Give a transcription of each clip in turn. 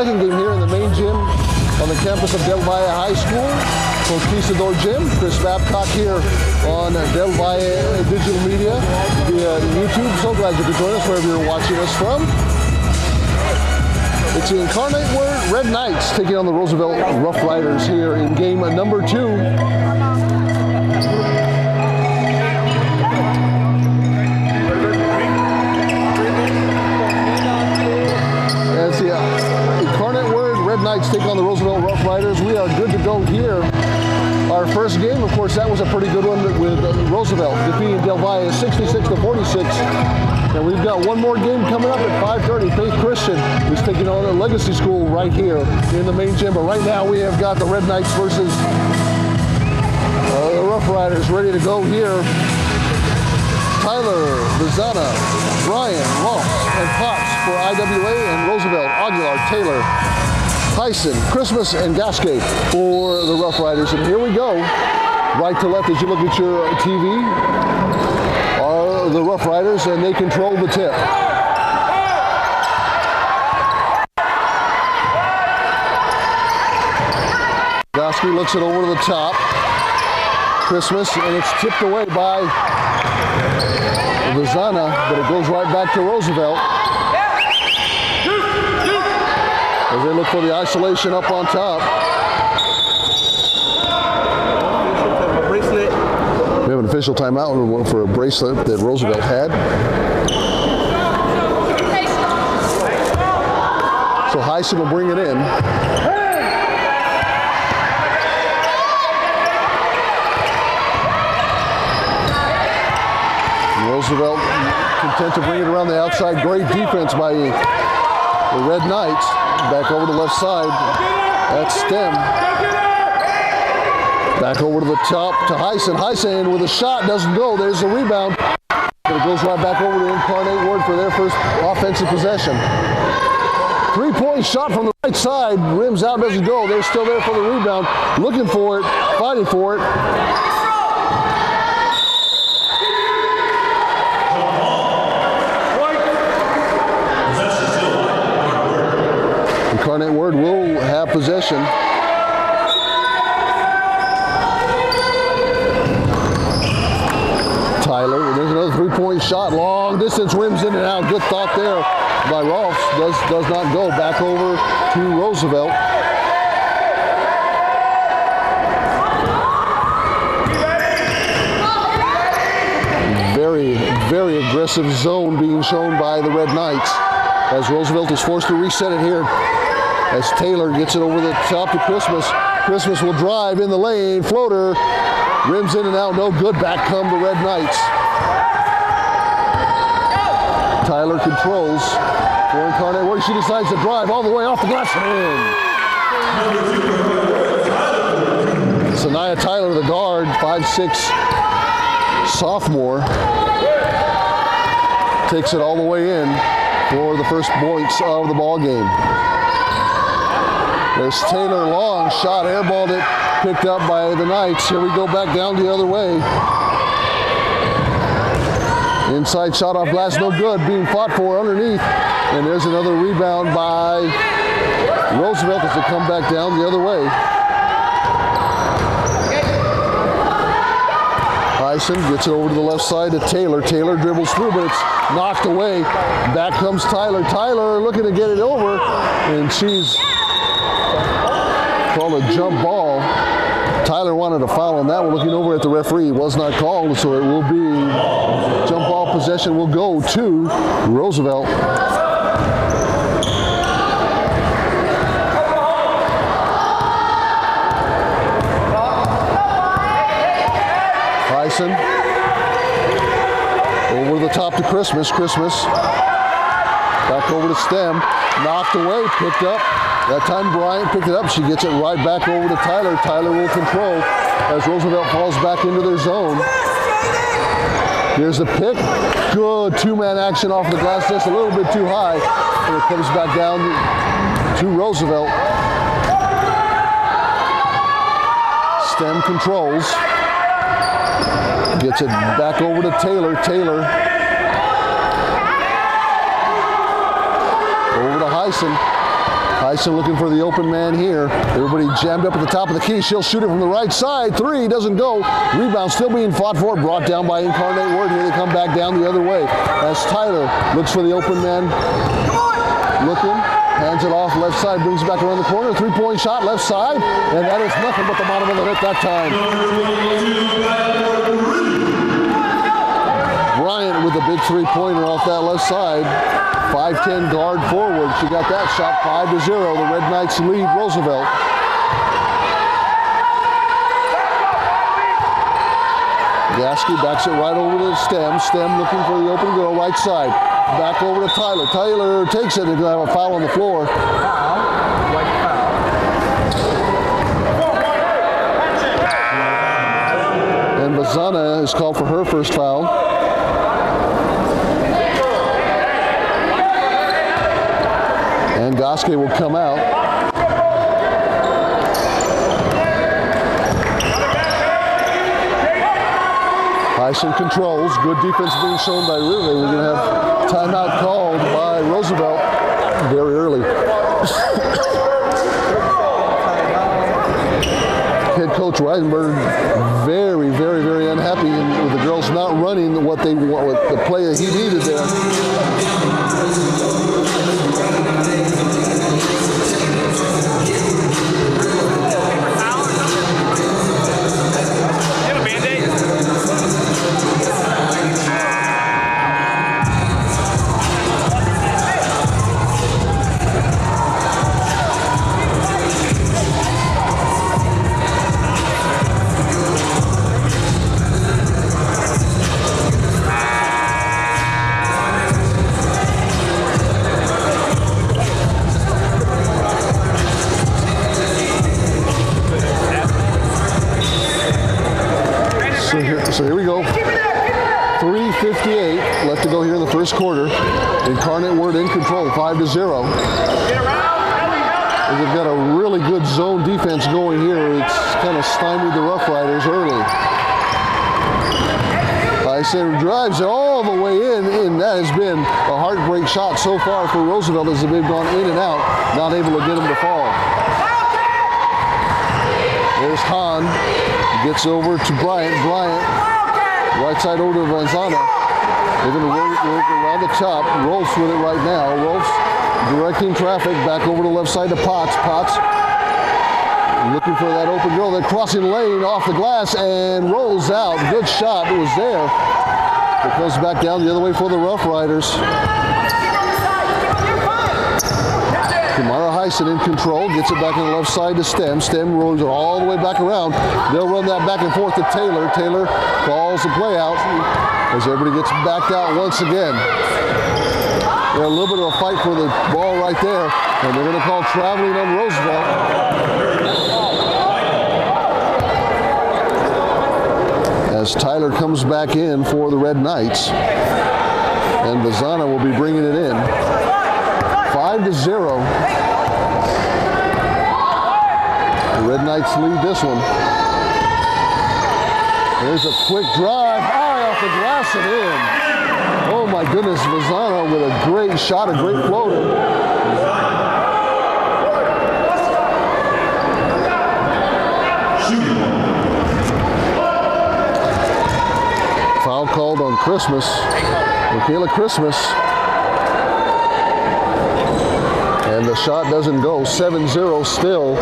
second game here in the main gym on the campus of Del Valle High School. Conquistador Gym. Chris Babcock here on Del Valle Digital Media via YouTube. So glad you could join us wherever you're watching us from. It's the Incarnate Red Knights taking on the Roosevelt Rough Riders here in game number 2. As the Incarnate Red Knights take on the Roosevelt Rough Riders, we are good to go here. Our first game, of course, that was a pretty good one with Roosevelt, defeating Del Valle 66-46. And we've got one more game coming up at 5:30. Faith Christian is taking on a Legacy School right here in the main gym. But right now we have got the Red Knights versus the Rough Riders ready to go here. Tyler, Vizana, Brian, Ross, and Potts for IWA, and Roosevelt, Aguilar, Taylor, Tyson, Christmas, and Gasquet for the Rough Riders. And here we go. Right to left as you look at your TV are the Rough Riders, and they control the tip. Gasquet looks it over to the top. Christmas, and it's tipped away by Vizana, but it goes right back to Roosevelt. As they look for the isolation up on top. We have an official timeout for a bracelet that Roosevelt had. So Heisen will bring it in. Roosevelt content to bring it around the outside. Great defense by the Red Knights. Back over to the left side. That's Stem. Back over to the top to Heisen. Heisen with a shot, doesn't go. There's the rebound. But it goes right back over to Incarnate Ward for their first offensive possession. 3-point shot from the right side. Rims out, doesn't go. They're still there for the rebound. Looking for it, fighting for it. Incarnate Word will have possession. Tyler, there's another 3-point shot. Long distance, rims in and out. Good thought there by Rolfs. Does not go. Back over to Roosevelt. Very, very aggressive zone being shown by the Red Knights, as Roosevelt is forced to reset it here. As Taylor gets it over the top to Christmas. Christmas will drive in the lane. Floater. Rims in and out. No good. Back come the Red Knights. Tyler controls for Incarnate Word. She decides to drive all the way off the glass and in. Sanaya Tyler, the guard, 5'6", sophomore, takes it all the way in for the first points of the ball game. There's Taylor, long shot, airballed it, picked up by the Knights. Here we go back down the other way. Inside shot off glass, no good, being fought for underneath. And there's another rebound by Roosevelt as they come back down the other way. Heisen gets it over to the left side to Taylor. Taylor dribbles through, but it's knocked away. Back comes Tyler. Tyler looking to get it over, and she's called a jump ball. Tyler wanted a foul on that. We're looking over at the referee. It was not called, so it will be jump ball possession will go to Roosevelt. Heisen over the top to Christmas. Christmas back over to Stem. Knocked away, picked up. That time Bryant picked it up. She gets it right back over to Tyler. Tyler will control as Roosevelt falls back into their zone. Here's the pick. Good two-man action off the glass, just a little bit too high. And it comes back down to Roosevelt. Stem controls. Gets it back over to Taylor. Taylor over to Heisen. Hyson looking for the open man here. Everybody jammed up at the top of the key. She'll shoot it from the right side. Three, doesn't go. Rebound still being fought for. Brought down by Incarnate Word. Here they come back down the other way as Tyler looks for the open man. Looking, hands it off left side, brings it back around the corner. Three-point shot left side, and that is nothing but the bottom of the net that time. Bryant with a big three-pointer off that left side. 5'10" guard forward. She got that shot. 5-0. The Red Knights lead Roosevelt. Gasky backs it right over to the Stem. Stem looking for the open girl, right side. Back over to Tyler. Tyler takes it and going to have a foul on the floor. And Bazana is called for her first foul. And Gasky will come out. Hyson controls. Good defense being shown by Ridley. We're going to have timeout called by Roosevelt very early. Head coach Reisenberg very, very, very unhappy with the girls not running what they want, what the play that he needed there. So here we go. 3:58 left to go here in the first quarter. Incarnate Word in control, 5-0. They've got a really good zone defense going here. It's kind of stymied the Rough Riders early. Hyson drives it all the way in, and that has been a heartbreak shot so far for Roosevelt as they've gone in and out, not able to get him to fall. There's Hahn, gets over to Bryant. Bryant, right side over to Vanzana. They're going to work around the top. Rolfs with it right now. Rolfs directing traffic back over to the left side to Potts. Potts looking for that open girl. They're crossing lane off the glass and rolls out. Good shot. It was there. It goes back down the other way for the Rough Riders. Kumara Hyson in control, gets it back on the left side to Stem. Stem rolls it all the way back around. They'll run that back and forth to Taylor. Taylor calls the play out as everybody gets backed out once again. They're a little bit of a fight for the ball right there, and they're going to call traveling on Roosevelt. As Tyler comes back in for the Red Knights, and Bazana will be bringing it in. 5-0. The Red Knights lead this one. There's a quick drive, high off the glass and in. Oh my goodness, Bazana with a great shot, a great floater. Foul called on Christmas, Michaela Christmas. And the shot doesn't go. 7-0 still.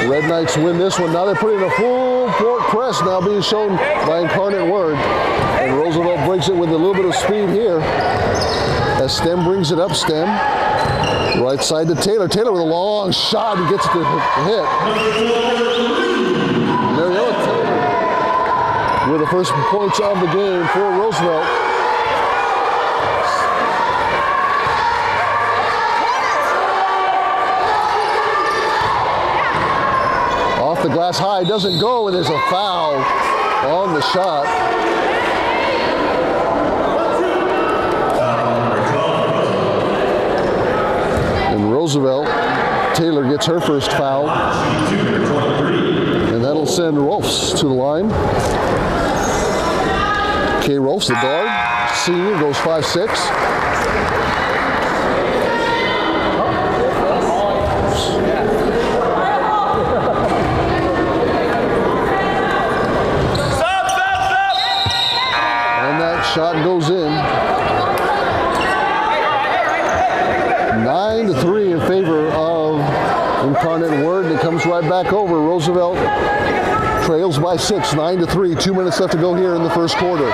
Red Knights win this one. Now they're putting a full court press now being shown by Incarnate Word. And Roosevelt breaks it with a little bit of speed here. As Stem brings it up. Stem. Right side to Taylor. Taylor with a long shot. He gets it to hit. Mariella Taylor with the first points of the game for Roosevelt. The glass high doesn't go, and there's a foul on the shot. And Roosevelt, Taylor gets her first foul. And that'll send Rolfs to the line. Kay Rolfs, the guard, senior, goes 5'6". Incarnate Word, and it comes right back over. Roosevelt trails by 6, 9-3. 2 minutes left to go here in the first quarter.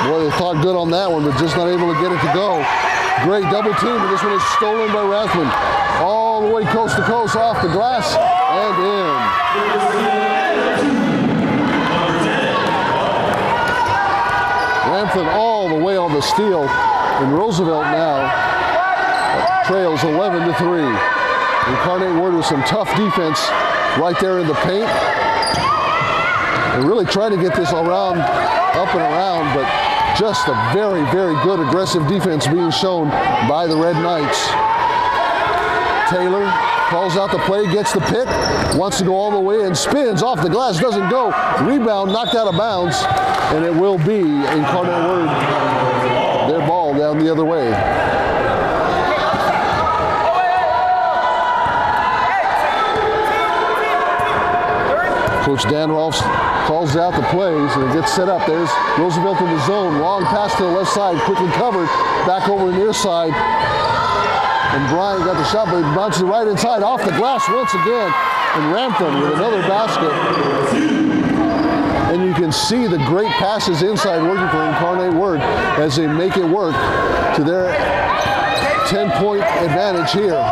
Boy, they thought good on that one, but just not able to get it to go. Great double team, and this one is stolen by Rathman. All the way coast to coast, off the glass, and in. Rathman all the way on the steal, and Roosevelt now trails 11-3. Incarnate Word with some tough defense right there in the paint. They're really trying to get this around, up and around, but just a very, very good aggressive defense being shown by the Red Knights. Taylor calls out the play, gets the pick, wants to go all the way and spins off the glass, doesn't go. Rebound knocked out of bounds, and it will be Incarnate Word, their ball down the other way. Coach Dan Rolfs calls out the plays, and it gets set up. There's Roosevelt in the zone. Long pass to the left side, quickly covered. Back over the near side. And Bryant got the shot, but he bounces it right inside. Off the glass once again. And Rampton with another basket. And you can see the great passes inside working for Incarnate Word as they make it work to their 10-point advantage here.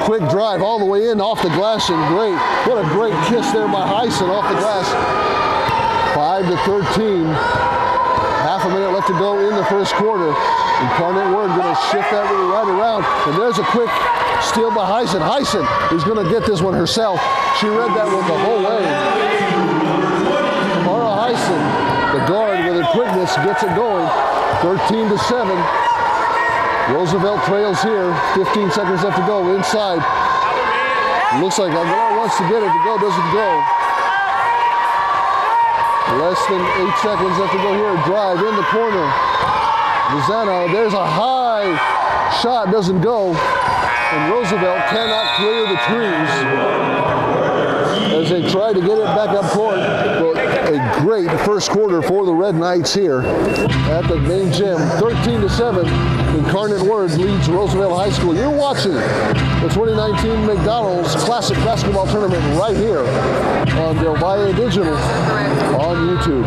Quick drive all the way in, off the glass, and great. What a great kiss there by Heisen off the glass. 5-13. Half a minute left to go in the first quarter. Incarnate Word going to shift that right around. And there's a quick steal by Heisen. Heisen is going to get this one herself. She read that one the whole way. Mara Heisen, the guard with her quickness, gets it going. 13-7. Roosevelt trails here, 15 seconds left to go, inside. Looks like Aguilar wants to get it, to go, doesn't go. Less than 8 seconds left to go here, drive in the corner. Lozano, there's a high shot, doesn't go. And Roosevelt cannot clear the trees as they try to get it back up court. But a great first quarter for the Red Knights here at the main gym. 13-7, Incarnate Word leads Roosevelt High School. You're watching the 2019 McDonald's Classic Basketball Tournament right here on Del Valle Digital on YouTube.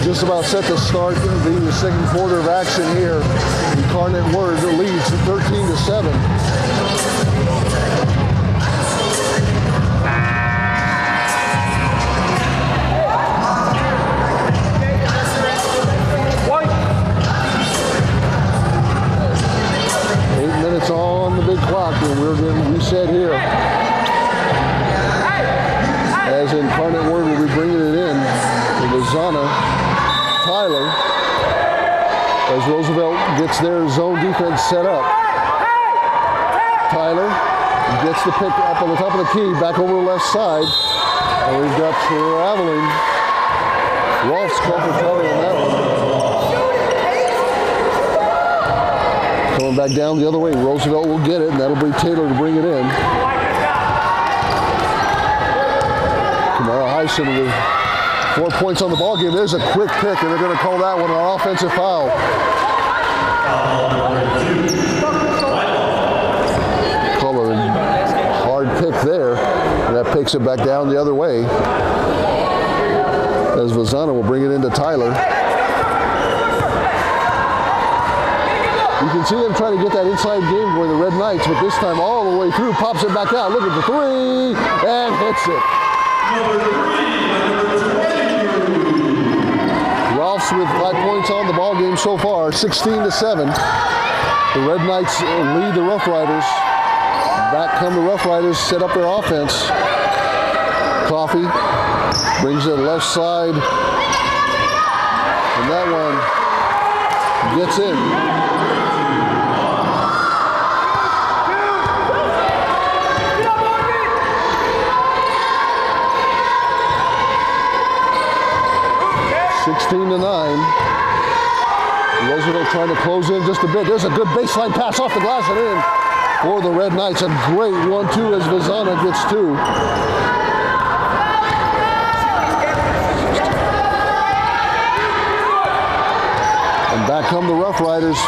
Just about set to start the second quarter of action here. Incarnate Word leads 13-7. On the big clock, and we're getting reset here as Incarnate Word will be bringing it in to Lozano. Tyler, as Roosevelt gets their zone defense set up. Tyler gets the pick up on the top of the key, back over the left side, and we've got traveling. Rolf's called for traveling on that one. Coming back down the other way, Roosevelt will get it, and that'll be Taylor to bring it in. Kamara Heisen with 4 points on the ball game. There's a quick pick, and they're going to call that one an offensive foul. Call a hard pick there, and that picks it back down the other way. As Lozano will bring it into Tyler. You can see them trying to get that inside game for the Red Knights, but this time all the way through, pops it back out, looking for three, and hits it. Rolfs with 5 points on the ball game so far, 16-7. The Red Knights lead the Rough Riders back come the Rough Riders, set up their offense. Coffee brings it left side. And that one gets in. (16-9). Roosevelt trying to close in just a bit. There's a good baseline pass off the glass and in for the Red Knights. A great 1-2 as Vazana gets 2. And back come the Rough Riders,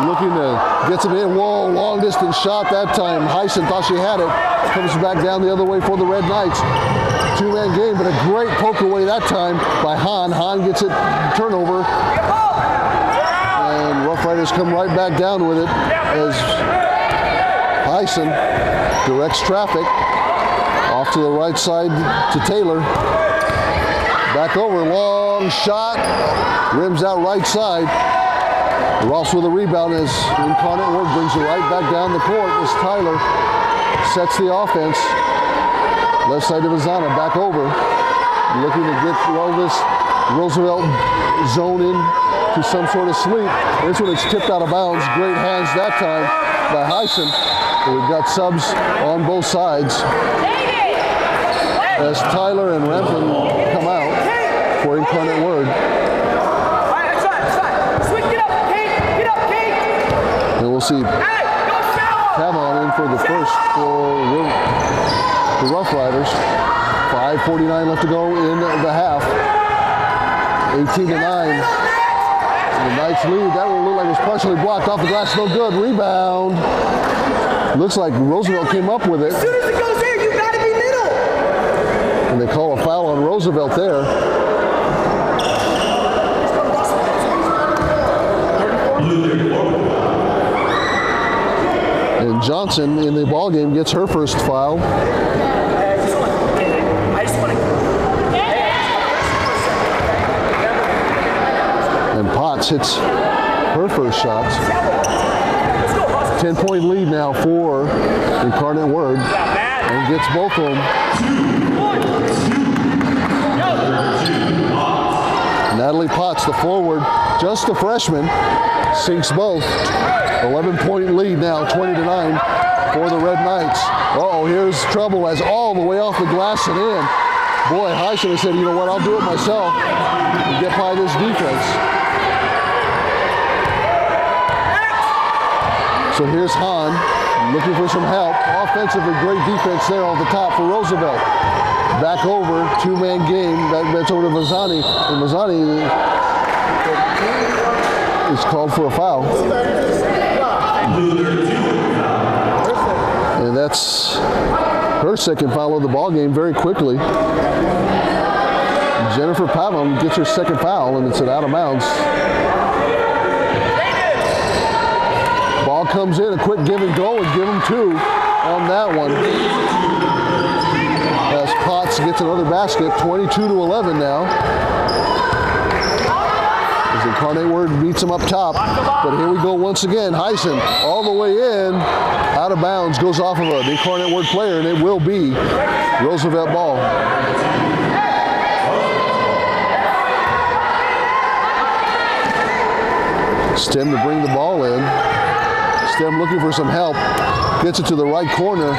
looking to get some in. Whoa, long distance shot that time. Heisen thought she had it. Comes back down the other way for the Red Knights. Two-man game, but a great poke away that time by Hahn. Hahn gets it, turnover. And Rough Riders come right back down with it as Heisen directs traffic off to the right side to Taylor. Back over, long shot, rims out right side. Ross with a rebound as Incarnate Word brings it right back down the court as Tyler sets the offense. Left side of Vazana, back over. Looking to get all this Roosevelt zone in to some sort of sleep. This one, it's tipped out of bounds. Great hands that time by Heisen. We've got subs on both sides as Tyler and Rampton come out for Incarnate Word. And we'll see Pavon in for the first for the Rough Riders. 5:49 left to go in the half. 18-9. The Knights lead. That one looked like it was partially blocked off the glass. No good. Rebound. Looks like Roosevelt came up with it. As soon as it goes there, you gotta be middle. And they call a foul on Roosevelt there. And Johnson in the ball game gets her first foul. And Potts hits her first shots. 10-point lead now for Incarnate Word. And gets both of them. Natalie Potts, the forward, just a freshman, sinks both. 11-point lead now, 20-9 for the Red Knights. Uh-oh, here's trouble as all the way off the glass and in. Boy, Heisen said, you know what, I'll do it myself and get by this defense. So here's Hahn looking for some help. Offensively, great defense there on the top for Roosevelt. Back over, two-man game. That's over to Vazani. And Vazani is called for a foul. And that's her second foul of the ball game very quickly. Jennifer Pavon gets her second foul, and it's an out of bounds. Ball comes in, a quick give and go, and give them 2 on that one. As Potts gets another basket, 22-11 now. As Incarnate Word beats them up top. But here we go once again. Heisen all the way in, out of bounds, goes off of an Incarnate Word player, and it will be Roosevelt ball. Stem to bring the ball in. Stem looking for some help. Gets it to the right corner.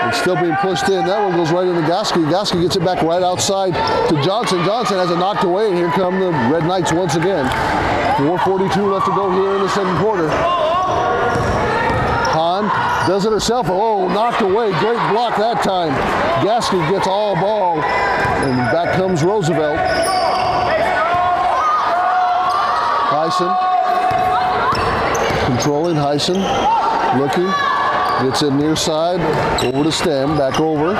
It's still being pushed in. That one goes right into Goski. Goski gets it back right outside to Johnson. Johnson has it knocked away, and here come the Red Knights once again. 4:42 left to go here in the second quarter. Hahn does it herself. Oh, knocked away. Great block that time. Goski gets all ball, and back comes Roosevelt. Heisen. Controlling Heisen. Looking. Gets it near side, over to Stem, back over.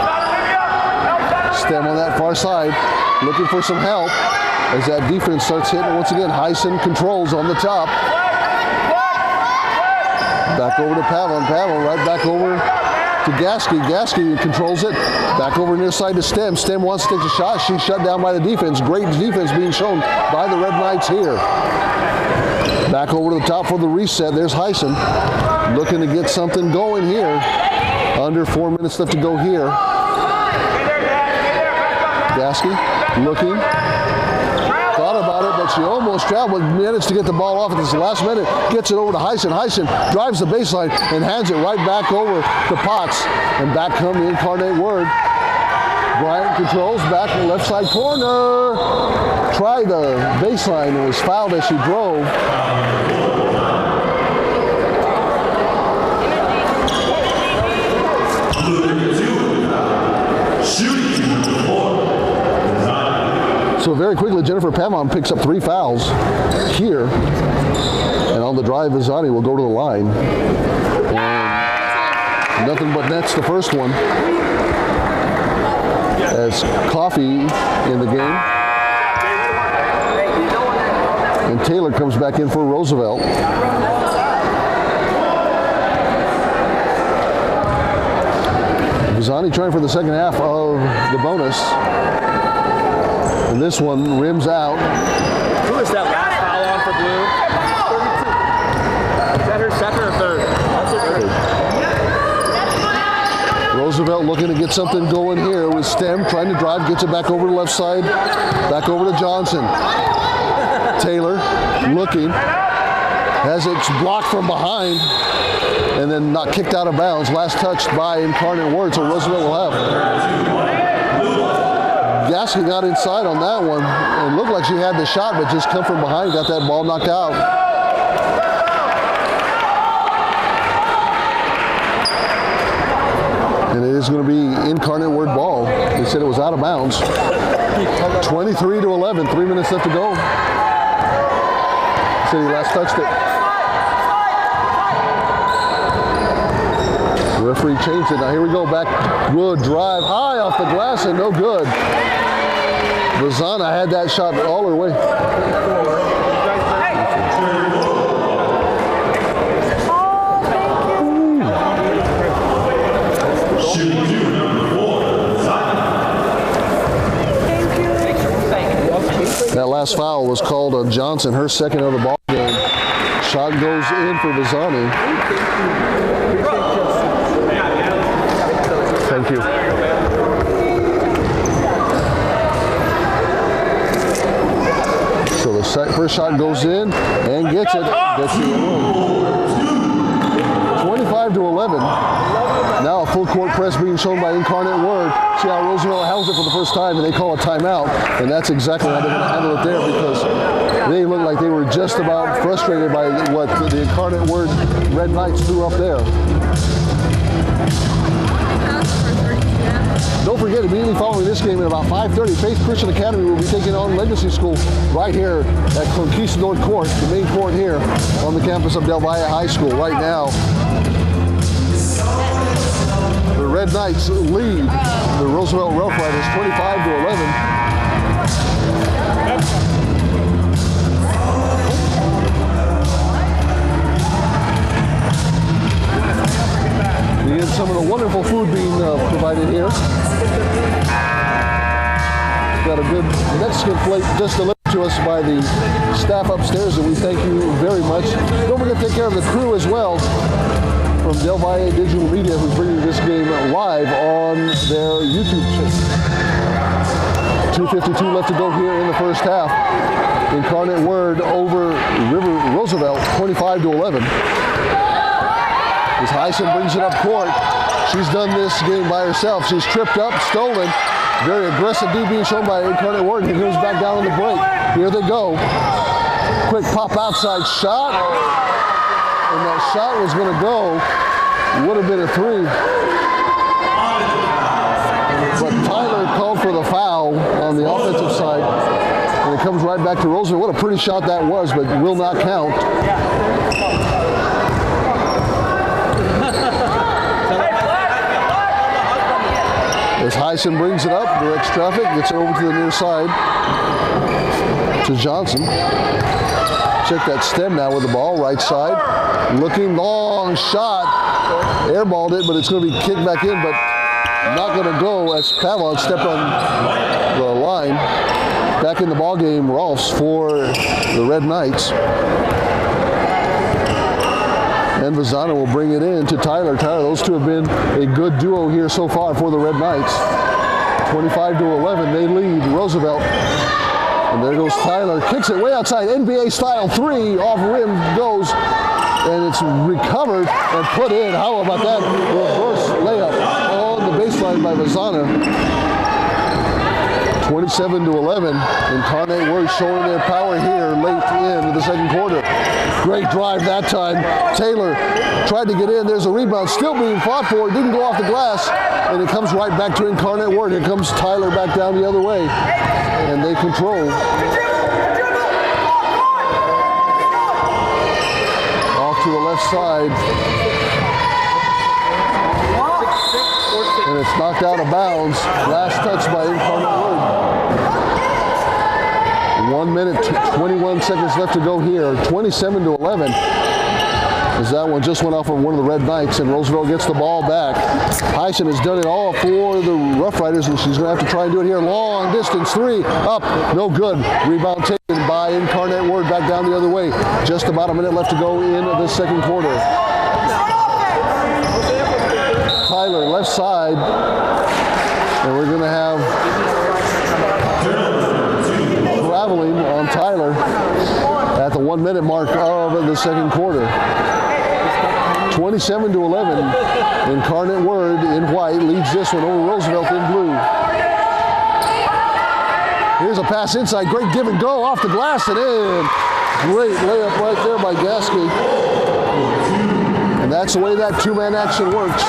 Stem on that far side, looking for some help as that defense starts hitting once again. Heisen controls on the top. Back over to Pavon. Pavon right back over to Gaske. Gaske controls it. Back over near side to Stem. Stem wants to take a shot. She's shut down by the defense. Great defense being shown by the Red Knights here. Back over to the top for the reset. There's Heisen. looking to get something going here. Under 4 minutes left to go here. Gasky looking. Thought about it, but she almost traveled. Managed to get the ball off at this last minute. Gets it over to Heisen. Heisen drives the baseline and hands it right back over to Potts. And back come the Incarnate Word. Bryant controls back in the left side corner. Tried the baseline and was fouled as she drove. So very quickly, Jennifer Pamon picks up 3 fouls here. And on the drive, Vizani will go to the line. And nothing but nets the first one. As Coffee in the game. And Taylor comes back in for Roosevelt. Vizani trying for the second half of the bonus. And this one rims out. Who is that last foul on for Blue? 32. Is that her second or third? That's her third. Roosevelt looking to get something going here with Stem, trying to drive, gets it back over to the left side, back over to Johnson. Taylor looking, has it blocked from behind, and then not kicked out of bounds. Last touched by Incarnate Word, so Roosevelt will have. Gasky got inside on that one and looked like she had the shot, but just come from behind, got that ball knocked out. And it is going to be Incarnate Word ball. They said it was out of bounds. 23-11, 3 minutes left to go. Said he last touched it. Referee changed it. Now here we go, back good drive, high off the glass and no good. Vizana had that shot all her way. That last foul was called on Johnson, her second of the ball game. Shot goes in for Vizani. Thank you. So the first shot goes in and gets it. Gets it. 25-11. Now a full court press being shown by Incarnate Word. See how Roosevelt handles it for the first time, and they call a timeout. And that's exactly how they're going to handle it there, because they looked like they were just about frustrated by what the Incarnate Word Red Knights threw up there. Don't forget, immediately following this game at about 5:30, Faith Christian Academy will be taking on Legacy School right here at Conquistador Court, the main court here on the campus of Del Valle High School. Right now, the Red Knights lead the Roosevelt Rough Riders 25-11. And some of the wonderful food being provided here. Got a good Mexican plate just delivered to us by the staff upstairs, and we thank you very much. Don't forget to take care of the crew as well from Del Valle Digital Media, who's bringing this game live on their YouTube channel. 2:52 left to go here in the first half. Incarnate Word over Roosevelt, 25-11. As Heisen brings it up court, she's done this game by herself. She's tripped up, stolen. Very aggressive D being shown by Incarnate Word. He moves back down on the break. Here they go. Quick pop outside shot. And that shot was going to go. Would have been a 3. But Tyler called for the foul on the offensive side. And it comes right back to Roosevelt. What a pretty shot that was, but will not count. As Heisen brings it up, directs traffic, gets it over to the near side to Johnson. Check that Stem now with the ball, right side. Looking, long shot. Airballed it, but it's going to be kicked back in, but not going to go as Pavlov stepped on the line. Back in the ball game, Rolfs for the Red Knights. And Vazana will bring it in to Tyler. Tyler, those two have been a good duo here so far for the Red Knights. 25-11, they lead Roosevelt. And there goes Tyler, kicks it way outside, NBA style three, off rim goes, and it's recovered and put in. How about that reverse layup on the baseline by Vazana? 27-11, Incarnate Word showing their power here late into the second quarter. Great drive that time. Taylor tried to get in. There's a rebound still being fought for. It didn't go off the glass, and it comes right back to Incarnate Word. Here comes Tyler back down the other way, and they control. Off to the left side. And it's knocked out of bounds. Last touch by Incarnate Word. 1 minute, 21 seconds left to go here. 27-11. As that one just went off of one of the Red Knights, and Roosevelt gets the ball back. Hyson has done it all for the Rough Riders, and she's going to have to try and do it here. Long distance three, up, no good. Rebound taken by Incarnate Word back down the other way. Just about a minute left to go in the second quarter. Tyler, left side, and we're going to have traveling on Tyler at the 1 minute mark of the second quarter. 27-11, Incarnate Word in white leads this one over Roosevelt in blue. Here's a pass inside, great give and go off the glass and in. Great layup right there by Gasky. And that's the way that two-man action works.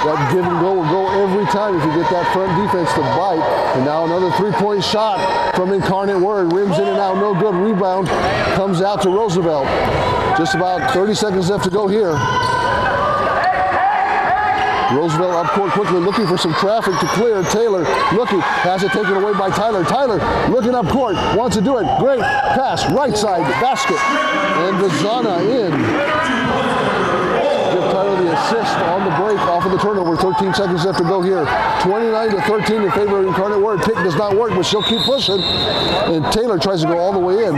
That give and go will go every time if you get that front defense to bite. And now another three-point shot from Incarnate Word. Rims in and out, no good. Rebound comes out to Roosevelt. Just about 30 seconds left to go here. Roosevelt up court quickly, looking for some traffic to clear. Taylor looking, has it taken away by Tyler. Tyler looking up court, wants to do it. Great pass, right side, basket. And Vazana in. Give Tyler the assist on the break off of the turnover. 13 seconds left to go here. 29-13 in favor of Incarnate Word. Pick does not work, but she'll keep pushing. And Taylor tries to go all the way in.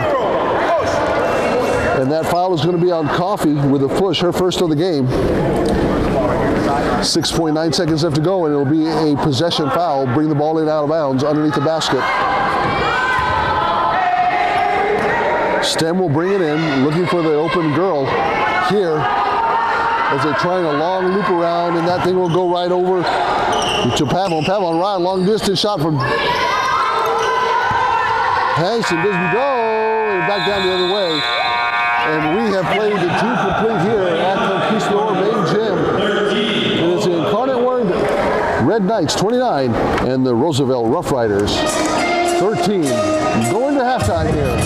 And that foul is going to be on Coffey with a push, her first of the game. 6.9 seconds left to go, and it'll be a possession foul. Bring the ball in out of bounds underneath the basket. Stem will bring it in, looking for the open girl here as they're trying a long loop around, and that thing will go right over to Pavon. Pavon right, long distance shot from Hanson, doesn't go, and back down the other way. And we have played the two complete here at Conquistador Main Gym. And it's the Incarnate Word Red Knights 29 and the Roosevelt Rough Riders 13. Going to halftime here.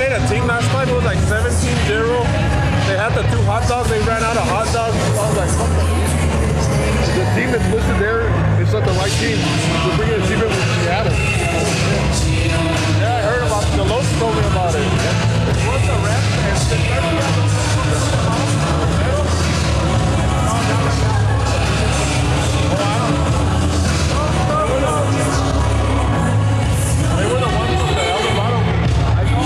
made a team last time. It was like 17-0. They had the 2 hot dogs. They ran out of hot dogs. I was like, what The team that's listed there is not the right team. We're bringing a team in from Seattle. Yeah, I heard about it. The Los told me about it. What's the rest? They were the ones from the El Dorado. I know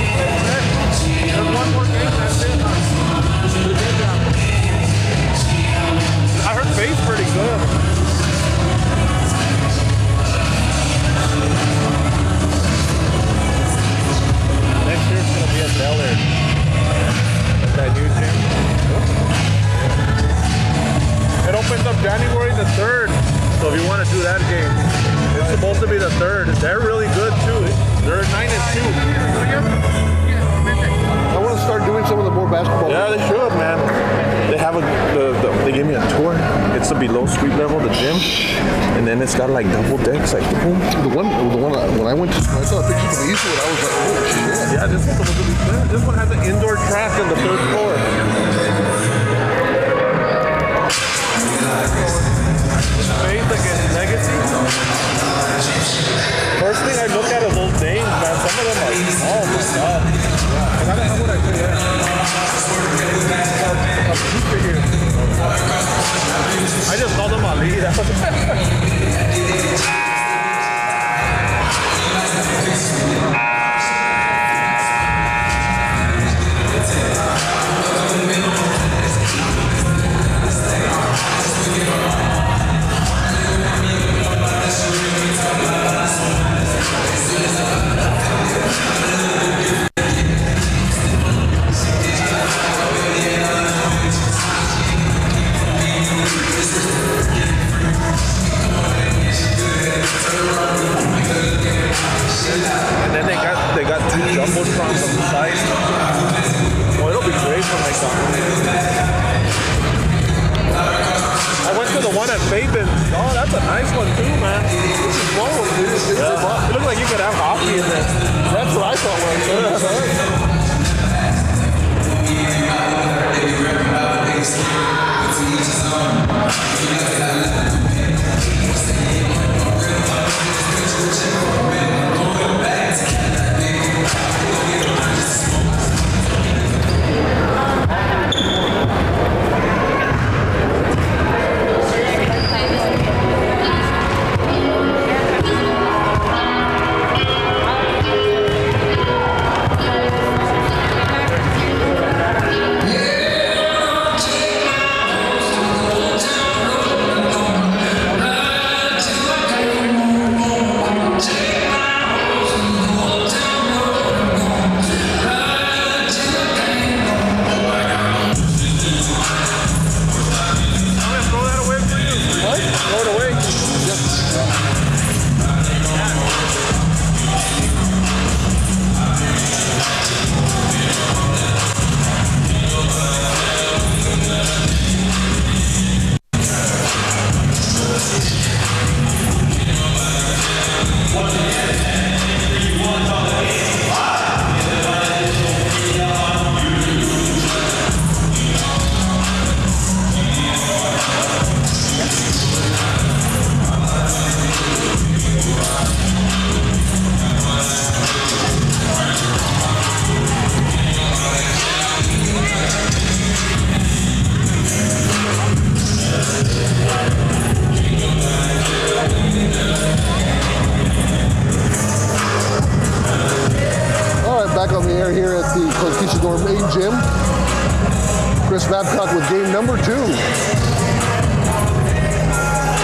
Thank you, sir. There's one more game, that's it. I heard Faye's pretty good. Next year's gonna be at Bel Air. That new gym. It opens up January the 3rd. So if you want to do that game, it's supposed to be the 3rd. They're really good too. They're 9-2. I want to start doing some of the more basketball. Yeah, they should, man. They have they gave me a tour. It's the below street level, the gym, and then it's got like double decks, like boom. The one when I went to, I saw a picture from Eastwood. I was like, oh shit. Yeah, this one's supposed to be good. This one has an indoor track on the 3rd floor. Faith against Legacy. First thing I look at is those names, man. Some of them are, oh my god. And I don't know what I say. I just call them Ali. That's what and then they got 2 jumbotrons on the side. Well, it'll be great for my company. I went to the one at Fabian. Oh, that's a nice one too, man. This is slow. Yeah. It looks like you could have hockey in there. That's what I thought when I saw it. gym. Chris Babcock with game number 2.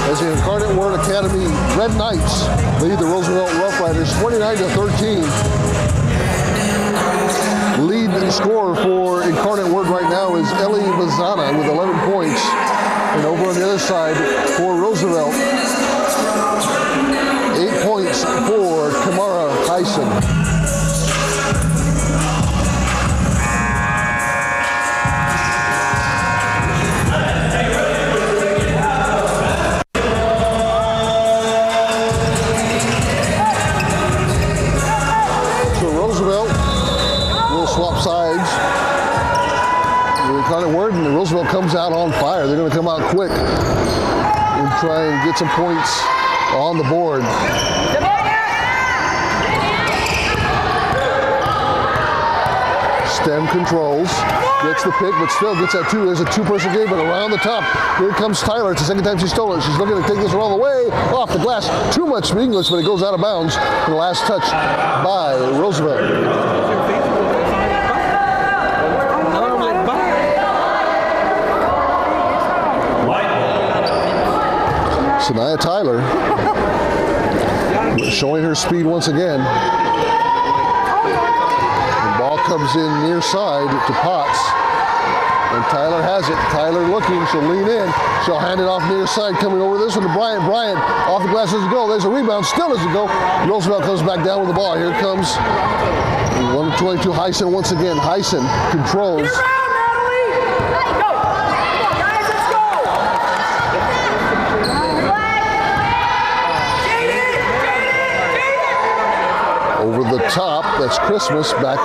As the Incarnate Word Academy Red Knights lead the Roosevelt Rough Riders 29-13. Lead scorer for Incarnate Word right now is Ellie Vazana with 11 points. And over on the other side for Roosevelt, 8 points for Kamara Hyson. And Roosevelt comes out on fire. They're going to come out quick and try and get some points on the board. Stem controls, gets the pick, but still gets that 2. There's a 2-person game, but around the top, here comes Tyler. It's the second time she's stolen it. She's looking to take this one all the way off the glass. Too much English, but it goes out of bounds. And the last touch by Roosevelt. Sanaya Tyler showing her speed once again. The ball comes in near side to Potts. And Tyler has it. Tyler looking. She'll lean in. She'll hand it off near side. Coming over this one to Bryant. Bryant off the glass doesn't go. There's a rebound. Still doesn't go. Roosevelt comes back down with the ball. Here comes 122 Hyson once again. Hyson controls. Over the top, that's Christmas, back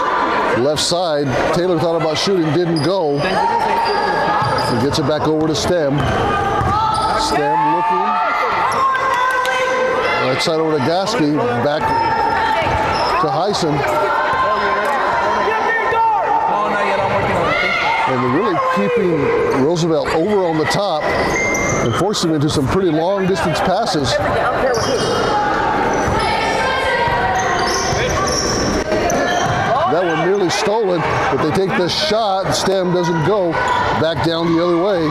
left side. Taylor thought about shooting, didn't go. He gets it back over to Stem. Stem looking. Right side over to Gasky, back to Hyson. And they're really keeping Roosevelt over on the top and forcing him into some pretty long distance passes. That one nearly stolen, but they take the shot. Stem doesn't go. Back down the other way.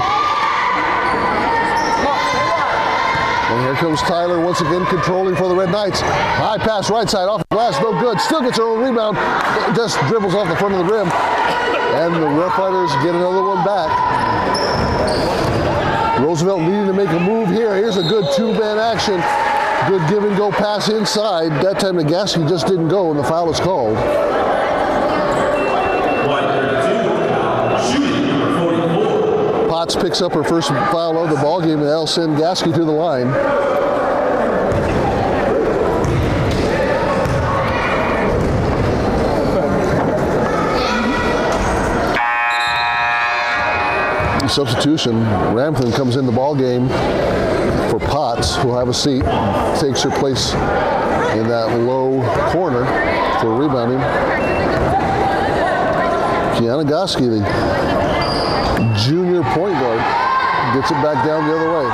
And here comes Tyler once again controlling for the Red Knights. High pass right side off the glass, no good. Still gets her own rebound. Just dribbles off the front of the rim. And the Rough Riders get another one back. Roosevelt needing to make a move here. Here's a good 2-man action. Good give and go pass inside. That time the Gasky just didn't go and the foul is called. Potts picks up her first foul of the ball game, and they'll send Gasky to the line. Substitution. Ramthan comes in the ball game for Potts, who'll have a seat, takes her place in that low corner for rebounding. Kiana Gasky, the junior point guard, gets it back down the other way.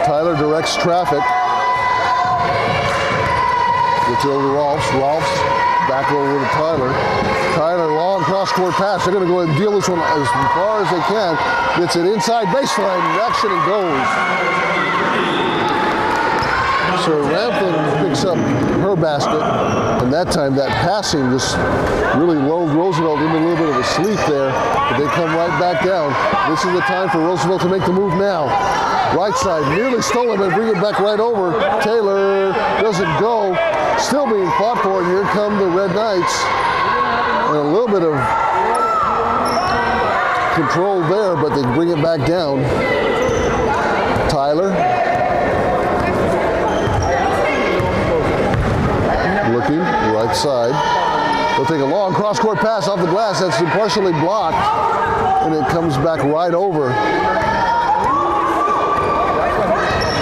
Tyler directs traffic. Gets it over to Rolfs. Rolfs back over to Tyler. Tyler, long cross-court pass. They're going to go ahead and deal this one as far as they can. Gets it inside baseline. Action and goes. So Ramthan picks up her basket, and that time that passing just really lulled Roosevelt into a little bit of a sleep there, but they come right back down. This is the time for Roosevelt to make the move now. Right side, nearly stolen, but bring it back right over. Taylor doesn't go, still being fought for, and here come the Red Knights. And a little bit of control there, but they bring it back down. Tyler. Looking, right side. They'll take a long cross-court pass off the glass. That's partially blocked, and it comes back right over.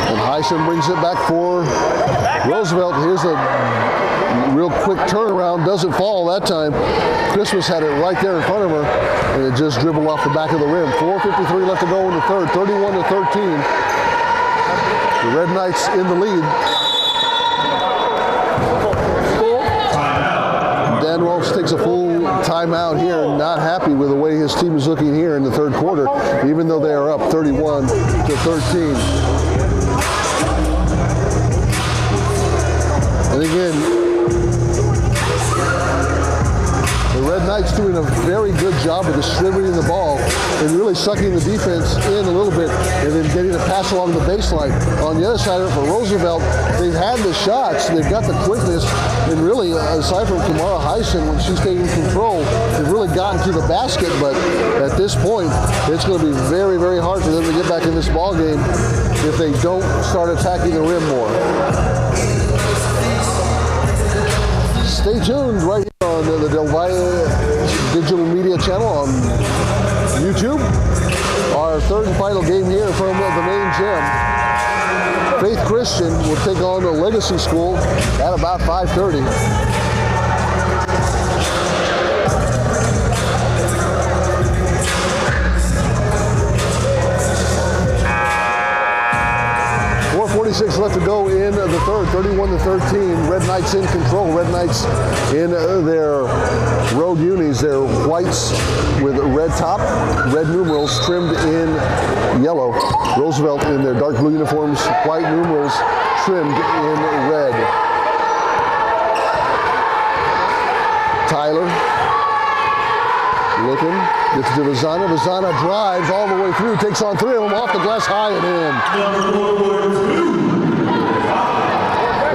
And Hyson brings it back for Roosevelt. Here's a real quick turnaround. Doesn't fall that time. Christmas had it right there in front of her, and it just dribbled off the back of the rim. 4:53 left to go in the third. 31-13. The Red Knights in the lead. takes a full timeout here, not happy with the way his team is looking here in the third quarter, even though they are up 31-13. And again, the Red Knights doing a very good job of distributing the ball and really sucking the defense in a little bit and then getting a pass along the baseline. On the other side of it, for Roosevelt, they've had the shots, they've got the quickness, and really, aside from Kamara Heisen, when she's taking control, they've really gotten to the basket, but at this point, it's going to be very, very hard for them to get back in this ball game if they don't start attacking the rim more. Stay tuned right here on the Delvia Digital Media channel on YouTube. Our third and final game here from the main gym. Faith Christian will take on the Legacy School at about 5:30. 4:46 left to go in the third, 31-13. Red Knights in control. Red Knights in their road unis, their whites with red top, red numerals trimmed in yellow. Roosevelt in their dark blue uniforms, white numerals trimmed in red. Tyler looking, gets to Vazana. Vazana drives all the way through, takes on three of them off the glass high and in.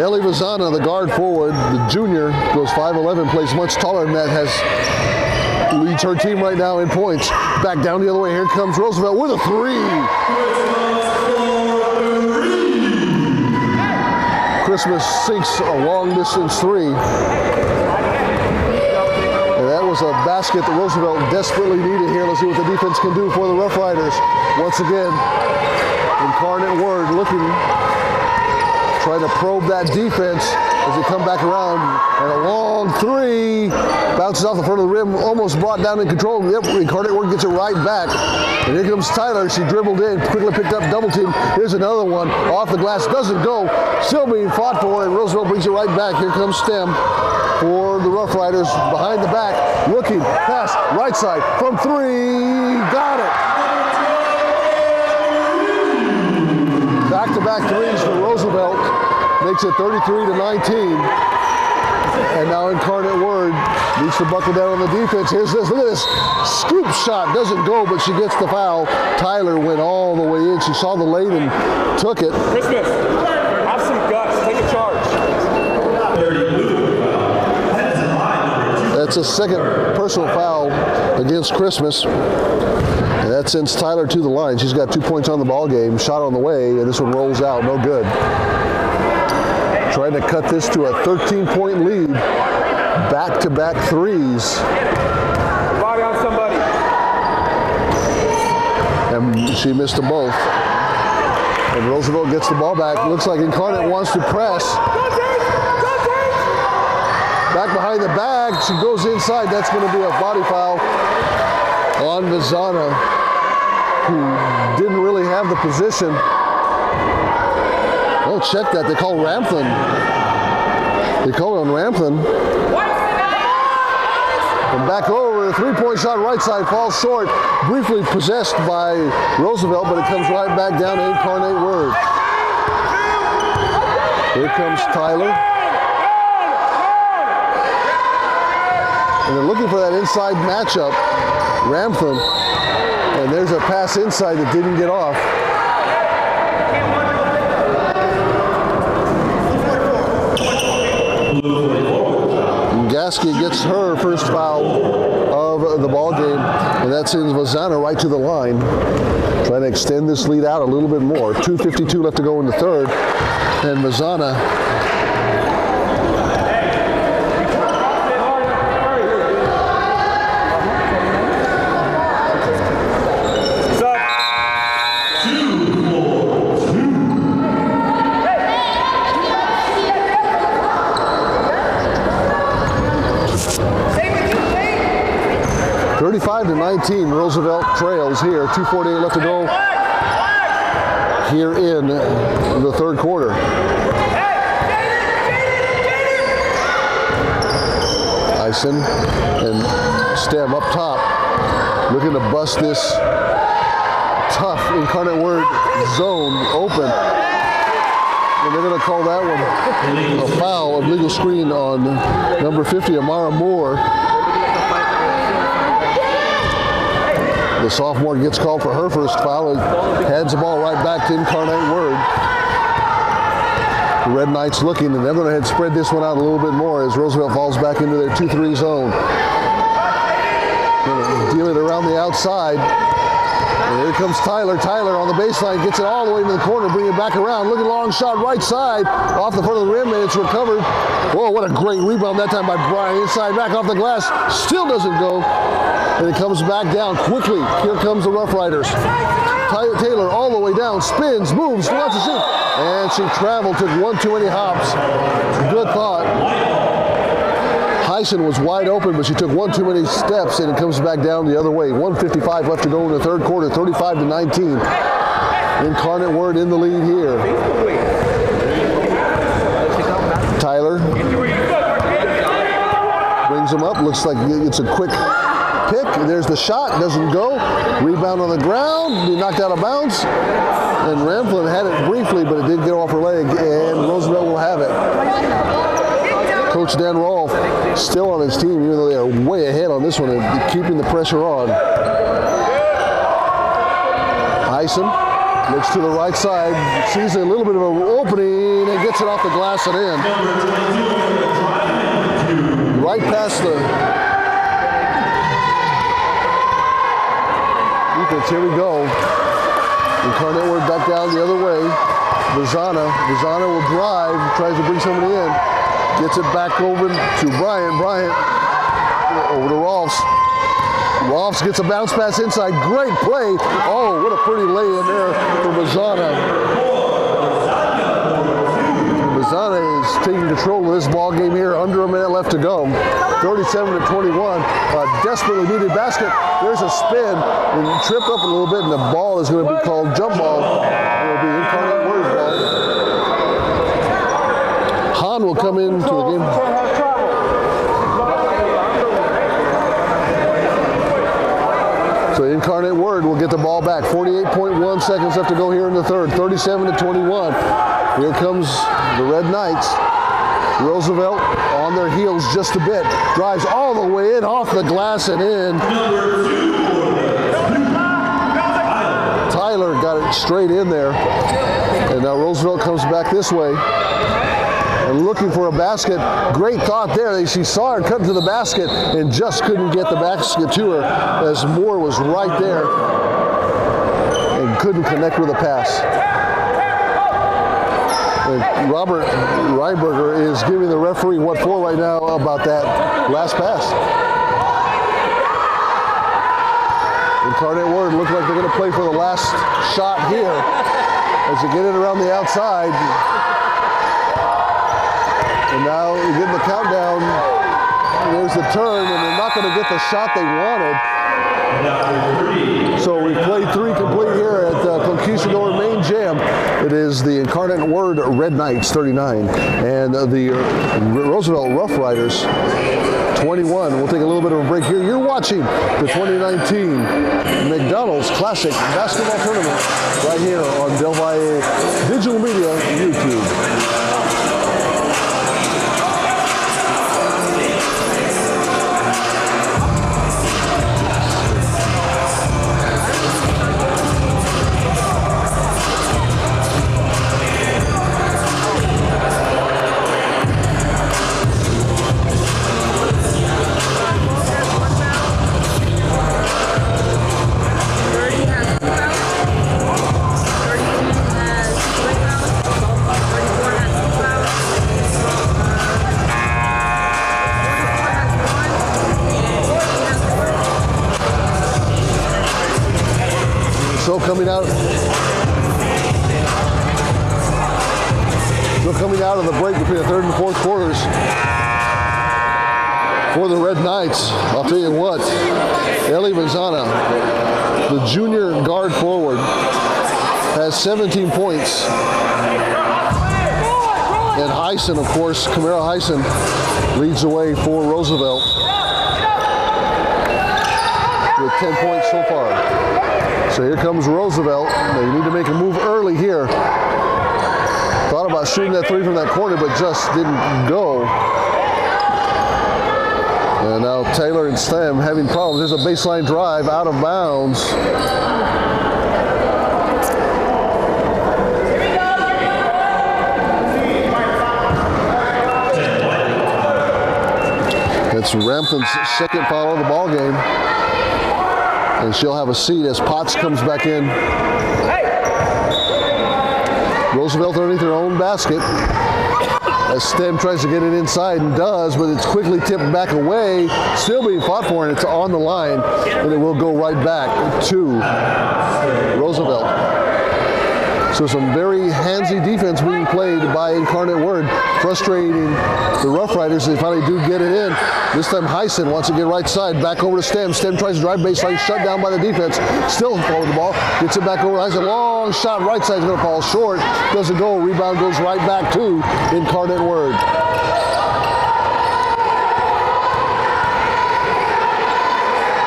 Ellie Vazana, the guard forward, the junior, goes 5'11", plays much taller than that, leads her team right now in points. Back down the other way, here comes Roosevelt with a three. Christmas sinks a long distance three. That was a basket that Roosevelt desperately needed here. Let's see what the defense can do for the Rough Riders. Once again, Incarnate Word looking, trying to probe that defense as they come back around. And a long three bounces off the front of the rim, almost brought down in control. Yep, Incarnate Word gets it right back. And here comes Tyler. She dribbled in, quickly picked up double team. Here's another one off the glass, doesn't go. Still being fought for, and Roosevelt brings it right back. Here comes Stem for the Rough Riders, behind the back, looking, pass, right side, from three, got it! Back-to-back threes for Roosevelt, makes it 33-19. And now Incarnate Word needs to buckle down on the defense. Here's this, look at this, scoop shot, doesn't go, but she gets the foul. Tyler went all the way in, she saw the lane and took it. Christmas, have some guts, take a charge. That's a second personal foul against Christmas. And that sends Tyler to the line. She's got 2 points on the ball game. Shot on the way, and this one rolls out. No good. Trying to cut this to a 13-point lead. Back-to-back threes. Body on somebody. And she missed them both. And Roosevelt gets the ball back. Looks like Incarnate wants to press. Back behind the bag, she goes inside. That's going to be a body foul on Vazana, who didn't really have the position. Oh, check that. They call Ramthlin. They call it on Ramthlin. And back over, a three-point shot right side, falls short. Briefly possessed by Roosevelt, but it comes right back down to Incarnate Word. Here comes Tyler. And they're looking for that inside matchup, Ramthlin. And there's a pass inside that didn't get off. Gasky gets her first foul of the ball game, and that sends Vazana right to the line. Trying to extend this lead out a little bit more. 2:52 left to go in the third, and Vazana to 19, Roosevelt trails here. 2:48 left to go here in the third quarter. Hyson and Stem up top, looking to bust this tough Incarnate Word zone open. And they're going to call that one a foul, a legal screen on number 50, Amara Moore. The sophomore gets called for her first foul and heads the ball right back to Incarnate Word. The Red Knights looking, and they're going to head spread this one out a little bit more as Roosevelt falls back into their 2-3 zone. Going to deal it around the outside. And here comes Tyler. Tyler on the baseline gets it all the way to the corner, bring it back around. Looking long shot right side off the front of the rim, and it's recovered. Whoa, what a great rebound that time by Brian. Inside back off the glass. Still doesn't go. And it comes back down quickly. Here comes the Rough Riders. Taylor all the way down, spins, moves, wants to shoot. And she traveled, took one too many hops. Good thought. Hyson was wide open, but she took one too many steps, and it comes back down the other way. 1:55 left to go in the third quarter, 35-19. Incarnate Word in the lead here. Tyler brings him up. Looks like it's a quick pick. There's the shot. Doesn't go. Rebound on the ground. He knocked out of bounds. And Ramflin had it briefly, but it did get off her leg, and Roosevelt will have it. Coach Dan Rolfe still on his team, even though they are way ahead on this one and keeping the pressure on. Hyson looks to the right side, sees a little bit of an opening, and gets it off the glass and in. Right past the defense. Here we go. Incarnate Word back down the other way. Vizana will drive, tries to bring somebody in. Gets it back over to Bryant. Bryant over to Rolfs. Rolfs gets a bounce pass inside. Great play. Oh, what a pretty lay in there for Vizana. Vizana is taking control of this ball game here. Under a minute left to go. 37-21. A desperately needed basket. There's a spin and tripped up a little bit, and the ball is going to be called jump ball. It will be Incarnate Word ball. Han will come into the game. So Incarnate Word will get the ball back. 48.1 seconds left to go here in the third. 37-21. Here comes the Red Knights. Roosevelt on their heels just a bit. Drives all the way in, off the glass and in. Tyler got it straight in there. And now Roosevelt comes back this way. And looking for a basket. Great thought there. She saw her cut to the basket and just couldn't get the basket to her as Moore was right there and couldn't connect with a pass. And Robert Reinberger is giving the referee what for right now about that last pass. Incarnate Word look like they're going to play for the last shot here as they get it around the outside. And now we're getting the countdown. There's the turn, and they're not going to get the shot they wanted. So we played three complete here at the Conquistador Main Jam. It is the Incarnate Word Red Knights 39 and the Roosevelt Rough Riders 21. We'll take a little bit of a break here. You're watching the 2019 McDonald's Classic Basketball Tournament right here on Del Valle Digital Media YouTube. Coming out of the break between the third and fourth quarters for the Red Knights. I'll tell you what, Ellie Vizana, the junior guard forward, has 17 points. And Heisen, of course, Camaro Heisen leads the way for Roosevelt with 10 points so far. So here comes Roosevelt. They need to make a move early here. Thought about shooting that three from that corner, but just didn't go. And now Taylor and Stem having problems. There's a baseline drive out of bounds. It's Rampton's second foul of the ball game. And she'll have a seat as Potts comes back in. Roosevelt underneath their own basket. As Stem tries to get it inside and does, but it's quickly tipped back away. Still being fought for, and it's on the line. And it will go right back to Roosevelt. So some very handsy defense being played by Incarnate Word, frustrating the Rough Riders. They finally do get it in. This time Heisen wants to get right side, back over to Stem. Stem tries to drive baseline, shut down by the defense. Still follow the ball, gets it back over to Heisen. Long shot, right side's going to fall short. Doesn't go, rebound goes right back to Incarnate Word.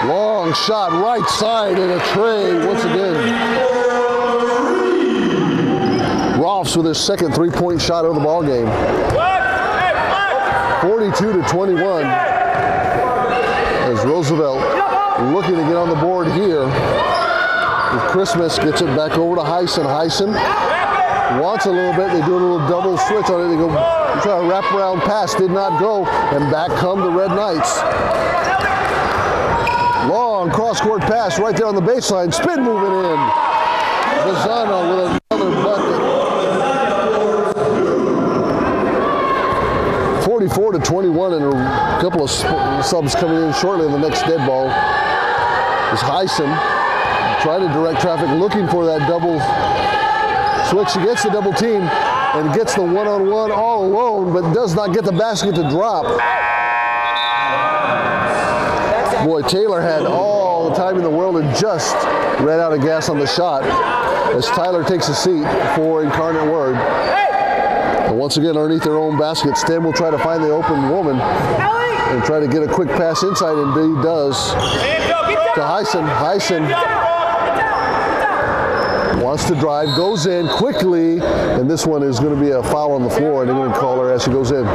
Long shot, right side, and a tray once again. Rolfs with his second three-point shot of the ball game. 42-21. As Roosevelt looking to get on the board here. With Christmas gets it back over to Heisen. Heisen wants a little bit. They do a little double switch on it. They go try a wraparound pass. Did not go. And back come the Red Knights. Long cross-court pass right there on the baseline. Spin moving in. Lozano with another bucket. 44-21, and a couple of subs coming in shortly in the next dead ball. Is Heisen trying to direct traffic, looking for that double switch. She gets the double team and gets the one-on-one all alone, but does not get the basket to drop. Boy, Taylor had all the time in the world and just ran out of gas on the shot as Tyler takes a seat for Incarnate Word. And once again, underneath their own basket, Stem will try to find the open woman and try to get a quick pass inside, and he does to Heisen. Heisen wants to drive, goes in quickly, and this one is going to be a foul on the floor, and they're going to call her as she goes in.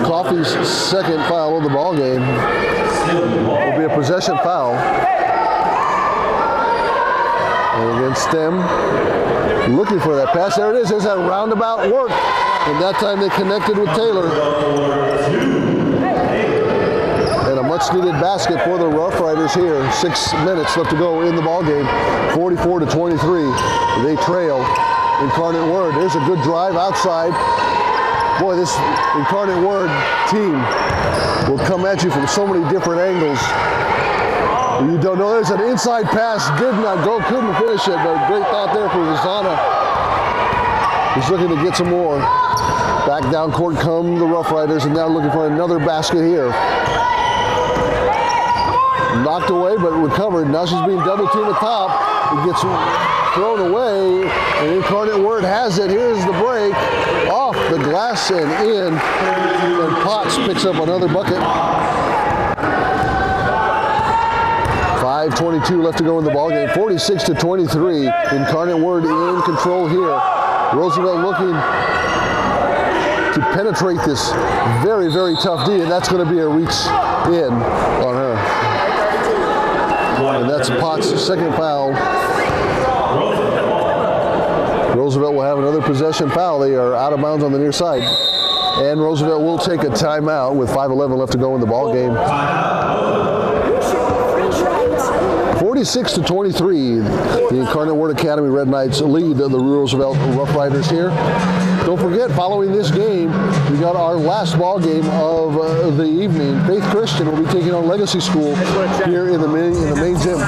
Coffey's second foul of the ball game will be a possession foul. And again, Stem looking for that pass. There it is. There's that roundabout work. And that time they connected with Taylor. And a much-needed basket for the Rough Riders here. 6 minutes left to go in the ball game. 44-23. They trail Incarnate Word. There's a good drive outside. Boy, this Incarnate Word team will come at you from so many different angles. You don't know. There's an inside pass. Did not go. Couldn't finish it. But great thought there for Rosanna. He's looking to get some more. Back down court come the Rough Riders, and now looking for another basket here. Knocked away, but recovered. Now she's being double teamed at top. It gets thrown away, and Incarnate Word has it. Here's the break. Off the glass and in. And Potts picks up another bucket. 5:22 left to go in the ballgame. 46-23. Incarnate Word in control here. Roosevelt looking to penetrate this very, very tough D, and that's going to be a reach in on her. And that's Potts' second foul. Roosevelt will have another possession foul. They are out of bounds on the near side. And Roosevelt will take a timeout with 5:11 left to go in the ballgame. 46-23, the Incarnate Word Academy Red Knights lead the Roosevelt Rough Riders here. Don't forget, following this game, we got our last ball game of the evening. Faith Christian will be taking on Legacy School here in the main gym.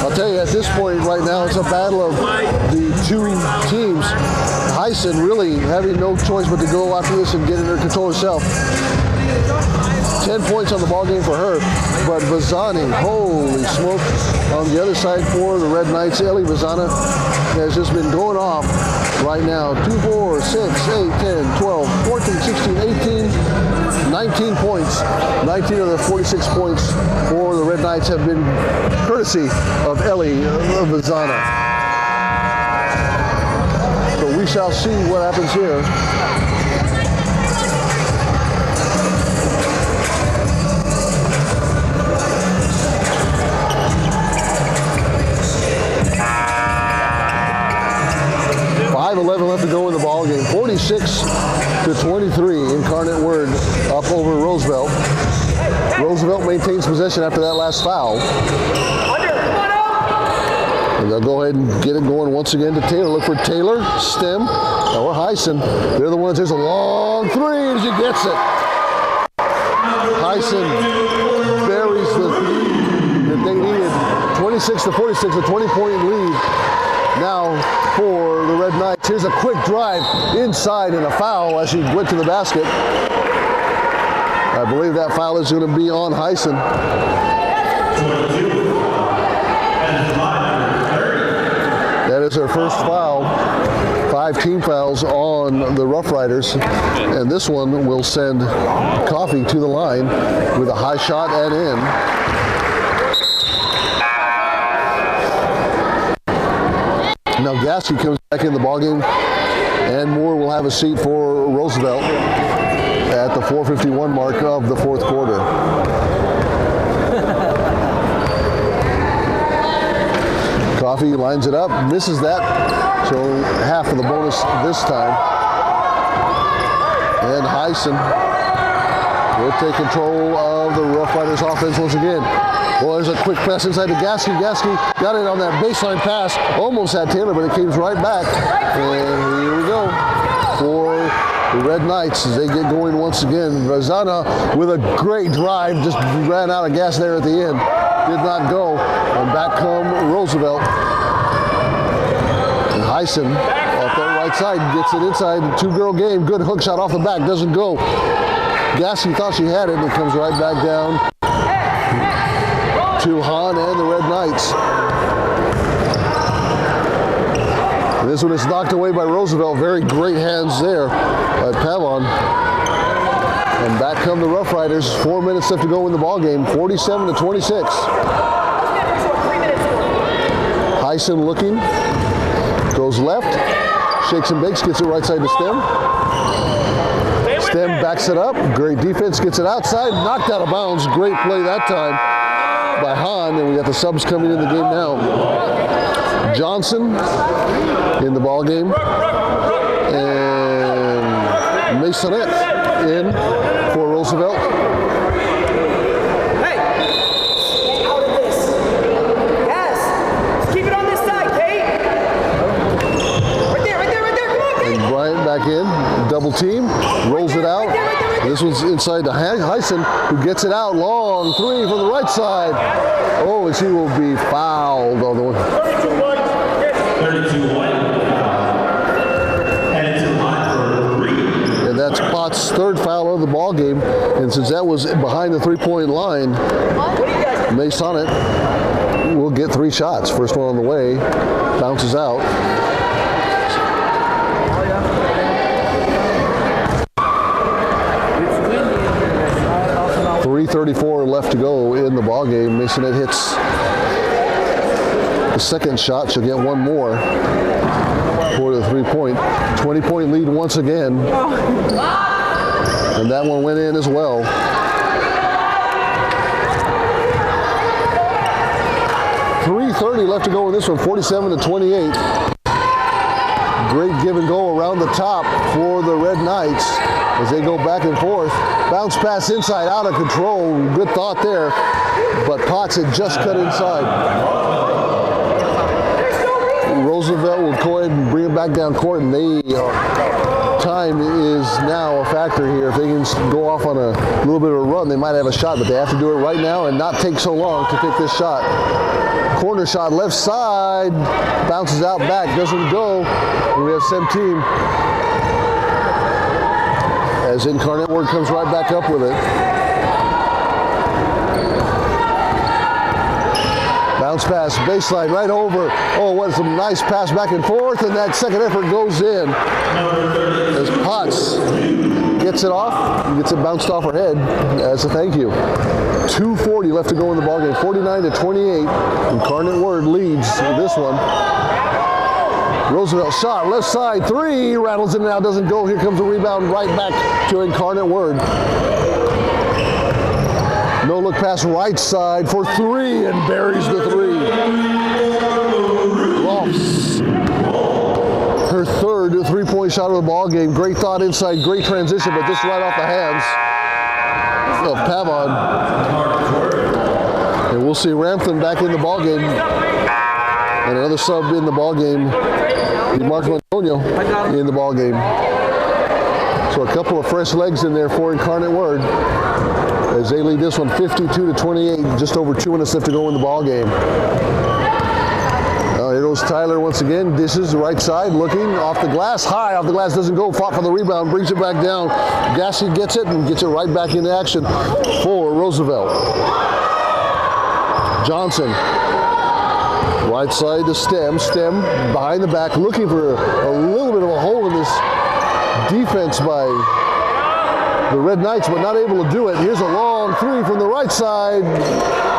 I'll tell you, at this point right now, it's a battle of the two teams. Heisen really having no choice but to go after this and get it under control herself. 10 points on the ball game for her. But Vazani, holy smoke, on the other side for the Red Knights, Ellie Vazana has just been going off right now. 2, 4, 6, 8, 10, 12, 14, 16, 18, 19 points. 19 of the 46 points for the Red Knights have been courtesy of Ellie Vazana. So we shall see what happens here. .11 left to go in the ball game. 46-23. Incarnate Word up over Roosevelt. Roosevelt maintains possession after that last foul. And they'll go ahead and get it going once again to Taylor. Look for Taylor, Stem, or Heisen. They're the ones. There's a long three, and she gets it. Heisen buries the lead that they needed. 26-46, a 20-point lead. Now for the Red Knights. Here's a quick drive inside and a foul as he went to the basket. I believe that foul is going to be on Heisen. That is her first foul. 5 team fouls on the Rough Riders. And this one will send Coffee to the line with a high shot and in. Now Gasky comes back in the ballgame, and Moore will have a seat for Roosevelt at the 4:51 mark of the fourth quarter. Coffee lines it up, misses that, so half of the bonus this time. And Heisen will take control of the Rough Riders offense once again. Well, there's a quick pass inside to Gasky. Gasky got it on that baseline pass. Almost had Taylor, but it came right back. And here we go for the Red Knights as they get going once again. Razana with a great drive, just ran out of gas there at the end. Did not go. And back come Roosevelt. And Heisen off that right side gets it inside. 2-girl game. Good hook shot off the back. Doesn't go. Gasky thought she had it, and it comes right back down to Han and the Red Knights. And this one is knocked away by Roosevelt. Very great hands there by Pavon. And back come the Rough Riders. 4 minutes left to go in the ball game. 47-26. Heisen looking, goes left, shakes and bakes, gets it right side to Stem. Stem backs it up. Great defense, gets it outside, knocked out of bounds. Great play that time by Han, and we got the subs coming in the game now. Johnson in the ball game, and Masonette in for Roosevelt. Hey, out of this. Yes, keep it on this side, Kate. Right there, come on, Kate. And Bryant back in, double team, rolls it out. This one's inside to Heisen, who gets it out. Long three from the right side. Oh, and she will be fouled on the one. 32-1. Headed to the line for 3. And that's Potts' third foul of the ball game. And since that was behind the three-point line, Masonette will get 3 shots. First one on the way, bounces out. 3:34 left to go in the ball game. Masonette hits the second shot. She'll get one more for the 3-point. 20-point lead once again. And that one went in as well. .30 left to go in this one. 47-28. Great give and go around the top for the Red Knights as they go back and forth. Bounce pass inside, out of control. Good thought there, but Potts had just cut inside. Roosevelt will go ahead and bring it back down court, and time is now a factor here. If they can go off on a little bit of a run, they might have a shot, but they have to do it right now and not take so long to take this shot. Corner shot, left side, bounces out back, doesn't go. And we have 17. As Incarnate Word comes right back up with it. Bounce pass, baseline, right over. Oh, what some nice pass back and forth, and that second effort goes in. As Potts gets it off, gets it bounced off her head as a thank you. 2:40 left to go in the ballgame. 49-28. Incarnate Word leads this one. Roosevelt shot, left side, three, rattles in and out, doesn't go. Here comes a rebound right back to Incarnate Word. No look pass right side for three and buries the three. Rolfs, her third 3-point shot of the ball game. Great thought inside, great transition, but just right off the hands of Pavon. And we'll see Ramthlin back in the ball game. And another sub in the ball game. Marco Antonio in the ball game. So a couple of fresh legs in there for Incarnate Word as they lead this one 52-28, just over 2 minutes left to go in the ball game. Here goes Tyler once again, dishes the right side, looking off the glass, high off the glass, doesn't go, fought for the rebound, brings it back down. Gasky gets it and gets it right back into action for Roosevelt. Johnson, right side to Stem behind the back, looking for a little bit of a hole in this defense by the Red Knights, but not able to do it. Here's a long three from the right side,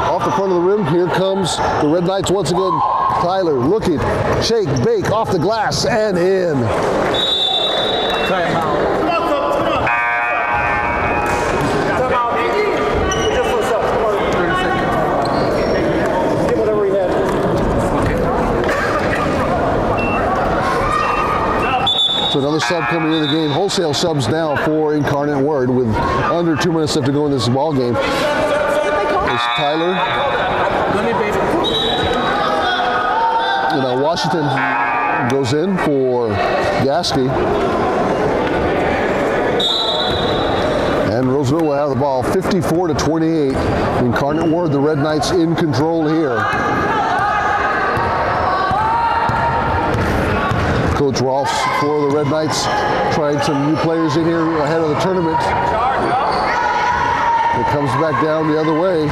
off the front of the rim. Here comes the Red Knights once again. Tyler looking, shake, bake, off the glass, and in. So another sub coming in the game. Wholesale subs now for Incarnate Word with under 2 minutes left to go in this ball game. There's Tyler. Washington goes in for Gasky. And Roosevelt will have the ball 54-28. Incarnate Word, the Red Knights in control here. Coach Rolfs for the Red Knights trying some new players in here ahead of the tournament. It comes back down the other way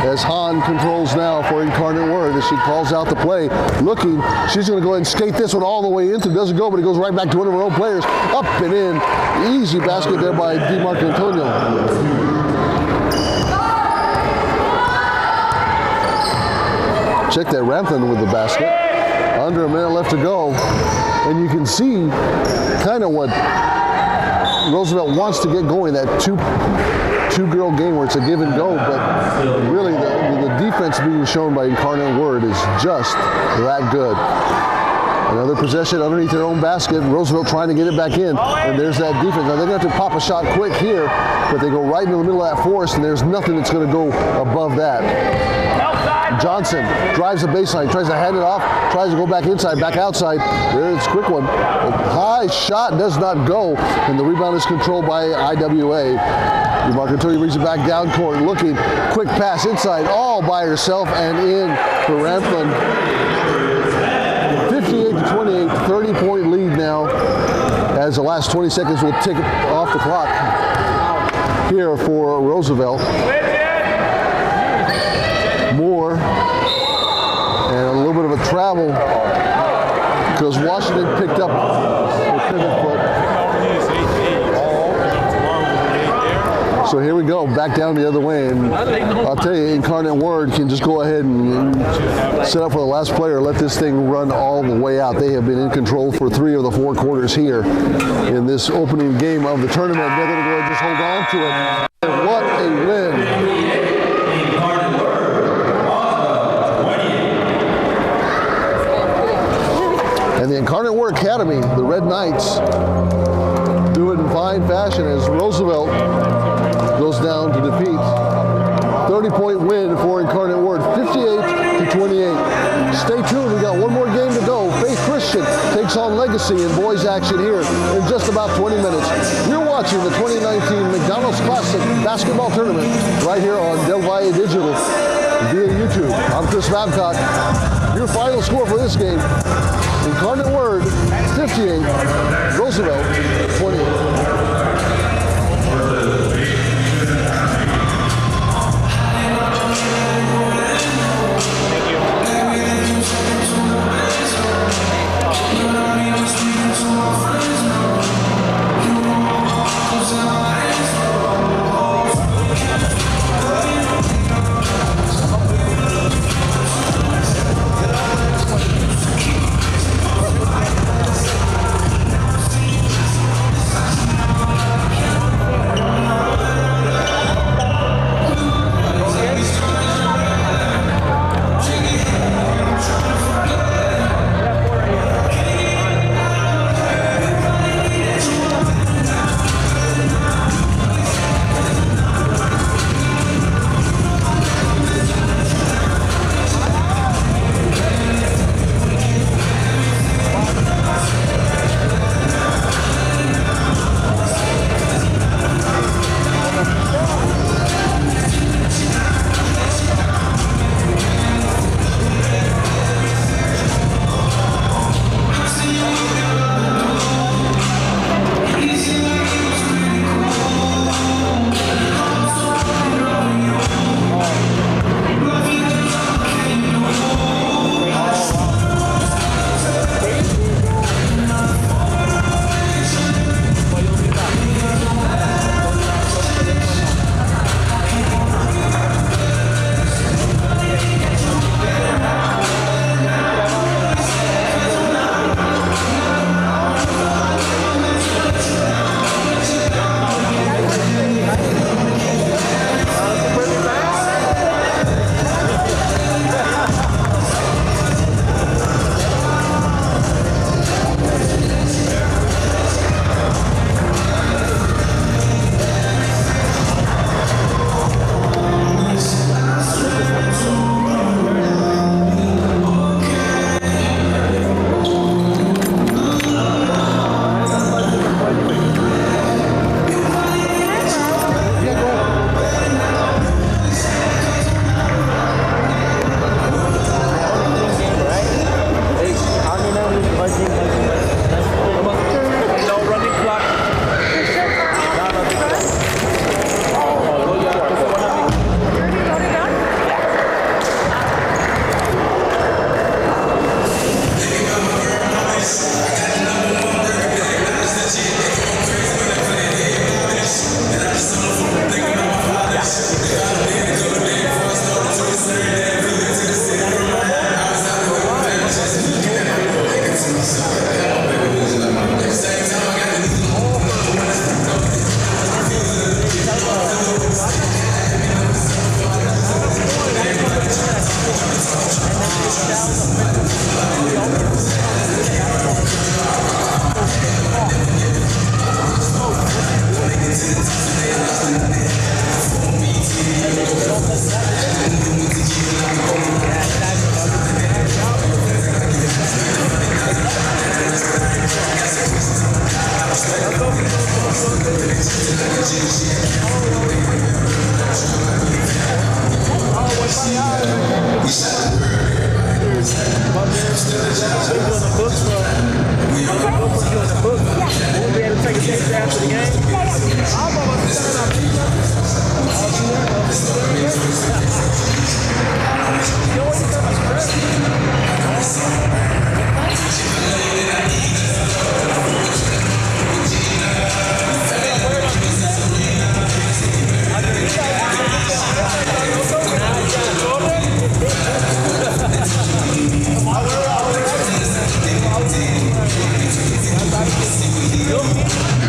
as Hahn controls now for Incarnate Word as she calls out the play. Looking, she's going to go ahead and skate this one all the way into. Doesn't go, but it goes right back to one of her own players. Up and in. Easy basket there by Marco Antonio. Check that, Ramthlin with the basket. Under a minute left to go. And you can see kind of what Roosevelt wants to get going, that two-girl game where it's a give and go, but really the defense being shown by Incarnate Word is just that good. Another possession underneath their own basket. Roosevelt trying to get it back in, and there's that defense. Now they're going to have to pop a shot quick here, but they go right into the middle of that force, and there's nothing that's going to go above that. Johnson drives the baseline, tries to hand it off, tries to go back inside, back outside. There's a quick one. A high shot does not go, and the rebound is controlled by IWA. Marco Antonio brings it back down court, looking, quick pass inside, all by herself and in for Ramthlin. 58-28, 30-point lead now as the last 20 seconds will tick off the clock here for Roosevelt. Moore, and a little bit of a travel because Washington picked up the pivot foot. So here we go, back down the other way, and I'll tell you, Incarnate Word can just go ahead and set up for the last player, let this thing run all the way out. They have been in control for 3 of the 4 quarters here in this opening game of the tournament. They're going to go ahead and just hold on to it. What a win. And the Incarnate Word Academy, the Red Knights, do it in fine fashion as Roosevelt goes down to defeat. 30-point win for Incarnate Word, 58-28. Stay tuned, we got one more game to go. Faith Christian takes on Legacy in boys action here in just about 20 minutes. You're watching the 2019 McDonald's Classic Basketball Tournament right here on Del Valle Digital via YouTube. I'm Chris Babcock. Your final score for this game, Incarnate Word 58, Roosevelt 28. Thank you.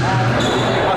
I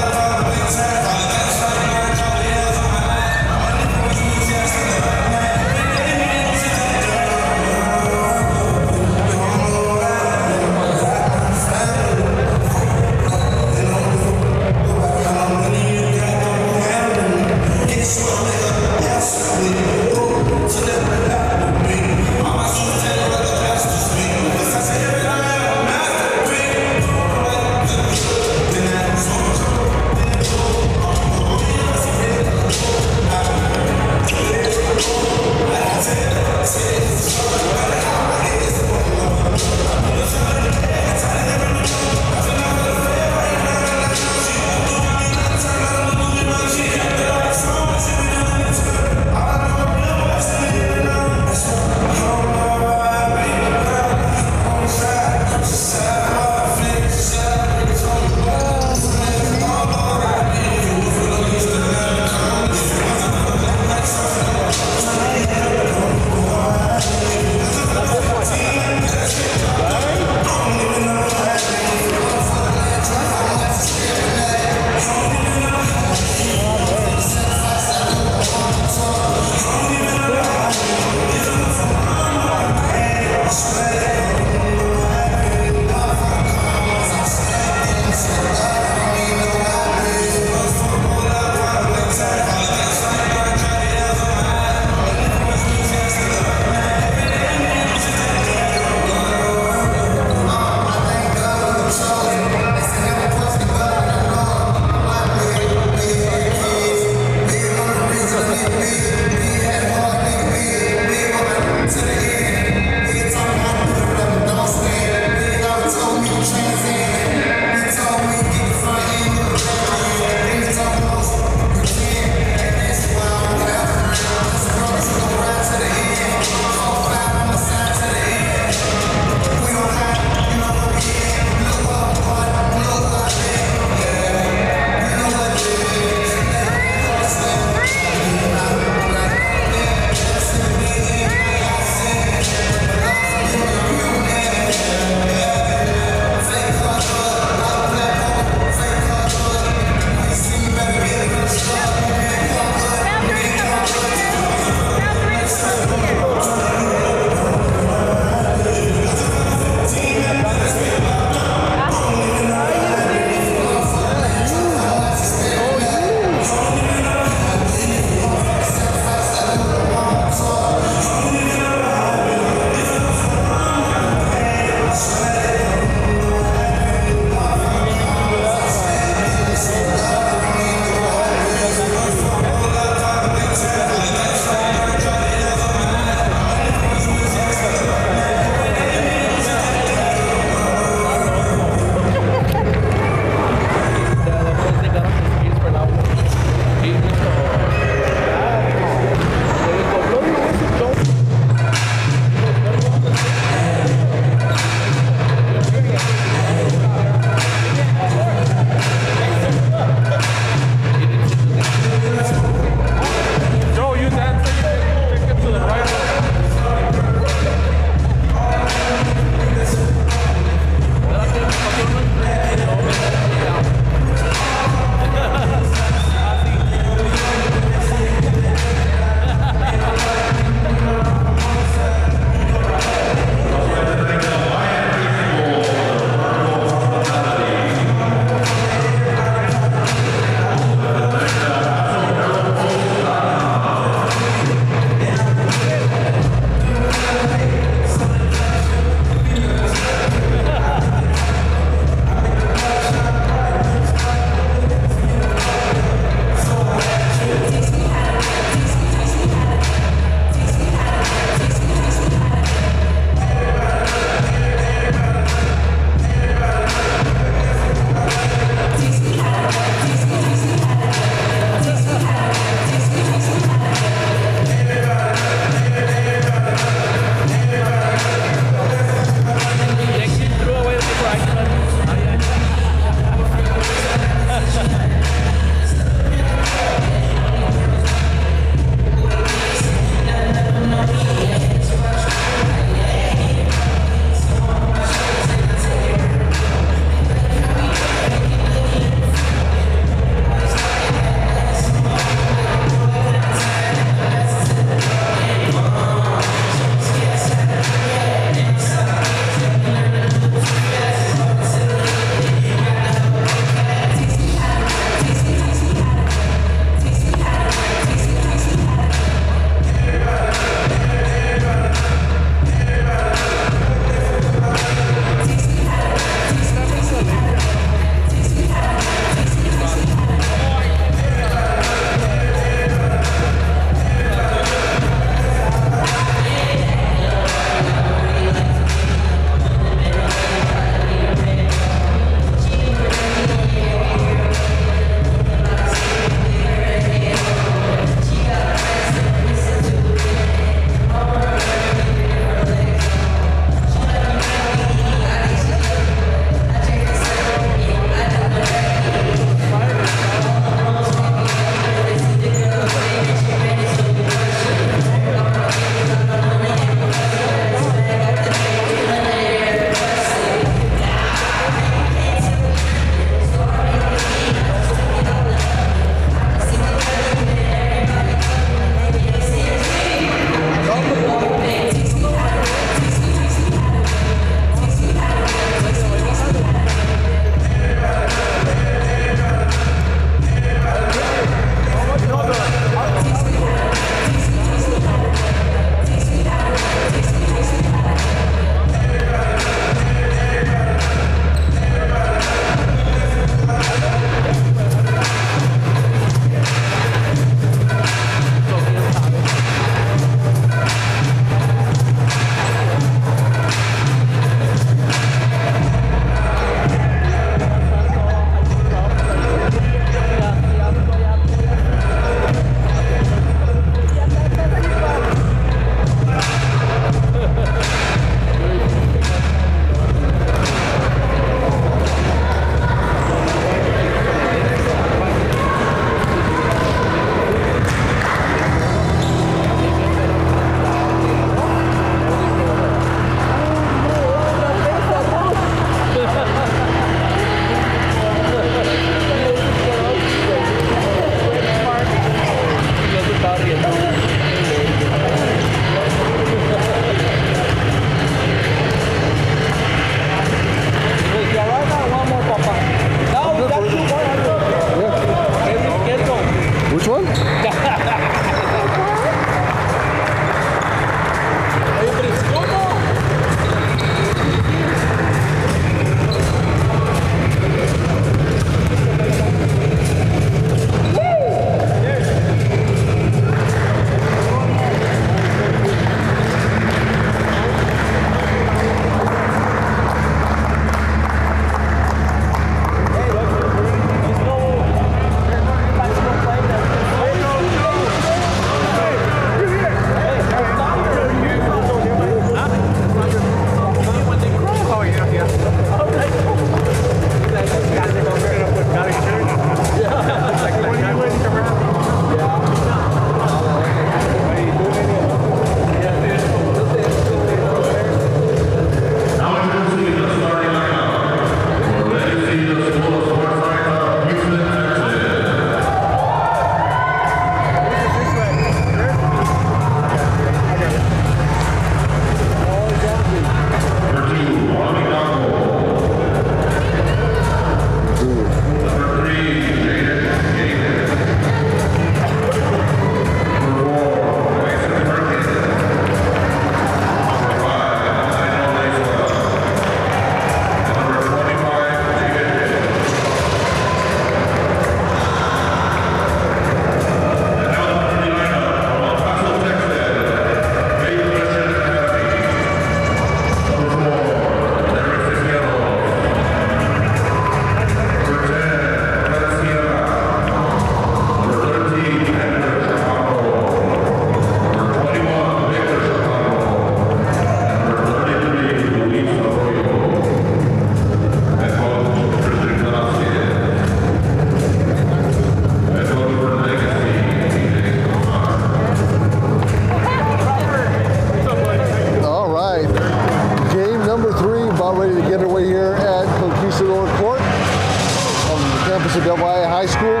about ready to get away here at Conquistador Court on the campus of Del Valle High School.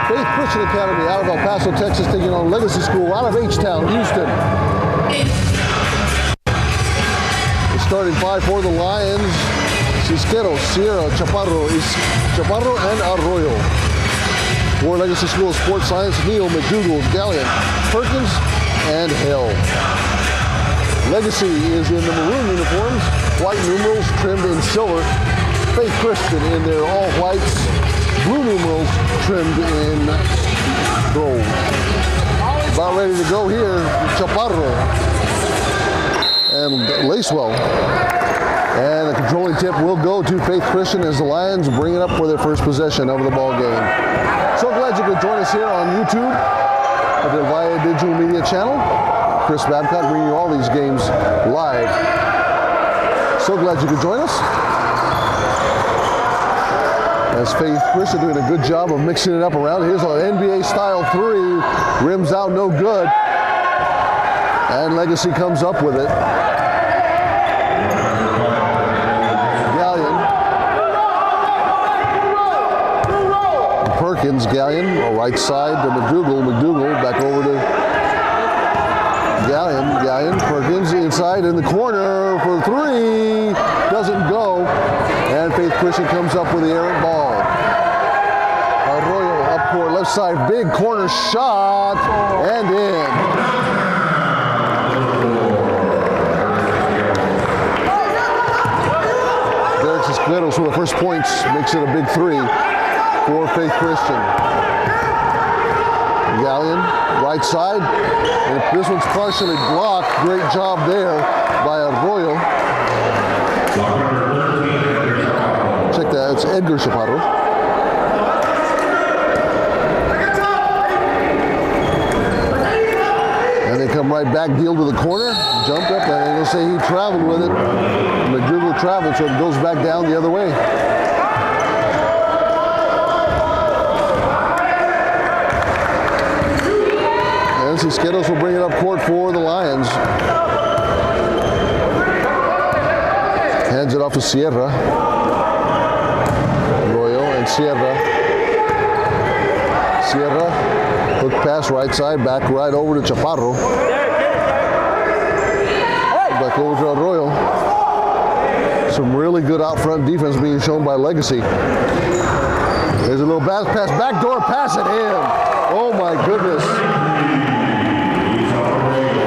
Faith Christian Academy out of El Paso, Texas, taking on Legacy School out of H-Town, Houston. The starting five for the Lions: Cisqueros, Sierra, Chaparro, and Arroyo. For Legacy School of Sports Science, Neal, McDougal, Gallion, Perkins, and Hill. Legacy is in the maroon uniforms, white numerals trimmed in silver. Faith Christian in their all whites, blue numerals trimmed in gold. About ready to go here, Chaparro and Lacewell. And the controlling tip will go to Faith Christian as the Lions bring it up for their first possession of the ball game. So glad you could join us here on YouTube at the Valle Digital Media channel. Chris Babcock bringing you all these games live. So glad you could join us. As Faith Christian doing a good job of mixing it up around. Here's an NBA style three. Rims out, no good. And Legacy comes up with it. Gallion. Perkins, Gallion, right side to McDougal. McDougal back over to Gallion, Perkins inside in the corner for three. Doesn't go. And Faith Christian comes up with the errant ball. Arroyo up court, left side, big corner shot, and in. Derek Cisqueros for the first points, makes it a big three for Faith Christian. Gallion, right side, and this one's partially blocked. Great job there by Arroyo. Check that, it's Edgar Chaparro. And they come right back, deal to the corner, jumped up, and they'll say he traveled with it. McDougal traveled, so it goes back down the other way. And Cisqueros will bring it up court for the Lions. Hands it off to Sierra. Sierra, hook pass right side, back right over to Chaparro. Back over to Arroyo. Some really good out front defense being shown by Legacy. There's a little pass, backdoor pass it in. Oh my goodness.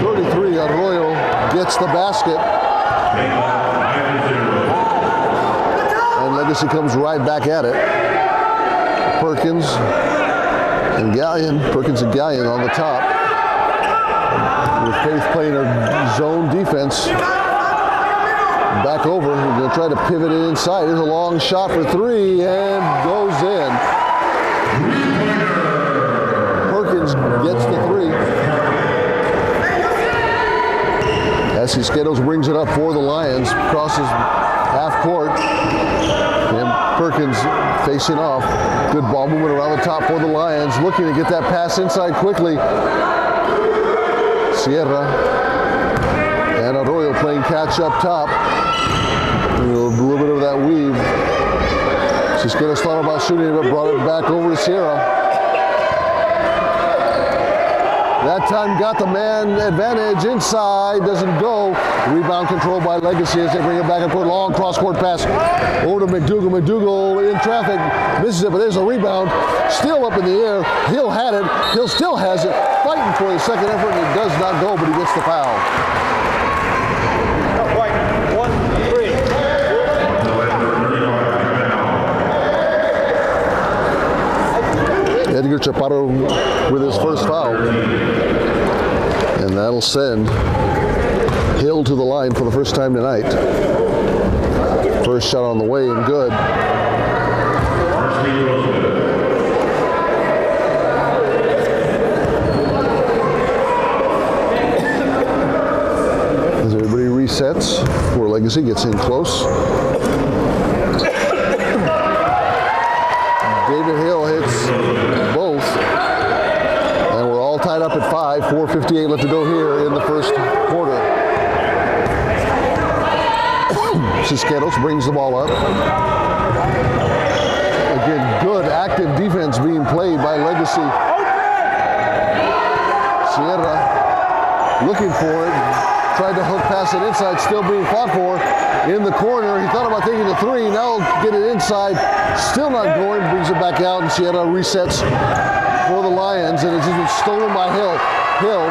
33, Arroyo gets the basket. And Legacy comes right back at it. Perkins and Gallion. Perkins and Gallion on the top. With Faith playing a zone defense. Back over. We're going to try to pivot it inside. Here's a long shot for three and goes in. Perkins gets the three. As Cisqueros brings it up for the Lions. Crosses half court. And Perkins facing off. Good ball movement around the top for the Lions. Looking to get that pass inside quickly. Sierra and Arroyo playing catch up top. A little bit of that weave. Cisqueros thought about shooting it, but brought it back over to Sierra. That time got the man advantage inside, doesn't go. Rebound controlled by Legacy as they bring it back and court. Long cross-court pass over to McDougal. McDougal in traffic, misses it, but there's a rebound. Still up in the air. Hill had it. Hill still has it. Fighting for the second effort, and it does not go, but he gets the foul. Right. 1-3. Edgar Chaparro with his first foul. And that'll send Hill to the line for the first time tonight. First shot on the way and good. As everybody resets before Legacy gets in close. David Hill hits both. And we're all tied up at 5. 4:58 left to go here in the first quarter. Cisqueros brings the ball up. Again, good active defense being played by Legacy. Sierra looking for it. Tried to hook pass it inside, still being fought for. In the corner, he thought about taking the three. Now get it inside. Still not going. Brings it back out, and Sierra resets for the Lions, and it's just been stolen by Hill. Hill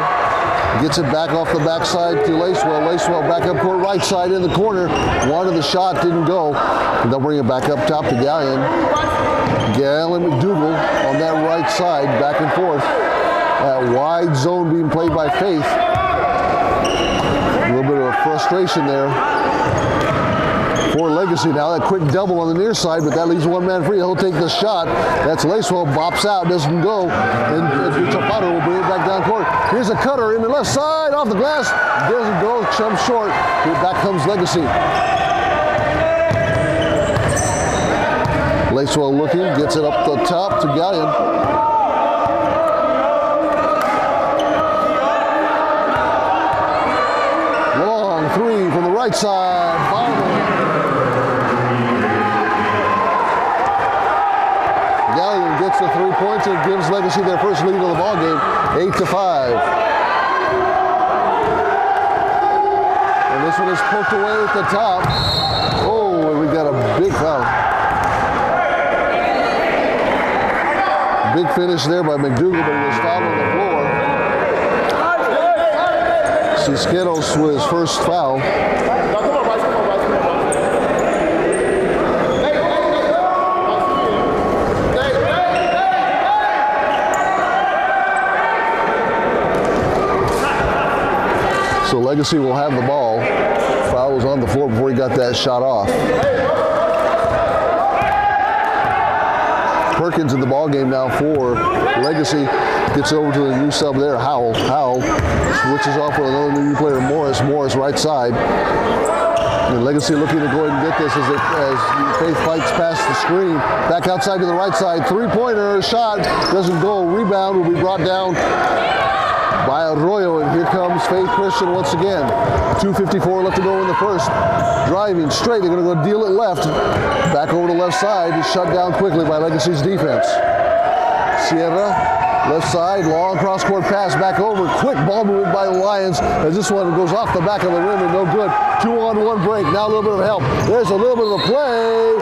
gets it back off the backside to Lacewell. Lacewell back up court right side in the corner. Wanted the shot, didn't go. And they'll bring it back up top to Gallion. Gallion McDougal on that right side, back and forth. That wide zone being played by Faith. A little bit of a frustration there for Legacy. Now that quick double on the near side, but that leaves one man free. He'll take the shot. That's Lacewell, bops out, doesn't go. And Chaparro will bring it back down court. Here's a cutter in the left side, off the glass. Doesn't go, jumps short. Back comes Legacy. Lacewell looking, gets it up the top to Gallion. Three from the right side. Gallion gets the 3 points and gives Legacy their first lead of the ball game, 8-5. And this one is poked away at the top. Oh, and we got a big foul. Big finish there by McDougal, but he was fouled on the floor. Cisqueros with his first foul. So Legacy will have the ball. Foul was on the floor before he got that shot off. Perkins in the ball game now for Legacy. Gets over to the new sub there, Howell. Howell switches off with another new player, Morris. Morris right side. And Legacy looking to go ahead and get this as Faith fights past the screen. Back outside to the right side. Three-pointer shot doesn't go. Rebound will be brought down by Arroyo, and here comes Faith Christian once again. 2:54 left to go in the first. Driving straight, they're going to go deal it left. Back over to the left side, is shut down quickly by Legacy's defense. Sierra, left side, long cross-court pass back over. Quick ball movement by the Lions as this one goes off the back of the rim and no good. 2-on-1 break, now a little bit of help. There's a little bit of a play,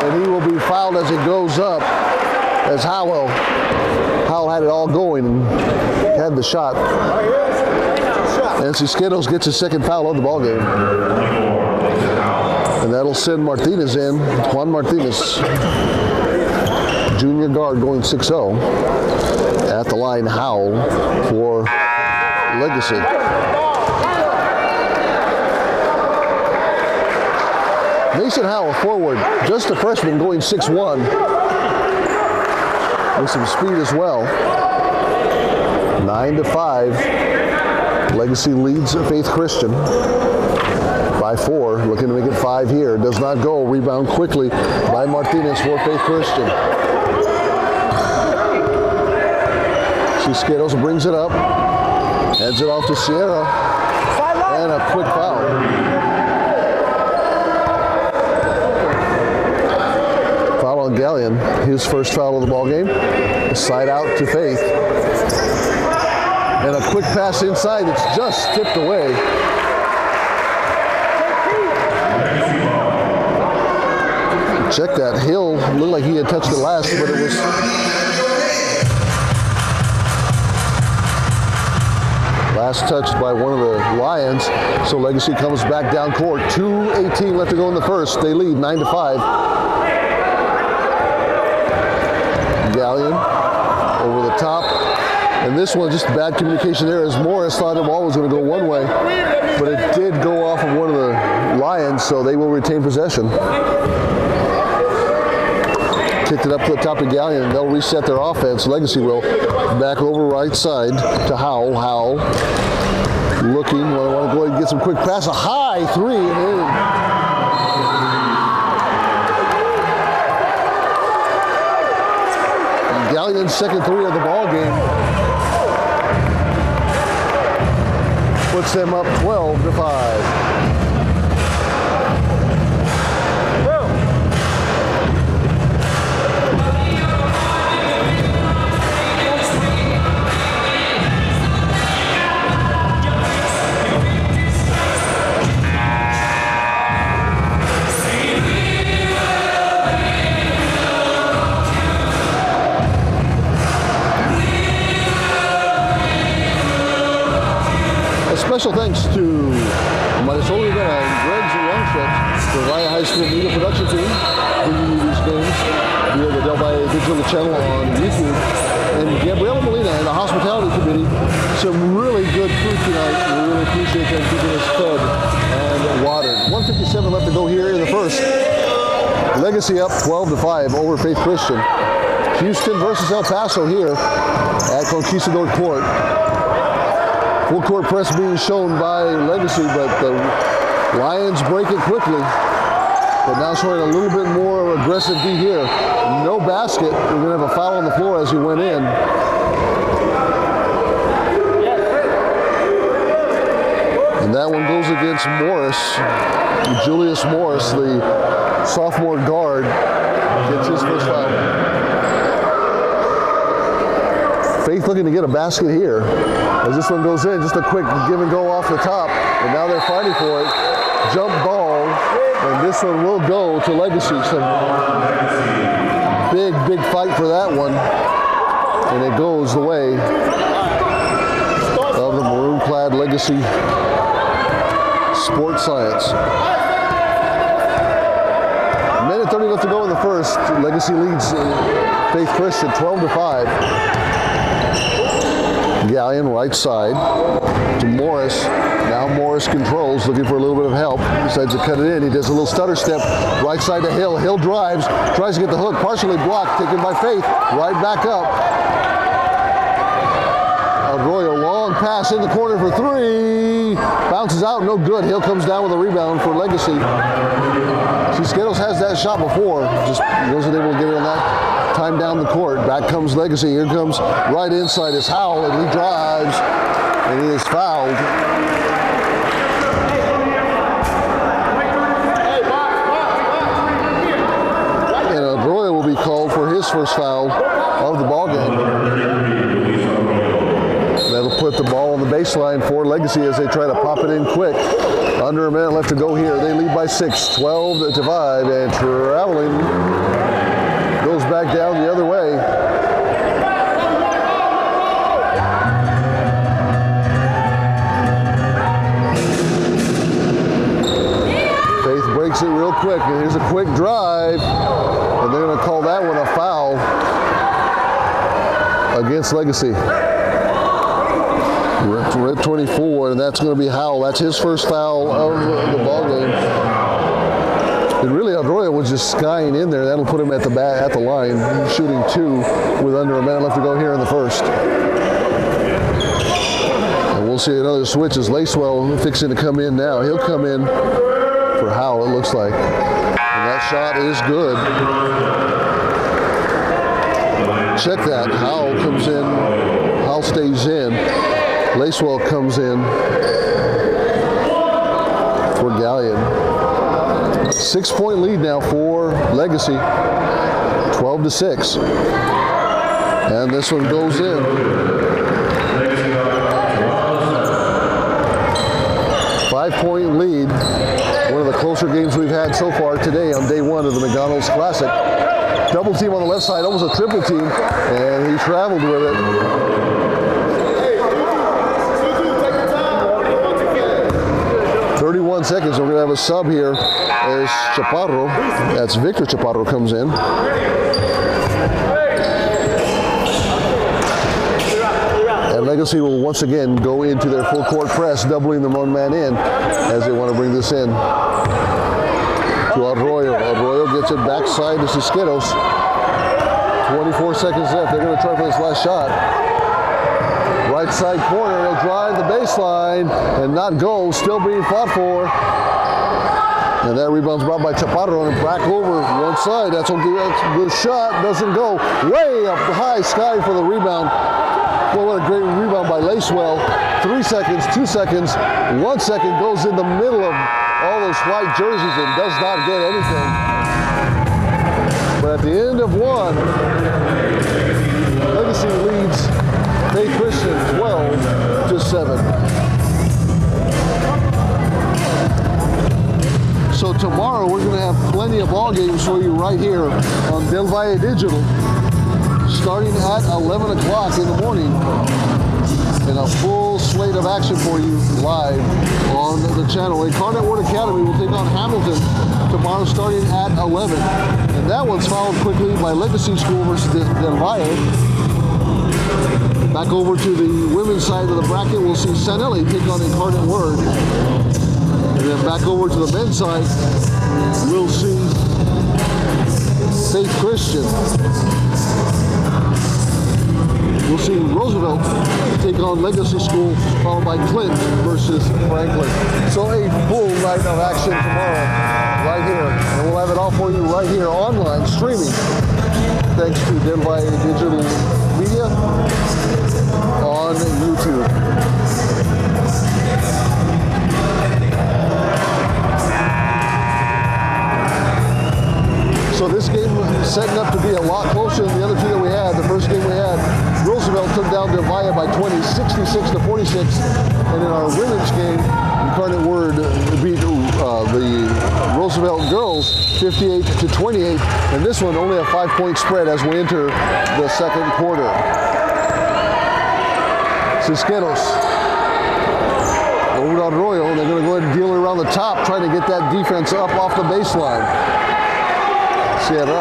and he will be fouled as it goes up. As Howell had it all going and had the shot. And Cisqueros gets his second foul of the ball game. And that'll send Martinez in. Juan Martinez, junior guard, going 6-0. At the line, Howell for Legacy. Mason Howell, forward, just a freshman, going 6'1". With some speed as well. 9-5. Legacy leads Faith Christian by 4. Looking to make it 5 here. Does not go. Rebound quickly by Martinez for Faith Christian. Cisqueros brings it up. Heads it off to Sierra. And a quick foul. Foul on Gallion, his first foul of the ball game. Side out to Faith. And a quick pass inside that's just tipped away. Check that. Hill looked like he had touched it last, but it was last touched by one of the Lions. So Legacy comes back down court. 2:18 left to go in the first. They lead 9-5. Gallion over the top. And this one, just bad communication there as Morris thought the ball was going to go one way. But it did go off of one of the Lions, so they will retain possession. Kicked it up to the top of Gallion, and they'll reset their offense. Legacy will. Back over right side to Howell. Howell looking. I want to go ahead and get some quick pass. A high three and in. Gallion's second three of the ball game puts them up 12-5. Special thanks to Marisol Rivera and Greg Longstretch, the Valle High School media production team, bringing you these games via the Del Valle Digital channel on YouTube. And Gabriela Molina and the hospitality committee, some really good food tonight. We really appreciate them keeping us fed and watered. 1:57 left to go here in the first. Legacy up 12-5 over Faith Christian. Houston versus El Paso here at Conquistador Court. Full court press being shown by Legacy, but the Lions break it quickly. But now showing a little bit more aggressive D here. No basket. We're going to have a foul on the floor as he went in. And that one goes against Morris. Julius Morris, the sophomore guard, gets his first foul. Faith looking to get a basket here. As this one goes in, just a quick give and go off the top. And now they're fighting for it. Jump ball. And this one will go to Legacy. Some big fight for that one. And it goes the way of the maroon-clad Legacy Sports Science. Minute 30 left to go in the first. Legacy leads Faith Christian 12-5. Gallion right side to Morris. Now Morris controls, looking for a little bit of help. Decides to cut it in. He does a little stutter step. Right side to Hill. Hill drives. Tries to get the hook. Partially blocked. Taken by Faith. Right back up. Arroyo, long pass in the corner for three. Bounces out. No good. Hill comes down with a rebound for Legacy. See, Skittles has that shot before. Just wasn't able to get it on that time down the court. Back comes Legacy. Here comes right inside is Howell, and he drives, and he is fouled. And Arroyo will be called for his first foul of the ball game. That'll put the ball on the baseline for Legacy as they try to pop it in quick. Under a minute left to go here. They lead by 6, 12-5, and traveling goes back down the other way. Faith breaks it real quick, and here's a quick drive, and they're going to call that one a foul against Legacy. We're at 24, and that's going to be Howell. That's his first foul of the ball game. And really, Arroyo was just skying in there. That'll put him at the line, shooting 2 with under a minute left to go here in the first. And we'll see another switch as Lacewell fixing to come in now. He'll come in for Howell, it looks like. And that shot is good. Check that. Howell comes in. Howell stays in. Lacewell comes in for Gallion. 6-point lead now for Legacy, 12-6. And this one goes in. 5-point lead. One of the closer games we've had so far today on day 1 of the McDonald's Classic. Double team on the left side, almost a triple team, and he traveled with it. 31 seconds. We're going to have a sub here as Chaparro, that's Victor Chaparro, comes in. And Legacy will once again go into their full court press, doubling them one man in as they want to bring this in to Arroyo. Arroyo gets it backside to Cisqueros. 24 seconds left. They're going to try for this last shot. Right side corner, he'll drive the baseline and not go, still being fought for. And that rebound's brought by Chaparro and back over one side. That's a good shot, doesn't go. Way up the high sky for the rebound. Boy, what a great rebound by Lacewell. 3 seconds, 2 seconds, 1 second goes in the middle of all those white jerseys and does not get anything. But at the end of one, Legacy leads Faith Christian 12-7. So tomorrow we're going to have plenty of ball games for you right here on Del Valle Digital, starting at 11 o'clock in the morning. and a full slate of action for you live on the channel. Incarnate Word Academy will take on Hamilton tomorrow starting at 11. And that one's followed quickly by Legacy School versus Del Valle. Back over to the women's side of the bracket, we'll see St. Louis take on Incarnate Word. And then back over to the men's side, we'll see Faith Christian. We'll see Roosevelt take on Legacy School, followed by Clint versus Franklin. So a full night of action tomorrow, right here. And we'll have it all for you right here online, streaming. Thanks to Del Valle Digital Media on YouTube. So this game is setting up to be a lot closer than the other two that we had. The first game we had, Roosevelt took down Del Valle by 20, 66-46. And in our women's game, Incarnate Word beat the Roosevelt girls 58-28. And this one only a 5-point spread as we enter the second quarter. Cisqueros over to Arroyo. They're going to go ahead and deal it around the top, trying to get that defense up off the baseline. Sierra.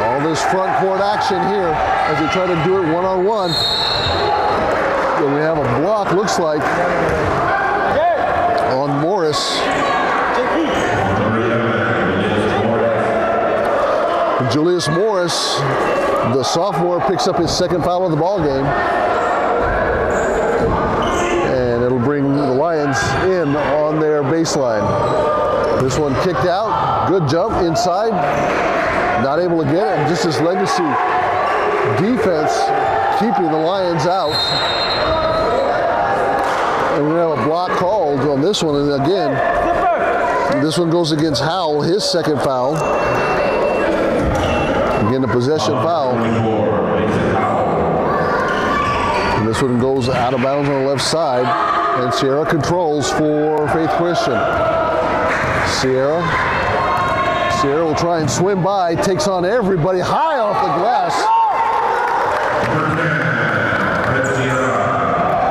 All this front court action here as they try to do it one-on-one. And we have a block, looks like, on Morris. Julius Morris, the sophomore, picks up his second foul of the ball game. And it'll bring the Lions in on their baseline. This one kicked out. Good jump inside. Not able to get it. Just this Legacy defense keeping the Lions out. And we have a block called on this one. And again, this one goes against Howell, his second foul. Again, a possession foul. And this one goes out of bounds on the left side. And Sierra controls for Faith Christian. Sierra will try and swim by, takes on everybody high off the glass.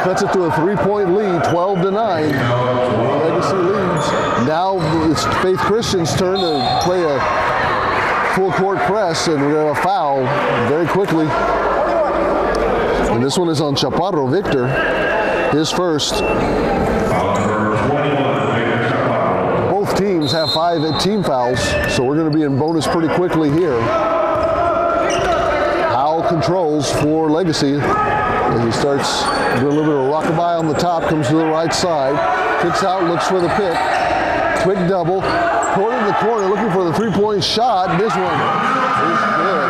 Cuts it to a 3-point lead, 12-9. Legacy leads. Now it's Faith Christian's turn to play a full court press, and we're going to foul very quickly. And this one is on Chaparro Victor, his first. Teams have 5 team fouls, so we're going to be in bonus pretty quickly here. Howell controls for Legacy as he starts doing a little bit of rockabye on the top, comes to the right side, kicks out, looks for the pick, quick double, corner to the corner, looking for the 3-point shot. This one is good.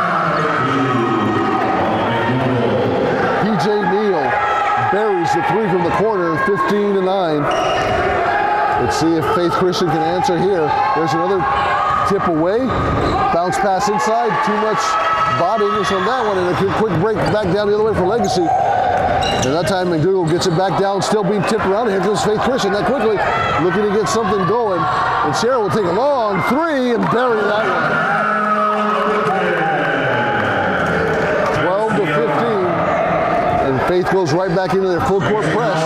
PJ Neal buries the 3 from the corner, 15-9. Let's see if Faith Christian can answer here. There's another tip away. Bounce pass inside. Too much body English on that one. And a quick break back down the other way for Legacy. And that time McDougal gets it back down, still being tipped around. Here comes Faith Christian that quickly, looking to get something going. And Sierra will take a long 3 and bury that one. 12-15. And Faith goes right back into their full court press.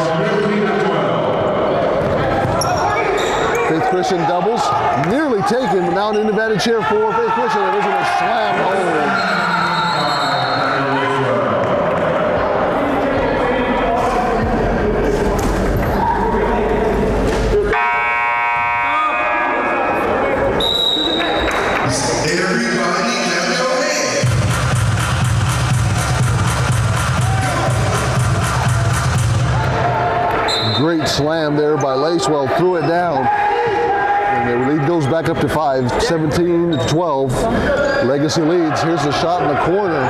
Faith Christian doubles, nearly taken, but now an advantage here for Faith Christian. It isn't a slam home. Great slam there by Lacewell, threw it down. And the lead goes back up to 5, 17-12. Legacy leads. Here's the shot in the corner.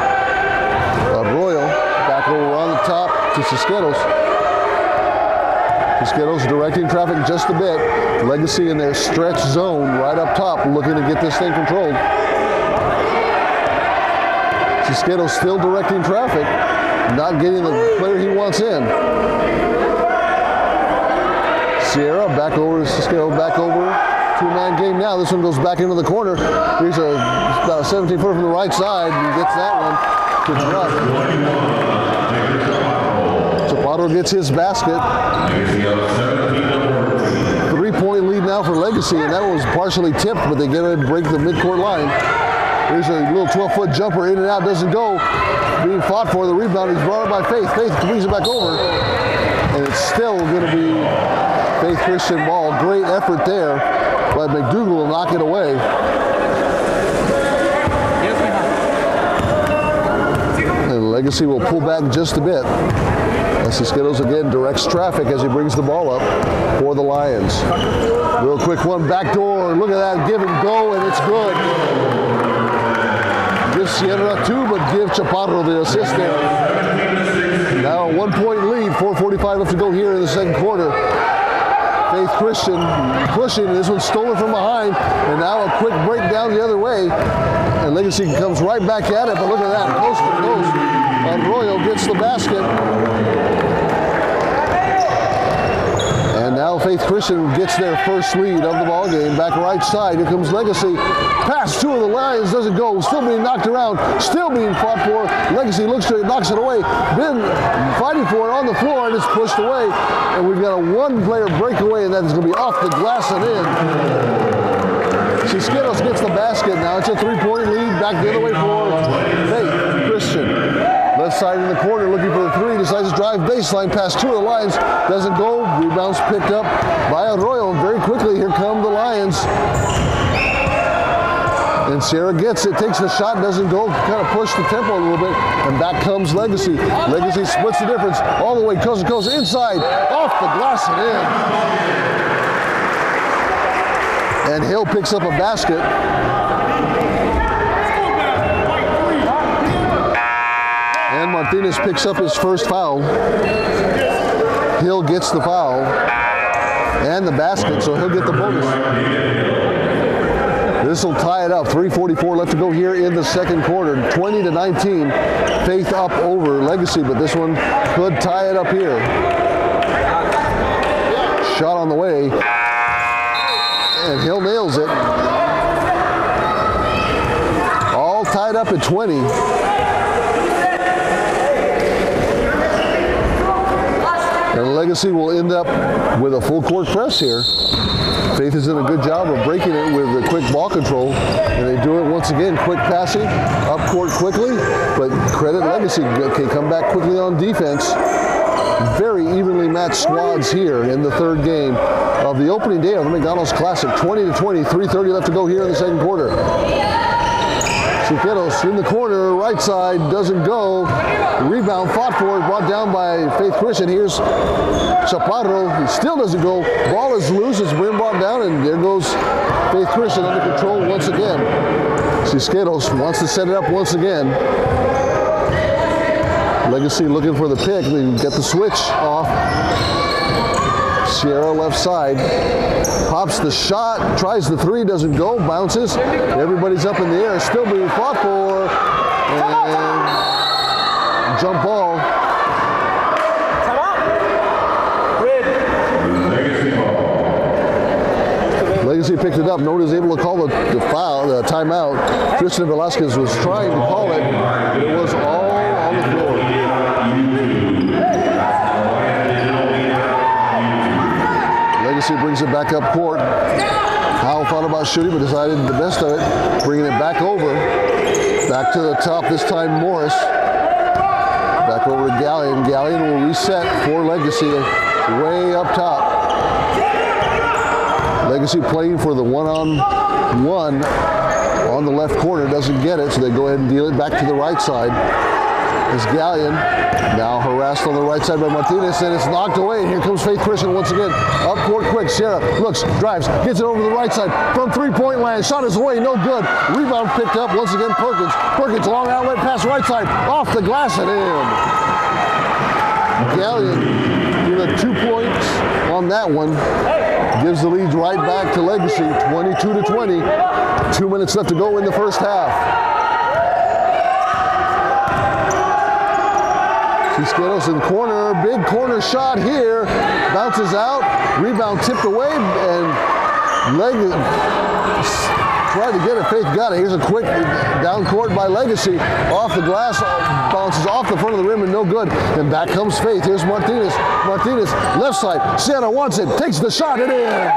Arroyo back over on the top to Cisqueros. Cisqueros directing traffic just a bit. Legacy in their stretch zone right up top, looking to get this thing controlled. Cisqueros still directing traffic, not getting the player he wants in. Sierra back over to Cisqueros, back over. 2-man game now. This one goes back into the corner. Here's about a 17-footer from the right side. He gets that one to drop. So Chaparro gets his basket. 3-point lead now for Legacy, and that was partially tipped, but they get ready to break the midcourt line. Here's a little 12-foot jumper, in and out, doesn't go. Being fought for. The rebound is brought up by Faith. Faith brings it back over, and it's still going to be Faith Christian ball. Great effort there, but McDougal will knock it away. And Legacy will pull back just a bit. As Skittles again directs traffic as he brings the ball up for the Lions. Real quick one, backdoor. Look at that, give and go, and it's good. Give Sierra 2, but give Chaparro the assist there. Now a 1-point lead, 4:45 left to go here in the second quarter. Faith Christian pushing, and this one's stolen from behind, and now a quick break down the other way. And Legacy comes right back at it, but look at that, coast to coast. Arroyo gets the basket. And now Faith Christian gets their first lead of the ball game. Back right side, here comes Legacy. Pass two of the Lions, doesn't go. Still being knocked around, still being fought for. Legacy looks to it, knocks it away. Been fighting for it on the floor, and it's pushed away. And we've got a one-player breakaway, and that is going to be off the glass and in. Skittles gets the basket now. It's a 3-point lead. Back the other way for Faith Christian. Left side in the corner, looking for the three. Decides to drive baseline past two of the Lions. Doesn't go. Rebounds picked up by Arroyo. Very quickly, here come the Lions. And Sierra gets it, takes the shot, doesn't go. Kind of push the tempo a little bit. And back comes Legacy. Legacy splits the difference all the way coast to coast. Inside, off the glass and in. And Hill picks up a basket. And Martinez picks up his first foul. Hill gets the foul and the basket, so he'll get the bonus. This will tie it up. 3:44 left to go here in the second quarter. 20-19. Faith up over Legacy, but this one could tie it up here. Shot on the way. And Hill nails it. All tied up at 20. And Legacy will end up with a full court press here. Faith has done a good job of breaking it with the quick ball control. And they do it once again, quick passing, up court quickly. But credit Legacy, can come back quickly on defense. Very evenly matched squads here in the third game of the opening day of the McDonald's Classic. 20-20, 3:30 left to go here in the second quarter. Chiquitos in the corner, right side, doesn't go. Rebound fought for, brought down by Faith Christian. Here's Chaparro, he still doesn't go. Ball is loose, it's been brought down, and there goes Faith Christian under control once again. Chiquitos wants to set it up once again. Legacy looking for the pick, they get the switch off. Sierra left side, pops the shot, tries the three, doesn't go, bounces. Everybody's up in the air, still being fought for, and jump ball. Legacy picked it up. Nobody's able to call the foul, the timeout. Tristan Velasquez was trying to call it, but it was all on the floor. Legacy brings it back up court. Howell thought about shooting, but decided the best of it, bringing it back over. Back to the top, this time Morris. Back over to Gallion. Gallion will reset for Legacy way up top. Legacy playing for the one-on-one on the left corner, doesn't get it, so they go ahead and deal it back to the right side. As Gallion now harassed on the right side by Martinez, and it's knocked away. Here comes Faith Christian once again. Up court quick. Sierra looks, drives, gets it over the right side from three-point land. Shot is away, no good. Rebound picked up once again. Perkins. Perkins, long outlet pass right side, off the glass and in. Gallion with 2 points on that one. Gives the lead right back to Legacy, 22-20. 2 minutes left to go in the first half. Skittles in corner, big corner shot here, bounces out, rebound tipped away, and tried to get it. Faith got it. Here's a quick down court by Legacy. Off the glass, bounces off the front of the rim and no good. Then back comes Faith. Here's Martinez. Martinez, left side. Sienna wants it. Takes the shot and in.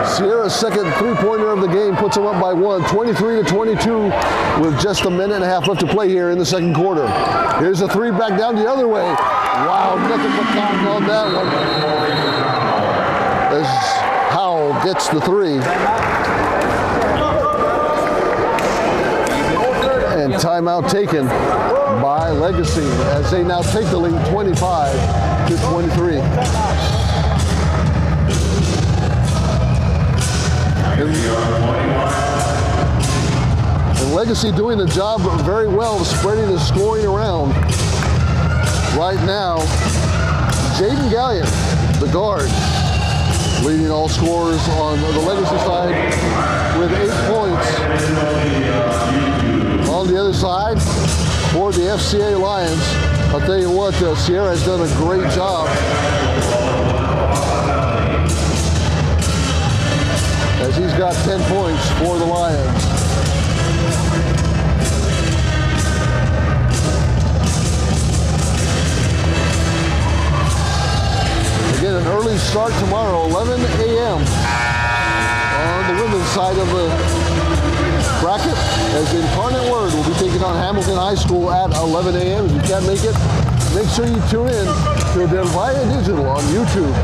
Sierra's second three-pointer of the game puts them up by 1, 23-22, with just a minute and a half left to play here in the second quarter. Here's a three back down the other way. Wow, nothing but cotton on that one. As Howell gets the three. And timeout taken by Legacy as they now take the lead 25-23. And Legacy doing the job very well of spreading the scoring around. Right now, Jaden Gallion, the guard, leading all scorers on the Legacy side with 8 points. On the other side, for the FCA Lions, I'll tell you what, Sierra has done a great job as he's got 10 points for the Lions. Again, an early start tomorrow, 11 a.m. on the women's side of the bracket, as Incarnate Word will be taking on Hamilton High School at 11 a.m. If you can't make it, make sure you tune in to Del Valle Digital on YouTube.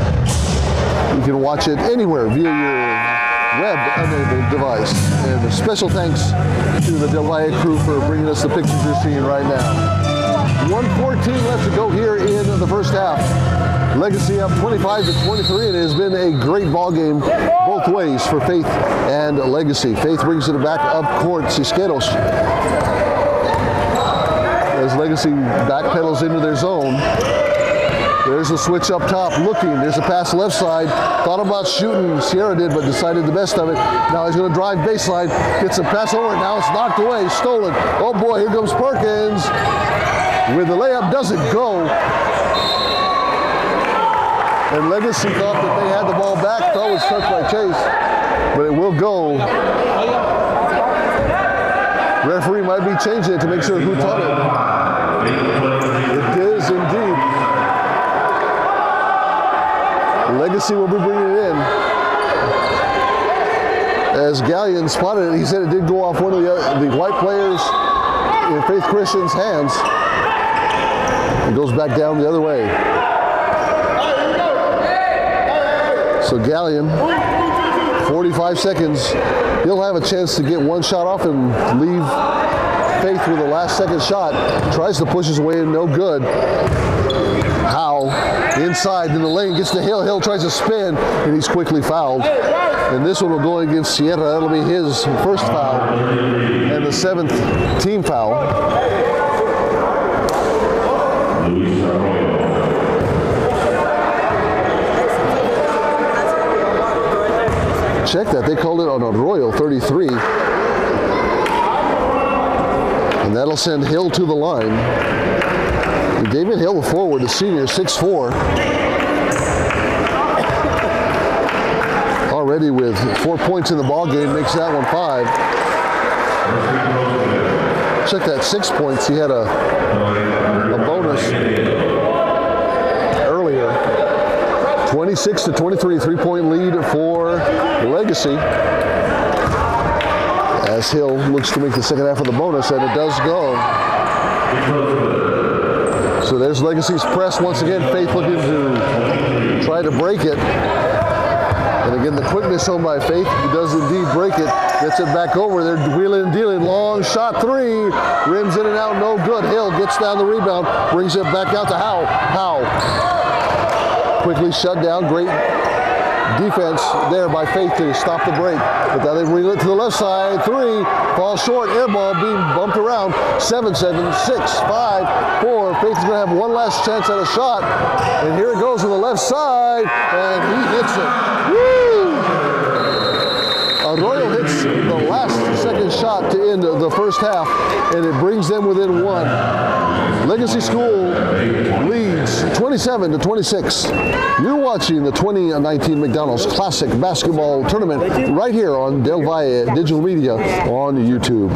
You can watch it anywhere via your web-enabled device. And a special thanks to the Del Valle crew for bringing us the pictures you're seeing right now. 1:14 left to go here in the first half. Legacy up 25-23, and it has been a great ball game both ways for Faith and Legacy. Faith brings it back up court. Cisqueros, as Legacy backpedals into their zone. There's a switch up top, looking. There's a pass left side. Thought about shooting, Sierra did, but decided the best of it. Now he's going to drive baseline, gets a pass over, now it's knocked away, stolen. Oh boy, here comes Perkins with the layup, doesn't go. And Legacy thought that they had the ball back, thought it was touched by Chase, but it will go. Referee might be changing it to make sure who taught it. It is indeed. Legacy will be bringing it in. As Gallion spotted it, he said it did go off one of the white players in Faith Christian's hands. It goes back down the other way. So Gallion, 45 seconds. He'll have a chance to get one shot off and leave Faith with the last second shot. Tries to push his way in, no good. Howe inside in the lane, gets to Hill. Hill tries to spin, and he's quickly fouled. And this one will go against Sierra. That'll be his first foul and the 7th team foul. Check that, they called it on Arroyo, 33. And that'll send Hill to the line. And David Hill, the forward, the senior, 6'4". Already with 4 points in the ball game, makes that one 5. Check that, 6 points. He had a bonus earlier. 26-23, 3-point lead for Legacy. As Hill looks to make the second half of the bonus, and it does go. So there's Legacy's press once again. Faith looking to try to break it. And again, the quickness shown by Faith. He does indeed break it. Gets it back over. They're wheeling and dealing. Long shot three. Rims in and out, no good. Hill gets down the rebound. Brings it back out to Howe. Howe quickly shut down. Great defense there by Faith to stop the break. But now they wheel it to the left side. Three. Falls short. Air ball being bumped around. 7-7, 6-5, 4. Faith is going to have one last chance at a shot. And here it goes on the left side. And he hits it. Woo! Arroyo hits the last second shot to end the first first half, and it brings them within 1. Legacy School leads 27-26. You're watching the 2019 McDonald's Classic Basketball Tournament right here on Del Valle Digital Media on YouTube.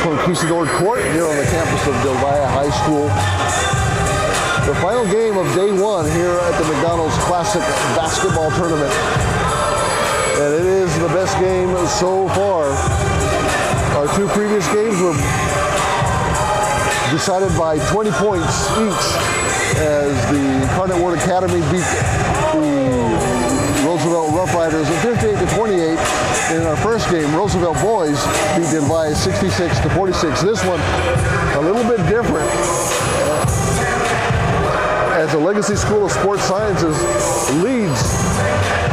Conquistador Court here on the campus of Del Valle High School. The final game of day one here at the McDonald's Classic Basketball Tournament. And it is the best game so far. Our two previous games were decided by 20 points each as the Incarnate Word Academy beat the Roosevelt Rough Riders at 58-28. In our first game, Roosevelt boys beat Del Valle 66-46. This one, a little bit different. As the Legacy School of Sports Sciences leads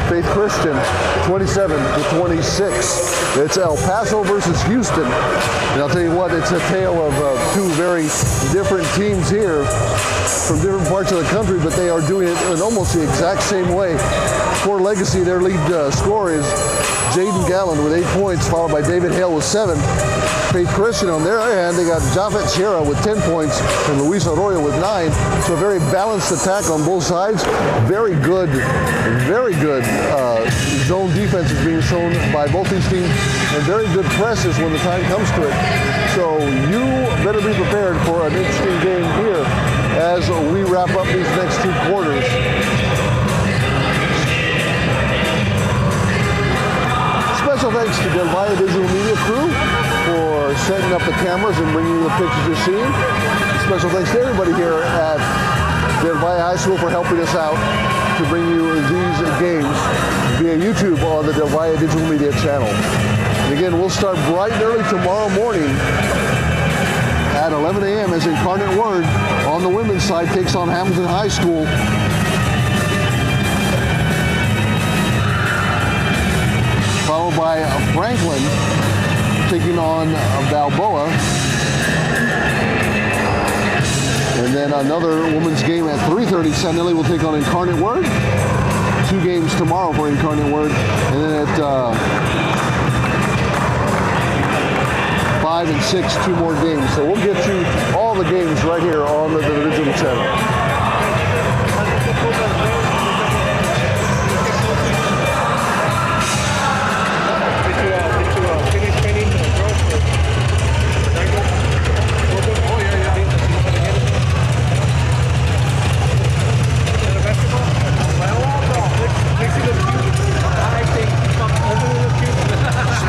Faith Christian 27-26. It's El Paso versus Houston. And I'll tell you what, it's a tale of two very different teams here from different parts of the country, but they are doing it in almost the exact same way. For Legacy, their lead scorer is Jaden Galland with 8 points, followed by David Hale with 7. Faith Christian, on their hand, they got Japhet Sierra with 10 points and Luis Arroyo with 9. So a very balanced attack on both sides. Very good zone defense is being shown by both these teams, and very good presses when the time comes to it. So you better be prepared for an interesting game here as we wrap up these next two quarters. Special thanks to Del Valle Digital Media crew for setting up the cameras and bringing you the pictures you're seeing. Special thanks to everybody here at Del Valle High School for helping us out to bring you these games via YouTube on the Del Valle Digital Media channel. And again, we'll start bright and early tomorrow morning at 11 a.m. as Incarnate Word on the women's side takes on Hamilton High School. Followed by Franklin taking on Balboa. And then another women's game at 3:30. Sanelli will take on Incarnate Word. 2 games tomorrow for Incarnate Word. And then at 5 and 6, 2 more games. So we'll get you all the games right here on the digital channel.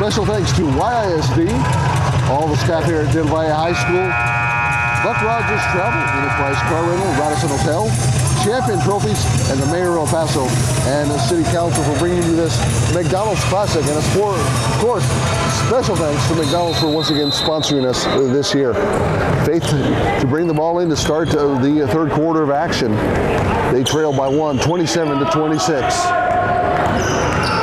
Special thanks to YISD, all the staff here at Del Valle High School, Buck Rogers Travel, Enterprise Car Rental, Radisson Hotel, Champion Trophies, and the Mayor of Paso and the City Council for bringing you this McDonald's Classic. And of course, special thanks to McDonald's for once again sponsoring us this year. Faith to bring the ball in to start the third quarter of action. They trail by 1, 27-26.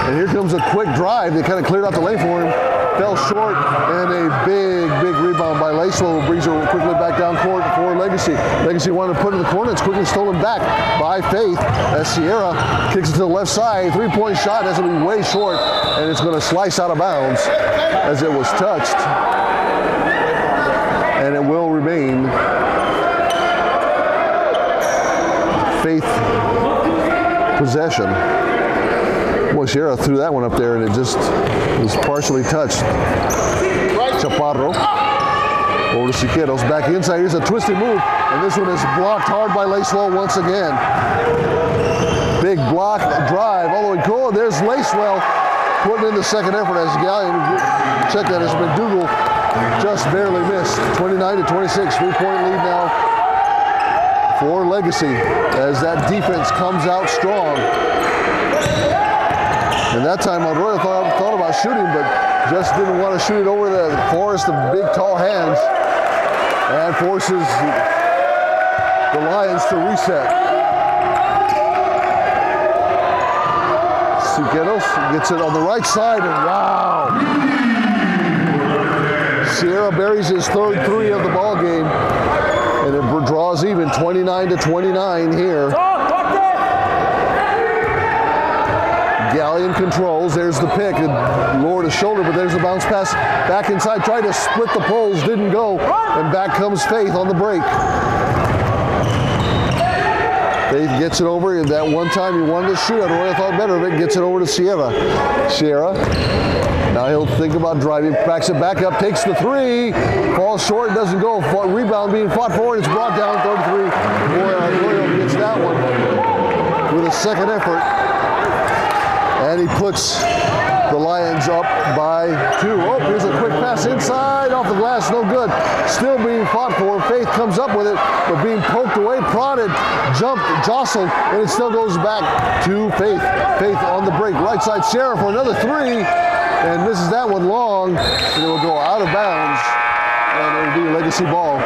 And here comes a quick drive. They kind of cleared out the lane for him. Fell short, and a big rebound by Lacewell, who brings her quickly back down court for Legacy. Legacy wanted to put it in the corner. It's quickly stolen back by Faith as Sierra kicks it to the left side. Three-point shot has to be way short, and it's going to slice out of bounds as it was touched. And it will remain Faith possession. Boy, Sierra threw that one up there, and it just was partially touched. Chaparro over to Siqueiros, back inside. Here's a twisted move, and this one is blocked hard by Lacewell once again. Big block drive all the way cool. There's Lacewell putting in the second effort as Gallion, check that, as McDougal just barely missed. 29-26, 3-point lead now for Legacy as that defense comes out strong. And that time Arroyo thought about shooting, but just didn't want to shoot it over the forest of big, tall hands, and forces the Lions to reset. Siqueiros gets it on the right side, and wow! Sierra buries his third three of the ball game, and it draws even 29-29 here. Gallion controls, there's the pick, and lowered his shoulder, but there's the bounce pass back inside, tried to split the poles, didn't go, and back comes Faith on the break. Faith gets it over, and that one time he wanted to shoot it, Roy thought better of it, gets it over to Sierra. Sierra, now he'll think about driving, backs it back up, takes the three, falls short, doesn't go, rebound being fought forward, it's brought down, 33. Boy, Arroyo gets that one with a second effort. And he puts the Lions up by 2. Oh, here's a quick pass inside, off the glass, no good. Still being fought for. Faith comes up with it, but being poked away, prodded, jumped, jostled, and it still goes back to Faith. Faith on the break, right side, Sierra for another three, and misses that one long, and it will go out of bounds, and it will be a Legacy ball.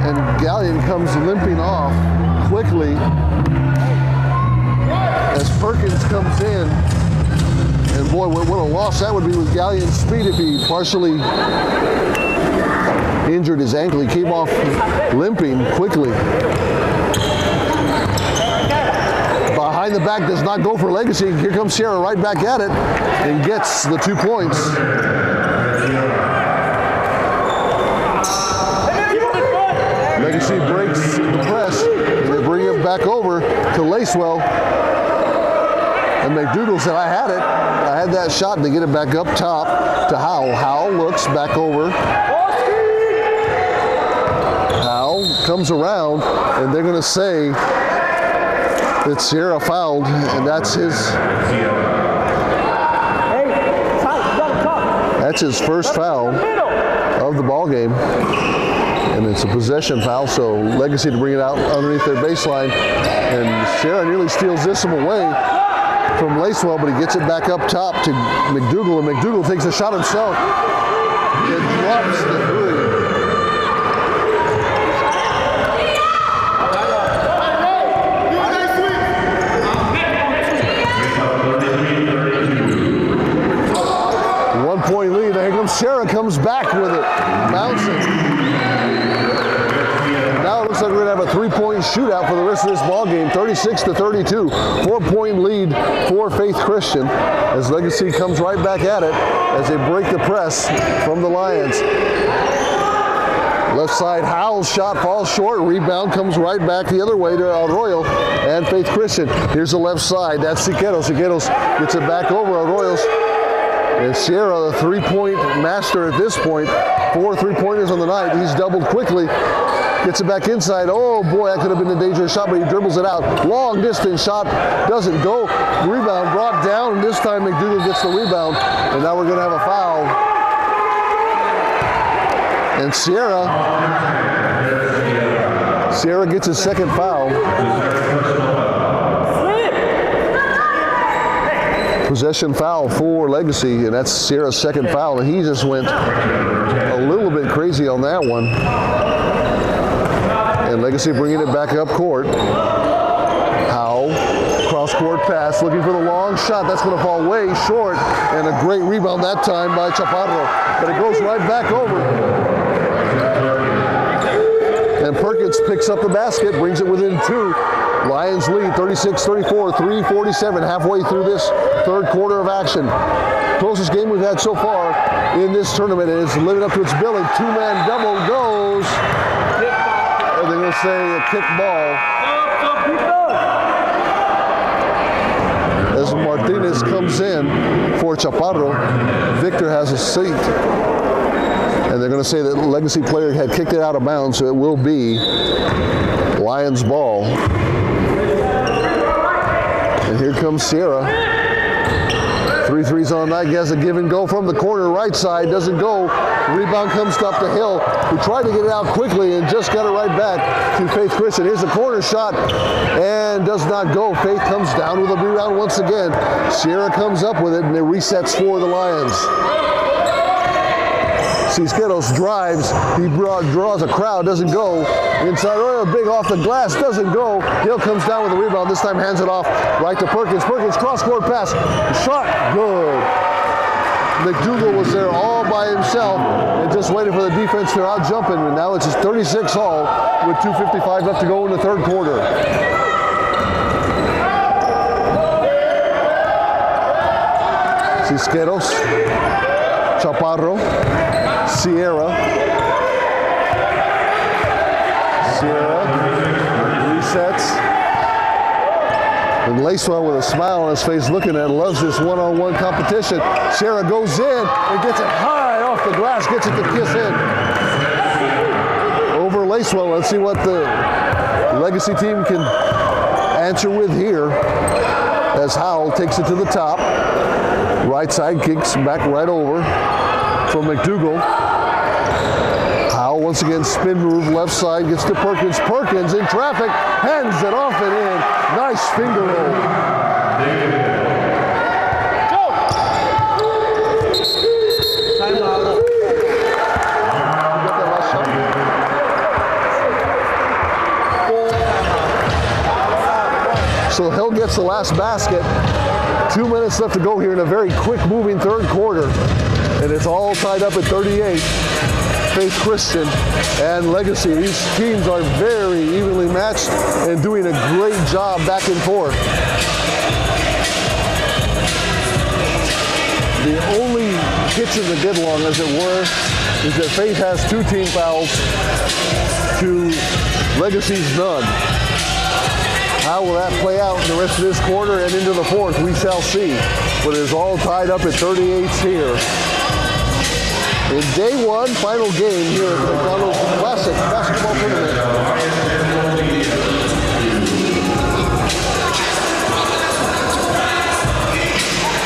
And Gallion comes limping off quickly as Perkins comes in, and boy, what a loss that would be with Gallion's speed if he partially injured his ankle. He came off limping quickly. Behind the back does not go for Legacy. Here comes Sierra right back at it and gets the 2 points. Legacy breaks the press, and they bring it back over to Lacewell. And McDougal said, I had it. I had that shot to get it back up top to Howell. Howell looks back over. Howell comes around, and they're going to say that Sierra fouled, and that's his first foul of the ball game. And it's a possession foul, so Legacy to bring it out underneath their baseline. And Sierra nearly steals this one away from Lacewell, but he gets it back up top to McDougal, and McDougal takes a shot himself. It drops the three. One-point lead. Here comes Sierra, comes back with it, bouncing. Now it looks like we're going to have a three-point shootout for the rest of this ball game, 36-32. 4-point lead for Faith Christian as Legacy comes right back at it as they break the press from the Lions. Left side, Howell's shot falls short. Rebound comes right back the other way to Arroyo and Faith Christian. Here's the left side. That's Siqueiros. Siqueiros gets it back over Arroyo's. And Sierra, the three-point master at this point, 4 3-pointers on the night. He's doubled quickly, gets it back inside. Oh boy, that could have been a dangerous shot, but he dribbles it out. Long distance shot, doesn't go. Rebound brought down, and this time McDougal gets the rebound. And now we're gonna have a foul. And Sierra gets his second foul. Possession foul for Legacy, and that's Sierra's second foul, and he just went a little bit crazy on that one. And Legacy bringing it back up court. Howe, cross-court pass, looking for the long shot. That's going to fall way short, and a great rebound that time by Chaparro. But it goes right back over. And Perkins picks up the basket, brings it within 2. Lions lead 36-34, 3:47 halfway through this third quarter of action. Closest game we've had so far in this tournament, and it's living up to its billing. 2-man double goes. And they're going to say a kick ball. As Martinez comes in for Chaparro, Victor has a seat. And they're going to say that Legacy player had kicked it out of bounds, so it will be Lions ball. And here comes Sierra. 3 threes on the night, gets a give and go from the corner right side, doesn't go. Rebound comes up the hill. He tried to get it out quickly and just got it right back to Faith Christian. Here's the corner shot and does not go. Faith comes down with a rebound once again. Sierra comes up with it and it resets for the Lions. Cisqueros drives, he draws a crowd, doesn't go. Inside, oh, big off the glass, doesn't go. Hill comes down with the rebound, this time hands it off right to Perkins. Perkins cross-court pass, shot, good. McDougal was there all by himself and just waiting for the defense to out jumping, and now it's his 36 all with 2:55 left to go in the third quarter. Cisqueros, Chaparro, Sierra resets. And Lacewell with a smile on his face looking at, loves this one-on-one competition. Sierra goes in and gets it high off the glass, gets it to kiss in. Over Lacewell, let's see what the Legacy team can answer with here. As Howell takes it to the top. Right side kicks back right over from McDougal. Howell once again spin move, left side, gets to Perkins. Perkins in traffic, hands it off and in. Nice finger roll. So Hill gets the last basket. 2 minutes left to go here in a very quick moving third quarter. And it's all tied up at 38. Faith Christian and Legacy. These teams are very evenly matched and doing a great job back and forth. The only hitch in the get along, as it were, is that Faith has 2 team fouls to Legacy's none. How will that play out in the rest of this quarter and into the fourth? We shall see. But it is all tied up at 38 here. In day 1, final game here at the McDonald's Classic Basketball Tournament.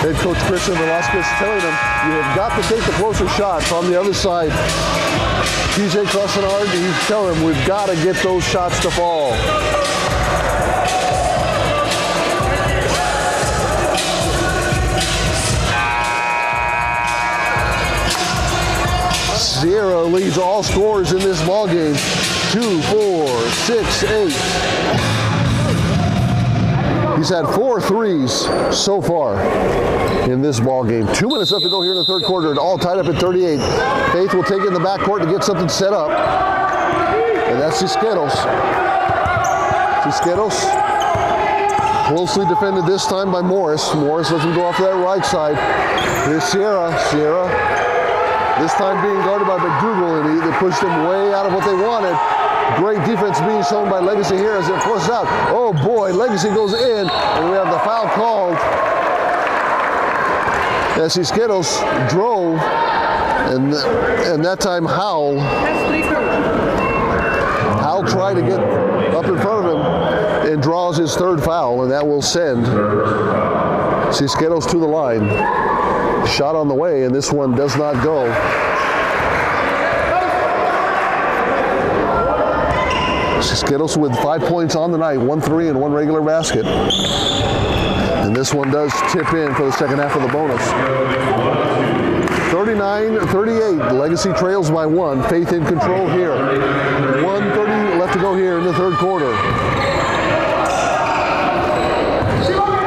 Head coach Christian Velasquez telling them, you have got to take the closer shots on the other side. TJ Crossenard, he's telling them, we've got to get those shots to fall. Sierra leads all scorers in this ball game. 2, 4, 6, 8. He's had 4 threes so far in this ball game. 2 minutes left to go here in the third quarter, and all tied up at 38. Faith will take it in the backcourt to get something set up. And that's Cisqueros. Cisqueros closely defended this time by Morris. Morris lets him go off to that right side. Here's Sierra. Sierra. This time being guarded by McDougal, and they pushed him way out of what they wanted. Great defense being shown by Legacy here as it pushes out. Oh boy, Legacy goes in, and we have the foul called. as Skittles drove, and that time Howell tried to get up in front of him and draws his third foul, and that will send Skittles to the line. Shot on the way, and this one does not go. Skittles with 5 points on the night, 1 3 and 1 regular basket. And this one does tip in for the second half of the bonus. 39-38, Legacy trails by 1. Faith in control here. 1:30 left to go here in the third quarter.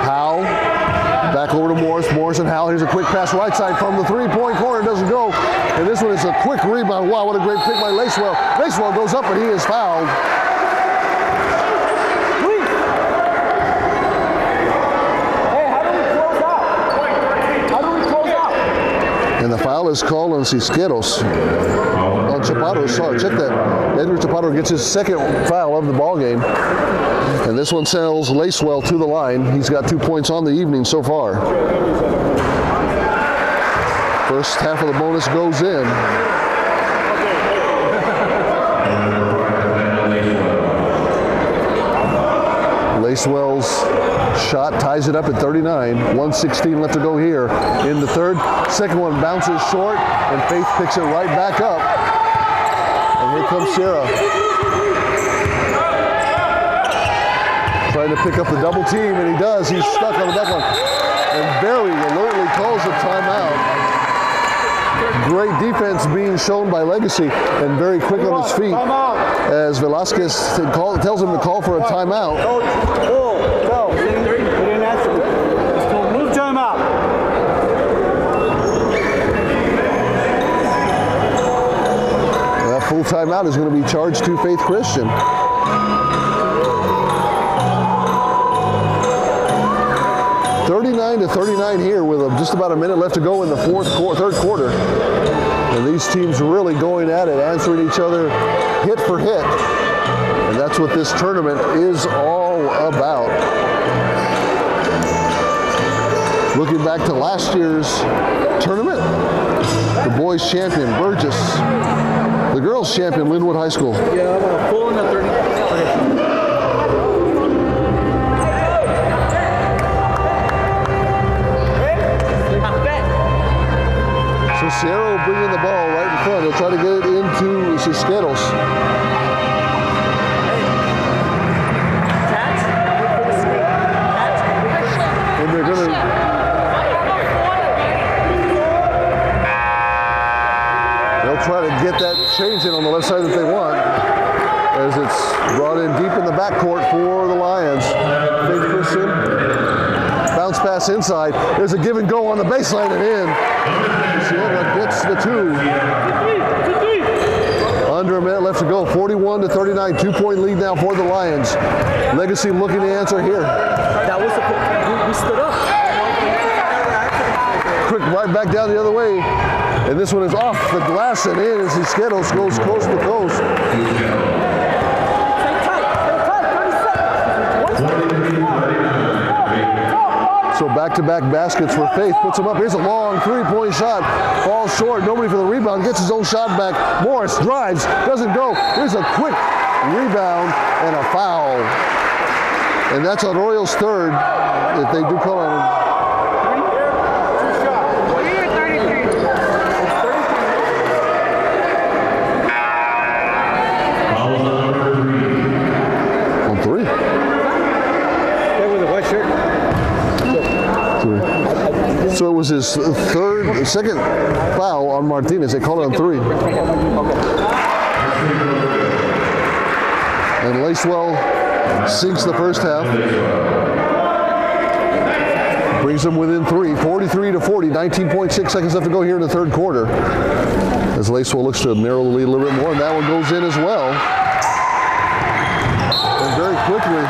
Howell, back over to Morris. Morris and Howell, here's a quick pass right side from the three-point corner, doesn't go. And this one is a quick rebound. Wow, what a great pick by Lacewell. Lacewell goes up and he is fouled. And the foul is called on Skittles. On Chaparro, sorry, check that. Edgar Chaparro gets his second foul of the ball game. And this one sends Lacewell to the line. He's got 2 points on the evening so far. First half of the bonus goes in. Lacewell's shot ties it up at 39. 1:16 left to go here in the third. Second one bounces short, and Faith picks it right back up. And here comes Sierra. Trying to pick up the double team, and he does. He's stuck on the back one. And Barry alertly calls a timeout. Great defense being shown by Legacy, and very quick on his feet as Velasquez tells him to call for a timeout. Move timeout. That full timeout is going to be charged to Faith Christian. .39 here with just about a minute left to go in the third quarter. And these teams really going at it, answering each other hit for hit. And that's what this tournament is all about. Looking back to last year's tournament, the boys champion, Burgess. The girls champion, Linwood High School. Yeah, I'm gonna pull in the 30. So Sierra will bring in the ball right in front. He'll try to get it into Skittles. And they're going to... They'll try to get that change in on the left side that they want, as it's brought in deep in the backcourt for the Lions. Faith Christian. Bounce pass inside. There's a give and go on the baseline and in. Sierra gets the two. Under a minute left to go. 41-39. 2-point lead now for the Lions. Legacy looking to answer here. That was we stood up. Quick right back down the other way. And this one is off the glass and in as Skittles goes coast to coast. So back-to-back baskets for Faith. Puts him up. Here's a long three-point shot. Falls short. Nobody for the rebound. Gets his own shot back. Morris drives. Doesn't go. Here's a quick rebound and a foul. And that's on Royals' third if they do call on him. On three. So it was his second foul on Martinez. They called it on three. And Lacewell sinks the first half. Brings them within three, 43-40, 19.6 seconds left to go here in the third quarter. As Lacewell looks to narrow the lead a little bit more, and that one goes in as well. And very quickly,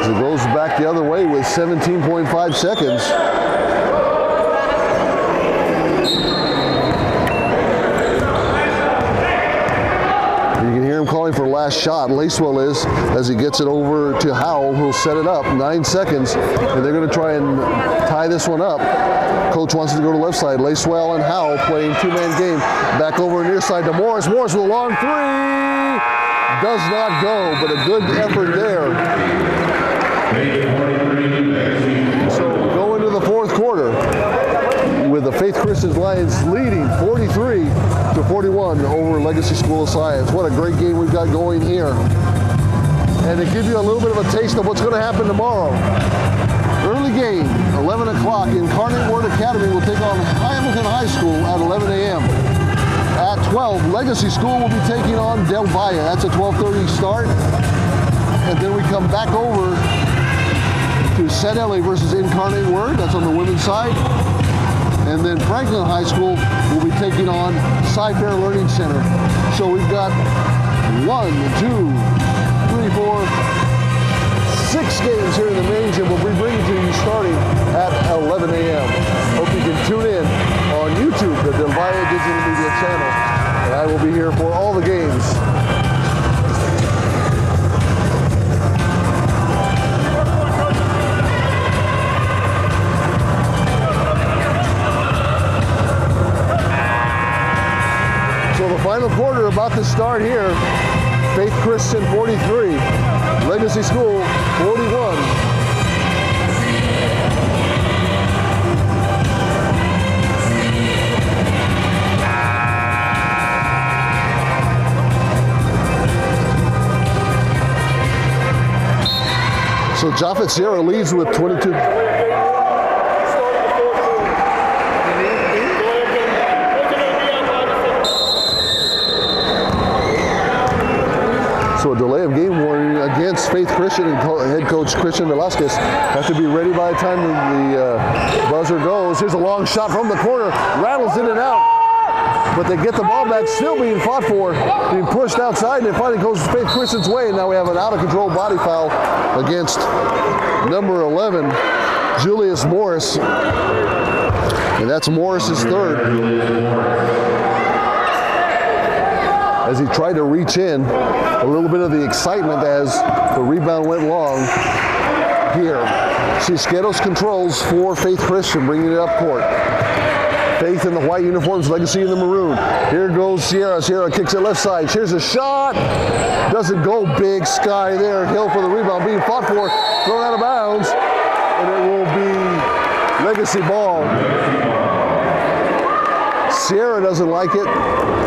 it goes back the other way with 17.5 seconds. last shot. Lacewell is, as he gets it over to Howell, who'll set it up. 9 seconds, and they're going to try and tie this one up. Coach wants to go to left side. Lacewell and Howell playing two-man game. Back over near side to Morris. Morris with a long three. Does not go, but a good effort there. So we go into the fourth quarter with the Faith Christian Lions leading 43-41 over Legacy School of Science. What a great game we've got going here. And to give you a little bit of a taste of what's going to happen tomorrow. Early game, 11 o'clock. Incarnate Word Academy will take on Hamilton High School at 11 a.m. At 12, Legacy School will be taking on Del Valle. That's a 12:30 start. And then we come back over to St. Louis versus Incarnate Word. That's on the women's side. And then Franklin High School will be taking on Cy-Fair Learning Center. So we've got 1, 2, 3, 4, 6 games here in the main gym. We'll be bringing to you starting at 11 a.m. Hope you can tune in on YouTube, the Del Valle Digital Media channel. And I will be here for all the games. So the final quarter about to start here. Faith Christian 43, Legacy School 41. So Japhet Sierra leads with 22. So a delay of game warning against Faith Christian, and head coach Christian Velasquez have to be ready by the time the buzzer goes. Here's a long shot from the corner, rattles in and out, but they get the ball back, still being fought for, being pushed outside, and it finally goes Faith Christian's way. And now we have an out-of-control body foul against number 11, Julius Morris, and that's Morris's third. As he tried to reach in, a little bit of the excitement as the rebound went long here. Cisqueros controls for Faith Christian, bringing it up court. Faith in the white uniforms, Legacy in the maroon. Here goes Sierra. Sierra kicks it left side. Here's a shot. Doesn't go big. Sky there. Hill for the rebound, being fought for. Thrown out of bounds. And it will be Legacy ball. Sierra doesn't like it.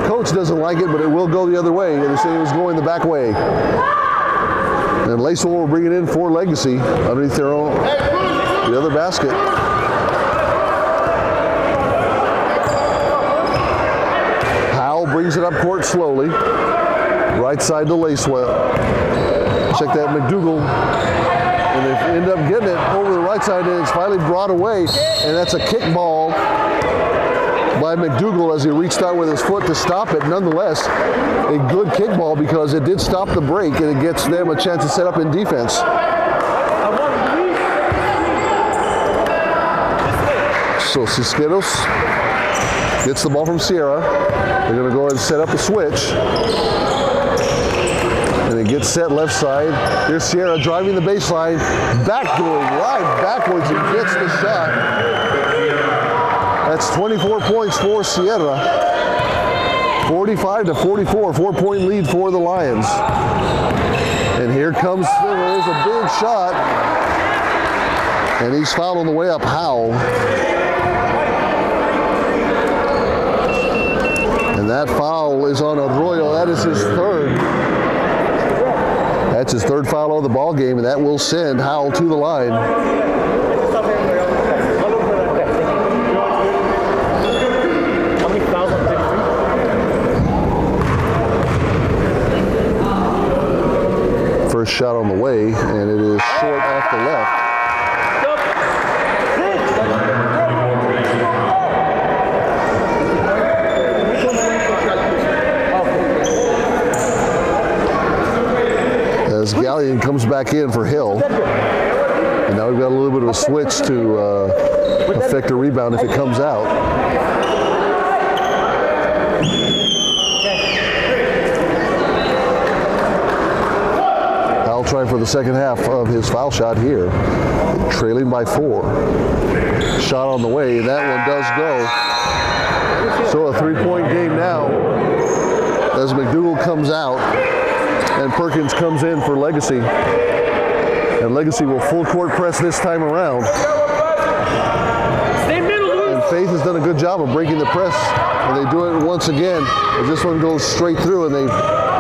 Coach doesn't like it, but it will go the other way. They say it was going the back way. And Lacewell will bring it in for Legacy underneath their own, the other basket. Howell brings it up court slowly. Right side to Lacewell. Check that McDougal. And they end up getting it over the right side, and it's finally brought away. And that's a kick ball by McDougal as he reached out with his foot to stop it. Nonetheless, a good kickball because it did stop the break, and it gets them a chance to set up in defense. So Cisqueros gets the ball from Sierra. They're going to go ahead and set up a switch. And it gets set left side. Here's Sierra driving the baseline, backdoor right backwards and gets the shot. That's 24 points for Sierra. 45-44, 4-point lead for the Lions. And here comes, there's a big shot. And he's fouled on the way up, Howell. And that foul is on Arroyo. That is his third. That's his third foul of the ball game, and that will send Howell to the line. First shot on the way, and it is short off the left. As Gallion comes back in for Hill. And now we've got a little bit of a switch to affect a rebound if it comes out. the second half of his foul shot here, trailing by 4. Shot on the way, and that one does go. So a 3-point game now as McDougal comes out and Perkins comes in for Legacy. And Legacy will full court press this time around. And Faith has done a good job of breaking the press, and they do it once again as this one goes straight through, and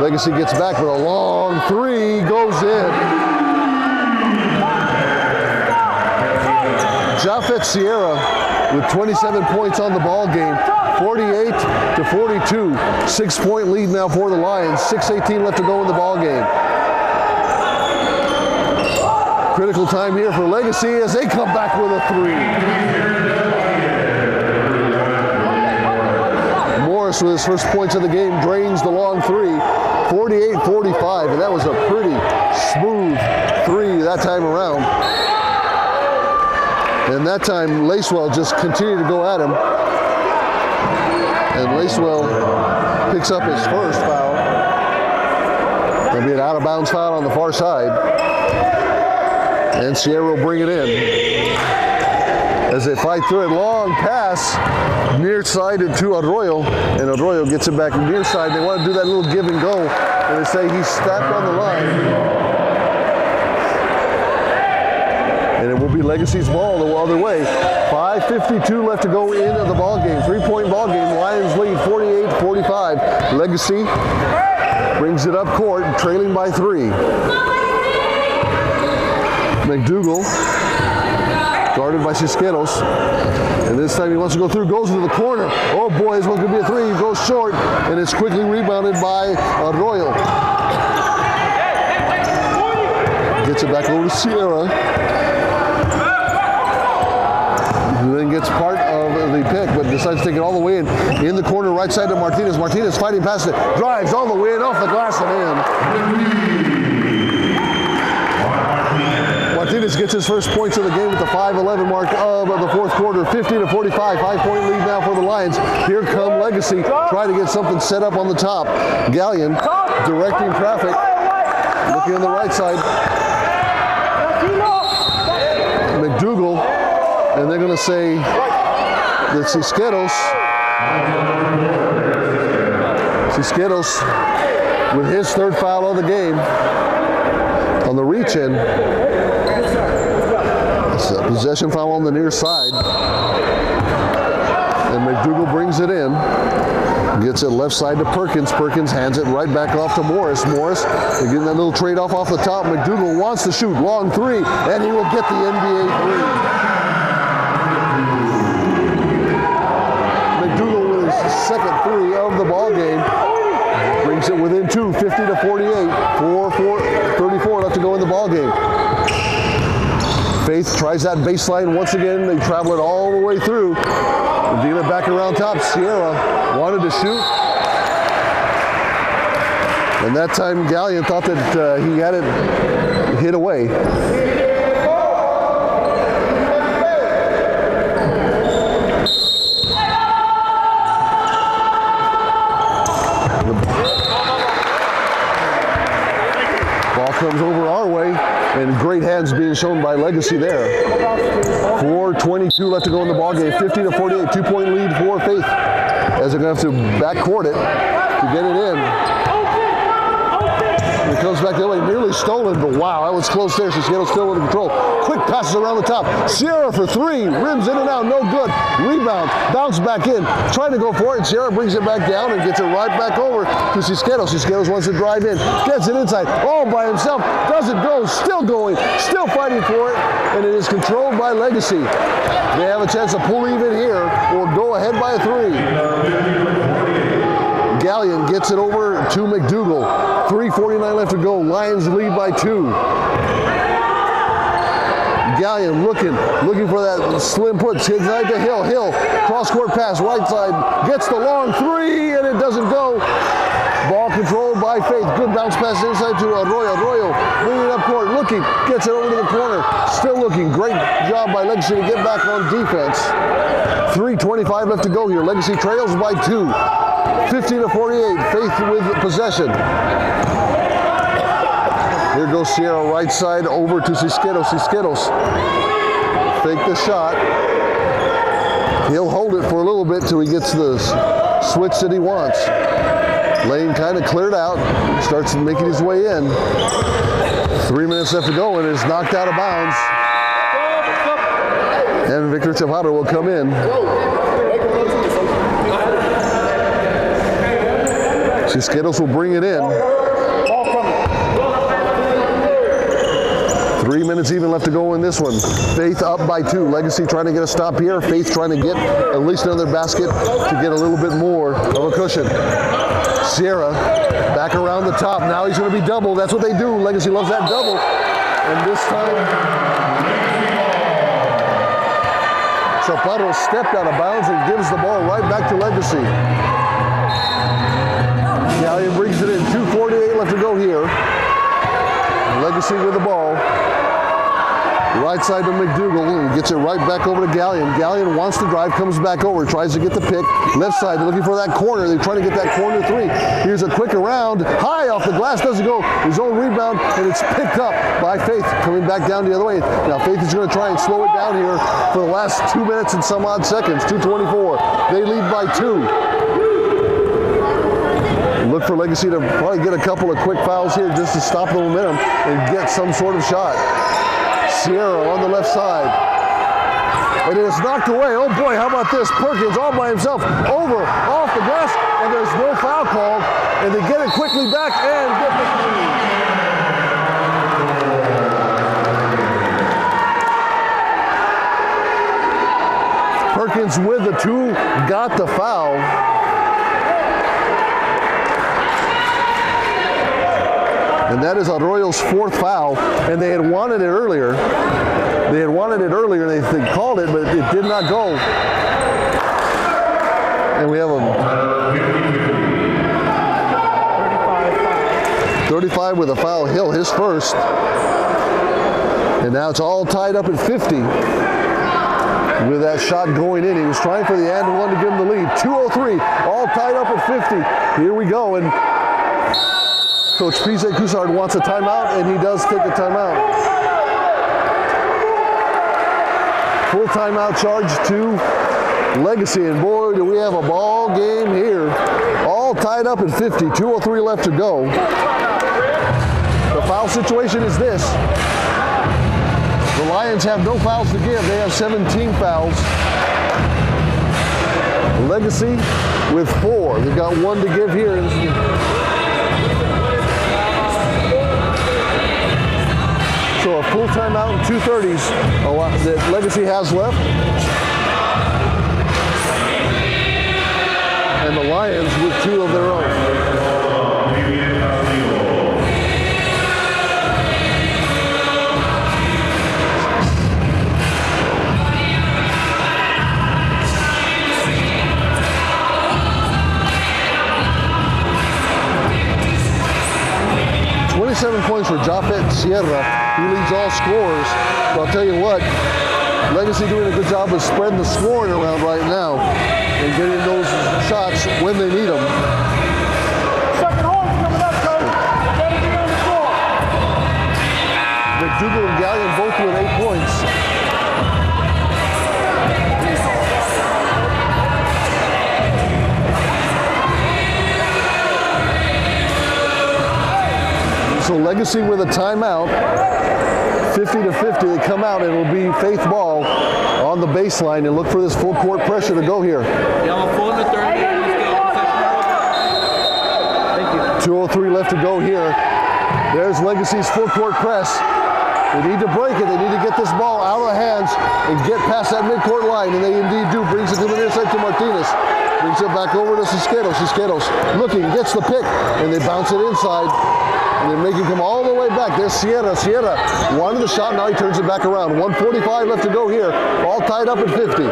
Legacy gets back with a long 3, goes in. Japhet Sierra with 27 points on the ball game, 48-42, 6-point lead now for the Lions, 6:18 left to go in the ball game. Critical time here for Legacy as they come back with a 3. Morris with his first points of the game drains the long 3, 48-45, and that was a pretty smooth 3 that time around. And that time Lacewell just continued to go at him. And Lacewell picks up his first foul. There'll be an out of bounds foul on the far side. And Sierra will bring it in. As they fight through it, long pass near side to Arroyo, and Arroyo gets it back near side. They want to do that little give and go, and they say he's stacked on the line. And it will be Legacy's ball the other way. 5:52 left to go into the ball game. 3-point ball game. Lions lead 48-45. Legacy brings it up court, trailing by 3. McDougal, guarded by Cisqueros. And this time he wants to go through, goes into the corner. Oh boy, this one's going to be a 3. He goes short, and it's quickly rebounded by Arroyo. Gets it back over to Sierra. Who then gets part of the pick, but decides to take it all the way in the corner, right side to Martinez. Martinez fighting past it, drives all the way in, off the glass and in. Martinez gets his first points of the game at the 5:11 mark of the fourth quarter, 50-45, 5-point lead now for the Lions. Here come Legacy, trying to get something set up on the top. Gallion directing traffic, looking on the right side. McDougal. And they're going to say that Cisqueros with his third foul of the game on the reach in. It's a possession foul on the near side. And McDougal brings it in. Gets it left side to Perkins. Perkins hands it right back off to Morris. Morris, they're getting that little trade off the top. McDougal wants to shoot, long 3, and he will get the NBA 3. Second 3 of the ball game, brings it within 2, 50-48, 4:34 left to go in the ball game. Faith tries that baseline once again. They travel it all the way through. Deal it back around top. Sierra wanted to shoot, and that time Gallion thought that he had it hit away. Comes over our way, and great hands being shown by Legacy there. 4:22 left to go in the ball game, 50-48, 2-point lead for Faith, as they're going to have to backcourt it to get it in. And it comes back the other way, nearly stolen, but wow, that was close there. Cisqueros still under control. Quick passes around the top. Sierra for 3, rims in and out, no good. Rebound, bounce back in, trying to go for it, and Sierra brings it back down and gets it right back over to Cisqueros. Cisqueros wants to drive in, gets it inside, all by himself, doesn't go, still going, still fighting for it, and it is controlled by Legacy. They have a chance to pull even here or go ahead by a 3. Gallion gets it over to McDougal. 3:49 left to go. Lions lead by 2. Gallion looking for that slim put. Kids right to Hill. Hill, cross-court pass, right side. Gets the long 3, and it doesn't go. Ball controlled by Faith. Good bounce pass inside to Arroyo. Arroyo bringing it up court, looking, gets it over to the corner. Still looking. Great job by Legacy to get back on defense. 3:25 left to go here. Legacy trails by 2. 50-48. Faith with possession. Here goes Sierra right side over to Cisqueros. Cisqueros fake the shot. He'll hold it for a little bit till he gets the switch that he wants. Lane kind of cleared out, starts making his way in. 3 minutes left to go and is knocked out of bounds. And Victor Tejada will come in. Cisqueros will bring it in. 3 minutes even left to go in this one. Faith up by 2. Legacy trying to get a stop here. Faith trying to get at least another basket to get a little bit more of a cushion. Sierra back around the top. Now he's going to be double. That's what they do. Legacy loves that double. And this time, Chaparro stepped out of bounds and gives the ball right back to Legacy. Gallion brings it in. 2:48 left to go here. Legacy with the ball. Right side to McDougal and gets it right back over to Gallion. Gallion wants to drive, comes back over, tries to get the pick. Left side, they're looking for that corner. They're trying to get that corner 3. Here's a quick around. High off the glass, doesn't go. His own rebound, and it's picked up by Faith, coming back down the other way. Now Faith is going to try and slow it down here for the last 2 minutes and some odd seconds. 2:24. They lead by 2. Look for Legacy to probably get a couple of quick fouls here just to stop the momentum and get some sort of shot. Sierra on the left side. And it is knocked away. Oh boy, how about this? Perkins all by himself over off the glass, and there's no foul called. And they get it quickly back and get the 3. Perkins with the 2 got the foul. And that is Arroyo's 4th foul, and they had wanted it earlier. They called it, but it did not go. And we have a 35 with a foul. Hill, his first. And now it's all tied up at 50. With that shot going in, he was trying for the and one to give him the lead. 2:03, all tied up at 50. Here we go, and Coach P.J. Coussard wants a timeout, and he does take a timeout. Full timeout charge to Legacy, and boy, do we have a ball game here. All tied up at 50, 2:03 left to go. The foul situation is this. The Lions have no fouls to give. They have 17 fouls. Legacy with 4. They've got 1 to give here. So a full timeout and 2:30s that Legacy has left. And the Lions with 2 of their own. Points for Japhet Sierra. He leads all scorers. But I'll tell you what, Legacy doing a good job of spreading the scoring around right now and getting those shots when they need them. Second horse coming up, coach. Everything on the floor. McDougal and Gallion both with 8 points. So Legacy with a timeout, 50 to 50. They come out, and it will be Faith ball on the baseline, and look for this full court pressure to go here. 2:03 left to go here. There's Legacy's full court press. They need to break it. They need to get this ball out of the hands and get past that midcourt line, and they indeed do. Brings it to the near side to Martinez. Brings it back over to Cisqueros. Cisqueros looking, gets the pick, and they bounce it inside. And they make him come all the way back. There's Sierra. Sierra wanted the shot. Now he turns it back around. 1:45 left to go here. All tied up at 50.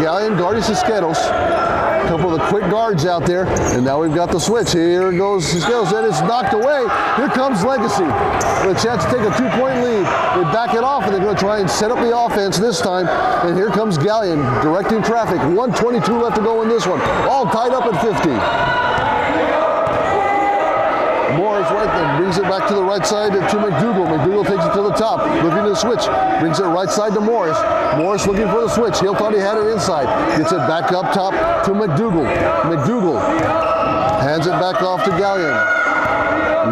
Gallion guarding Cisqueros. A couple of the quick guards out there. And now we've got the switch. Here goes Cisqueros. And it's knocked away. Here comes Legacy. With a chance to take a 2-point lead. They back it off, and they're going to try and set up the offense this time. And here comes Gallion directing traffic. 1:22 left to go in this one. All tied up at 50. Morris right there, brings it back to the right side to McDougal. McDougal takes it to the top, looking to switch. Brings it right side to Morris. Morris looking for the switch. Hill thought he had it inside. Gets it back up top to McDougal. McDougal hands it back off to Gallion.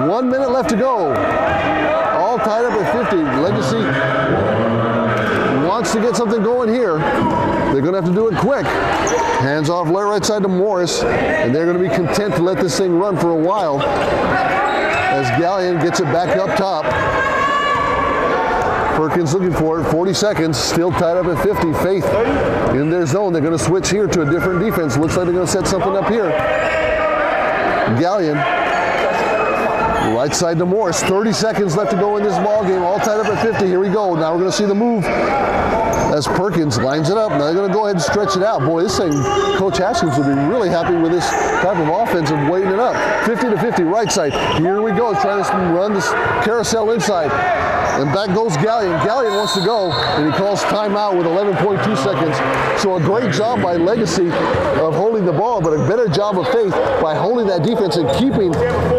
1 minute left to go. All tied up at 50. Legacy wants to get something going here. They're going to have to do it quick. Hands off right side to Morris, and they're going to be content to let this thing run for a while as Gallion gets it back up top. Perkins looking for it, 40 seconds, still tied up at 50. Faith in their zone. They're going to switch here to a different defense. Looks like they're going to set something up here. Gallion, right side to Morris. 30 seconds left to go in this ball game. All tied up at 50. Here we go. Now we're going to see the move as Perkins lines it up. Now they're going to go ahead and stretch it out. Boy, this thing, Coach Haskins will be really happy with this type of offense of weighting it up. 50 to 50, right side. Here we go. Trying to run this carousel inside. And back goes Gallion. Gallion wants to go, and he calls timeout with 11.2 seconds. So a great job by Legacy of holding the ball, but a better job of Faith by holding that defense and keeping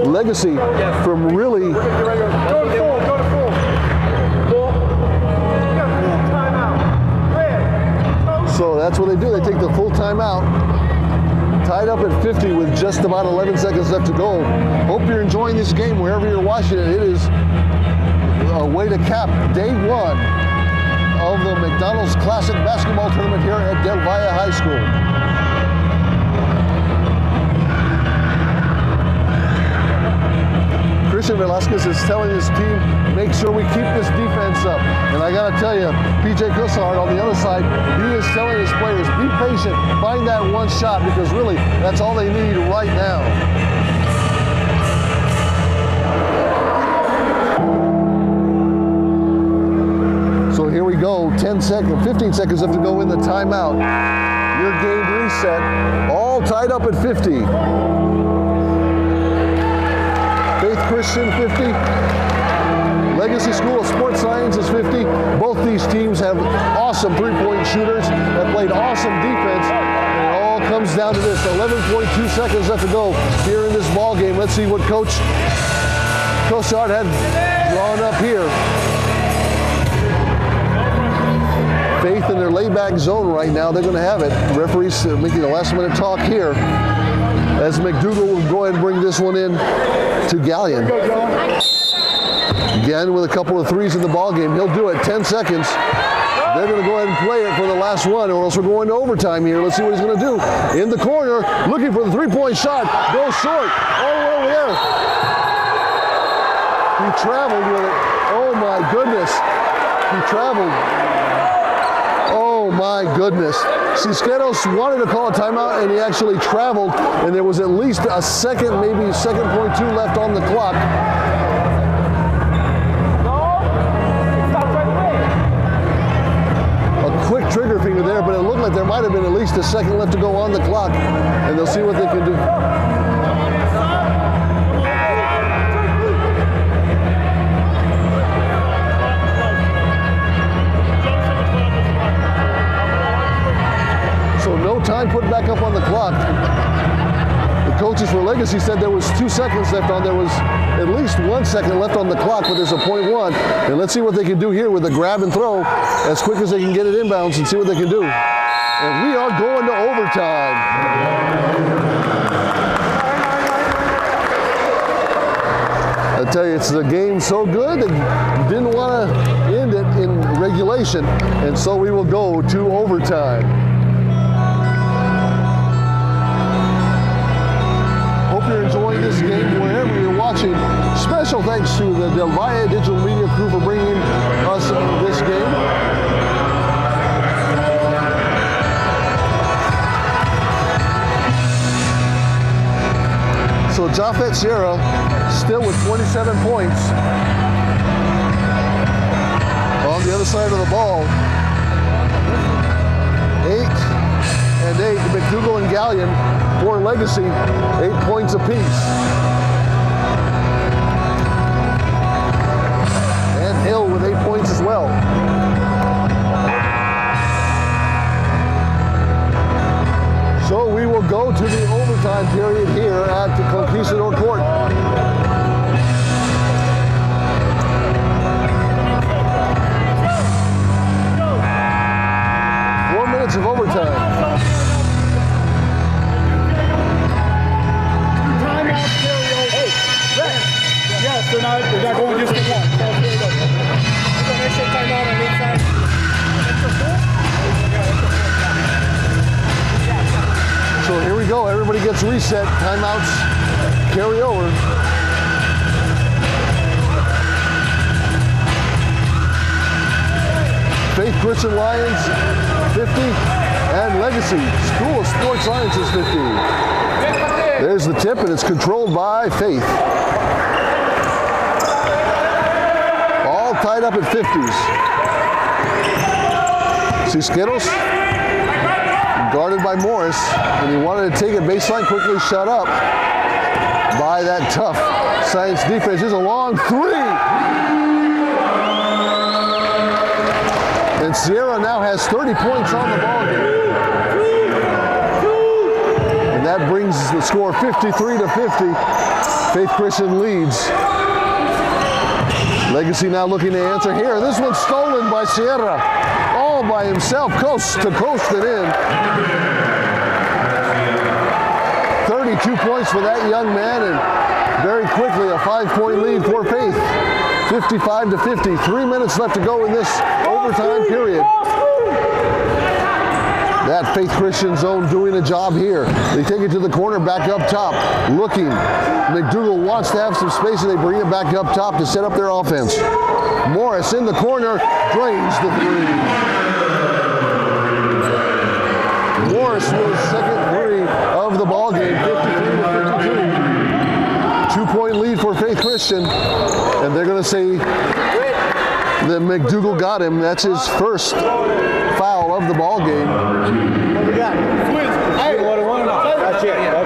Legacy from really... Go to full. So that's what they do. They take the full timeout. Tied up at 50 with just about 11 seconds left to go. Hope you're enjoying this game wherever you're watching it. It is a way to cap day one of the McDonald's Classic Basketball Tournament here at Del Valle High School. Christian Velasquez is telling his team, make sure we keep this defense up. And I gotta tell you, PJ Cussard on the other side, he is telling his players, be patient, find that one shot, because really, that's all they need right now. So here we go, 15 seconds left to go in the timeout. Your game reset, all tied up at 50. Faith Christian 50, Legacy School of Sports Sciences 50. Both these teams have awesome three-point shooters that played awesome defense. And it all comes down to this, 11.2 seconds left to go here in this ball game. Let's see what Coach Cussard had drawn up here. Faith in their layback zone right now. They're going to have it. Referees making the last minute talk here as McDougal will go ahead and bring this one in to Gallion. Again with a couple of threes in the ball game. He'll do it. 10 seconds. They're going to go ahead and play it for the last one, or else we're going to overtime here. Let's see what he's going to do. In the corner, looking for the three-point shot. Goes short. All the way over there. He traveled with it. Oh my goodness. He traveled. Oh my goodness. Cisqueros wanted to call a timeout, and he actually traveled, and there was at least a second, maybe second point two left on the clock. A quick trigger finger there, but it looked like there might have been at least a second left to go on the clock, and they'll see what they can do. No time put back up on the clock. The coaches for Legacy said there was 2 seconds left on. There was at least 1 second left on the clock, but there's a .1. And let's see what they can do here with the grab and throw as quick as they can get it inbounds and see what they can do. And we are going to overtime. I tell you, it's the game so good they didn't want to end it in regulation, and so we will go to overtime. You're enjoying this game wherever you're watching. Special thanks to the Del Valle Digital Media crew for bringing us this game. So Japhet Sierra still with 27 points. On the other side of the ball, 8 and 8, McDougal and Gallion for Legacy, 8 points apiece. And Hill with 8 points as well. So we will go to the overtime period here at the Conquistador Court. of overtime. Timeout, carryover. Yes, they're not going just to one. Extra timeout on each side. So here we go. Everybody gets reset. Timeouts carry over. Faith Christian Lions 50 and Legacy School of Sports Sciences 50. There's the tip, and it's controlled by Faith. All tied up at 50s. See Skittles? Guarded by Morris, and he wanted to take it baseline, quickly shut up by that tough Science defense. Here's a long three. And Sierra now has 30 points on the ball game. And that brings the score 53 to 50. Faith Christian leads. Legacy now looking to answer here. This one's stolen by Sierra. All by himself, coast to coast and in. 32 points for that young man, and very quickly a 5-point lead for Faith. 55 to 50. 3 minutes left to go in this overtime period. That Faith Christian zone doing a job here. They take it to the corner, back up top, looking. McDougal wants to have some space, and they bring it back up top to set up their offense. Morris in the corner, drains the three. Morris with his second three of the ball game, 53 to 52. 2-point lead for Faith Christian, and they're going to say that McDougal got him. That's his first foul of the ball game.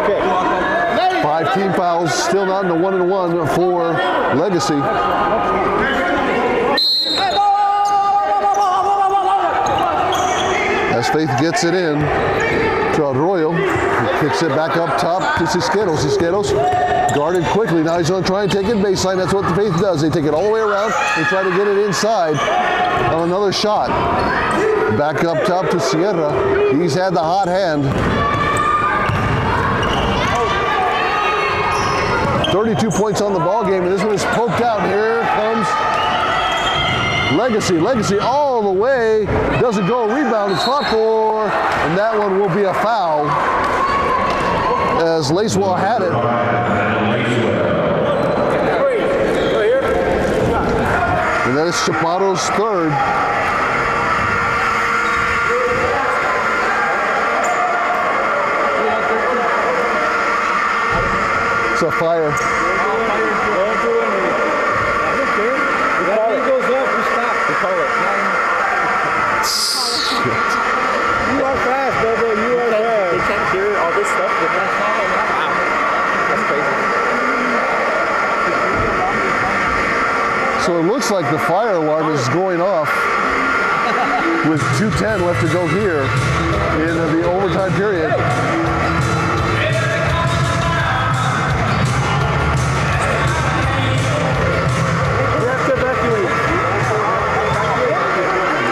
Okay. 5 team fouls, still not in the 1-1 for Legacy. As Faith gets it in to Arroyo, he kicks it back up top to Cisqueros. Cisqueros guarded quickly. Now he's going to try and take it baseline. That's what the Faith does. They take it all the way around and try to get it inside on another shot. Back up top to Sierra. He's had the hot hand. 32 points on the ball game, and this one is poked out. Here comes Legacy. Legacy all the way. Doesn't go. Rebound is fought for, and that one will be a foul as Lacewell had it. And that is Chaparro's third. It's a fire. You are fast, Bobo. You are fast. They can't hear all this stuff with that sound. Wow. That's crazy. So it looks like the fire alarm is going off with 2:10 left to go here in the overtime period.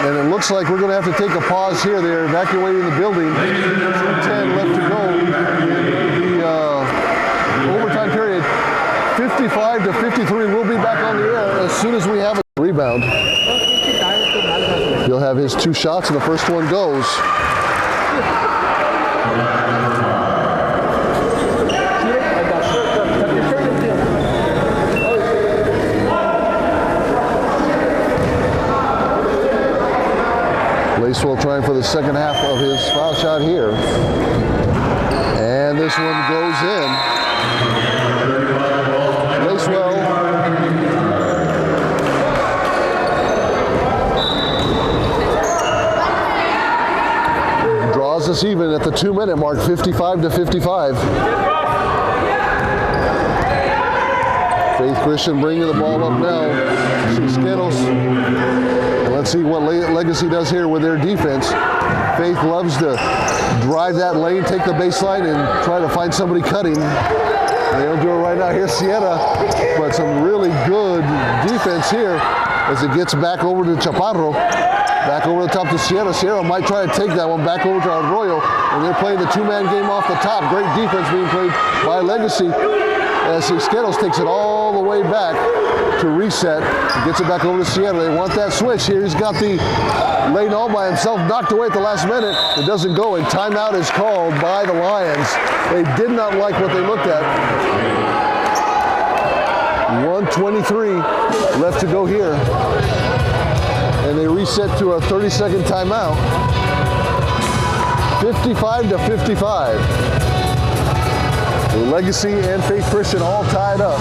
And it looks like we're going to have to take a pause here. They're evacuating the building. 2:10 left to go in the overtime period. 55 to 53. We'll be back on the air as soon as we have a rebound. He'll have his 2 shots, and the first one goes. Lacewell trying for the second half of his foul shot here. And this one goes in. Lacewell draws us even at the 2-minute mark, 55 to 55. Faith Christian bringing the ball up now. Some Skittles. Let's see what Legacy does here with their defense. Faith loves to drive that lane, take the baseline, and try to find somebody cutting. They don't do it right now. Here's Sierra, but some really good defense here as it gets back over to Chaparro. Back over the top to Sierra. Sierra might try to take that one back over to Arroyo. And they're playing the two-man game off the top. Great defense being played by Legacy. As Cisqueros takes it all the way back to reset. Gets it back over to Sierra. They want that switch. Here he's got the lane all by himself, knocked away at the last minute. It doesn't go, and timeout is called by the Lions. They did not like what they looked at. 1:23 left to go here. And they reset to a 30-second timeout. 55-55. Legacy and Faith Christian all tied up.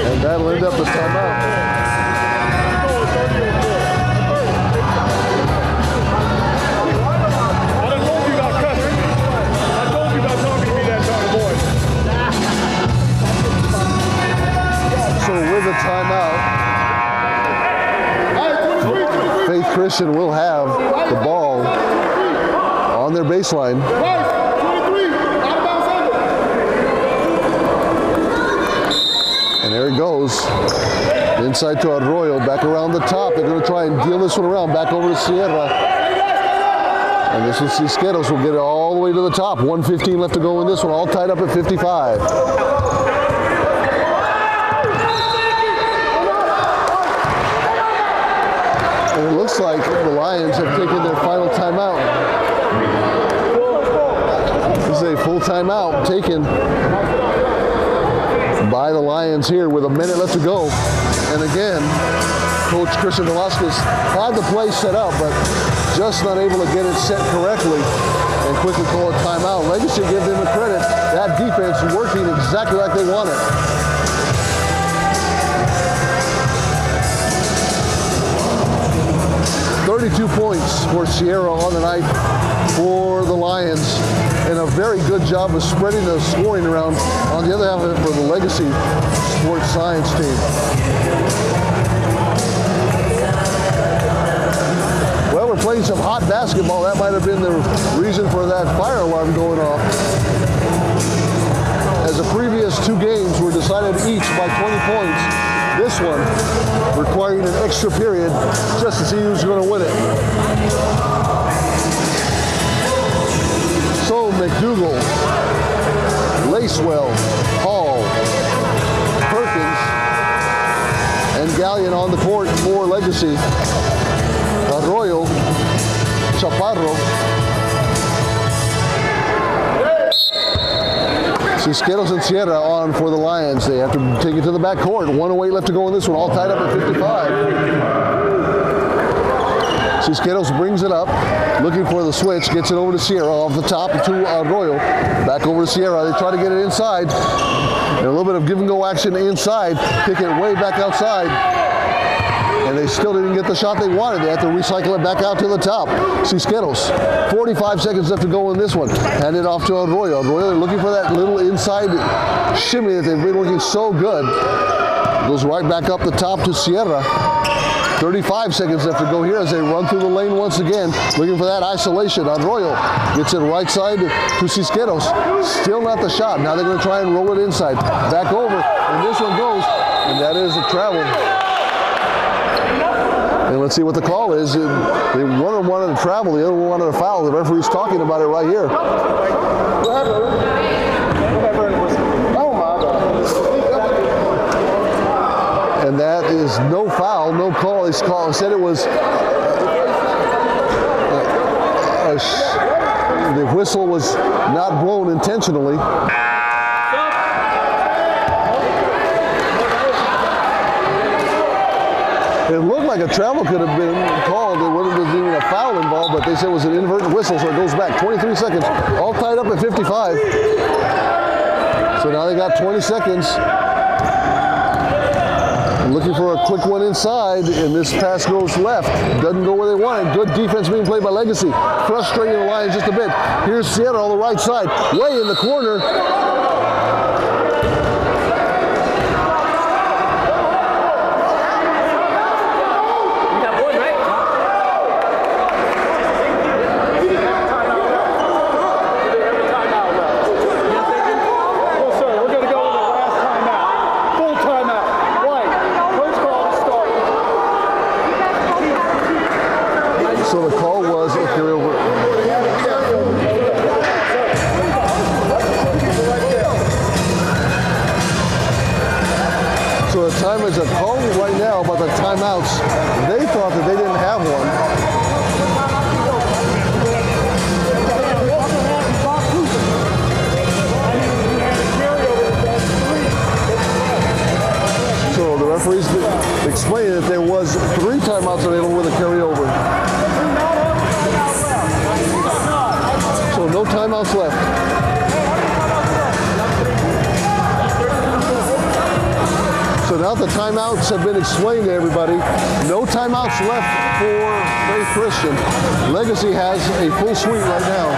And that'll end up the timeout. Timeout. Faith Christian will have the ball on their baseline. And there it goes. Inside to Arroyo, back around the top. They're going to try and deal this one around, back over to Sierra. And this one, Cisqueros will get it all the way to the top. 1:15 left to go in this one, all tied up at 55. And it looks like the Lions have taken their final timeout. This is a full timeout taken by the Lions here with a minute left to go. And again, Coach Christian Velasquez had the play set up, but just not able to get it set correctly and quickly call a timeout. Legacy give them the credit. That defense working exactly like they wanted. 32 points for Sierra on the night for the Lions, and a very good job of spreading the scoring around on the other half of it for the Legacy Sports Science team. Well, we're playing some hot basketball. That might have been the reason for that fire alarm going off. As the previous two games were decided each by 20 points, this one requiring an extra period just to see who's going to win it. So McDougal, Lacewell, Hall, Perkins, and Gallion on the court for Legacy. Arroyo, Chaparro, Cisqueros and Sierra on for the Lions. They have to take it to the back court. 1:08 left to go in this one, all tied up at 55. Cisqueros brings it up, looking for the switch, gets it over to Sierra, off the top to Arroyo. Back over to Sierra. They try to get it inside. And a little bit of give and go action inside. Kick it way back outside. And they still didn't get the shot they wanted. They have to recycle it back out to the top. Cisqueros, 45 seconds left to go in this one. Hand it off to Arroyo. Arroyo, they're looking for that little inside shimmy that they've been looking so good. Goes right back up the top to Sierra. 35 seconds left to go here as they run through the lane once again, looking for that isolation. Arroyo gets it right side to Cisqueros. Still not the shot. Now they're going to try and roll it inside. Back over, and this one goes, and that is a travel. And let's see what the call is. One of them wanted to travel, the other one wanted to foul. The referee's talking about it right here. And that is no foul, no call. He's called, said it was the whistle was not blown intentionally. It looked like a travel could have been called. There wasn't even a foul involved, but they said it was an inadvertent whistle, so it goes back. 23 seconds, all tied up at 55. So now they got 20 seconds. Looking for a quick one inside, and this pass goes left. Doesn't go where they want it. Good defense being played by Legacy. Frustrating the Lions just a bit. Here's Sierra on the right side, way in the corner. So the call was a carryover. So the time is a call right now about the timeouts. They thought that they didn't have one. So the referees explained that there was 3 timeouts available with a carryover. So no timeouts left. So now the timeouts have been explained to everybody. No timeouts left for Faith Christian. Legacy has a full suite right now.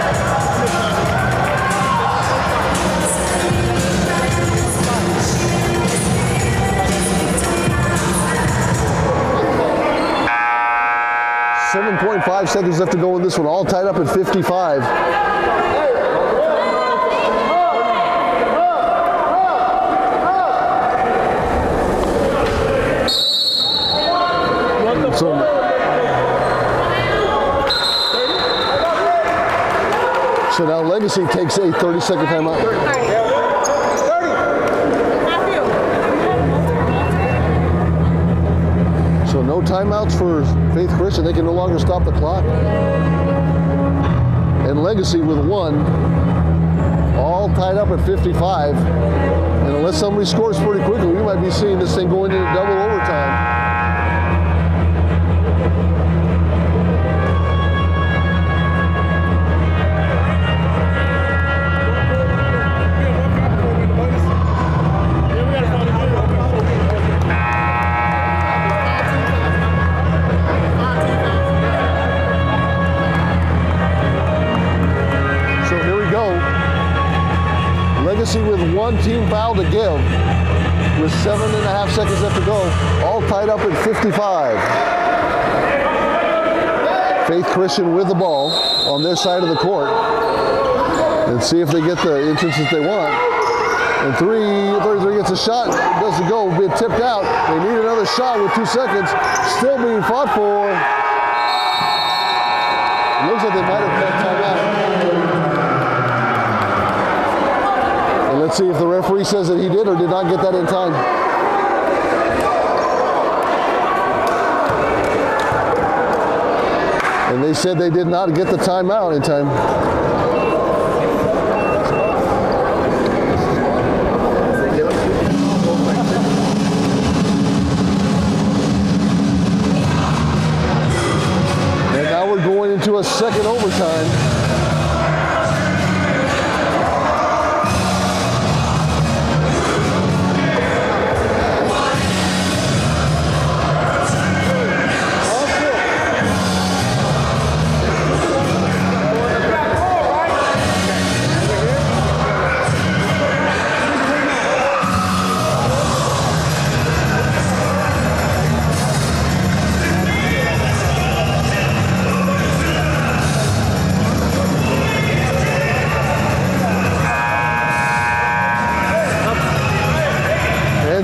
.5 seconds left to go in this one, all tied up at 55. So now Legacy takes a 30-second timeout. So no timeouts for Faith Christian. They can no longer stop the clock. And Legacy with 1, all tied up at 55. And unless somebody scores pretty quickly, we might be seeing this thing going into double overtime. With 1 team foul to give, with 7.5 seconds left to go, all tied up at 55. Faith Christian with the ball on their side of the court, and see if they get the entrance that they want. And 33 gets a shot, doesn't go, being tipped out. They need another shot with 2 seconds, still being fought for. It looks like they might have called timeout. Let's see if the referee says that he did or did not get that in time. And they said they did not get the timeout in time. And now we're going into a second overtime.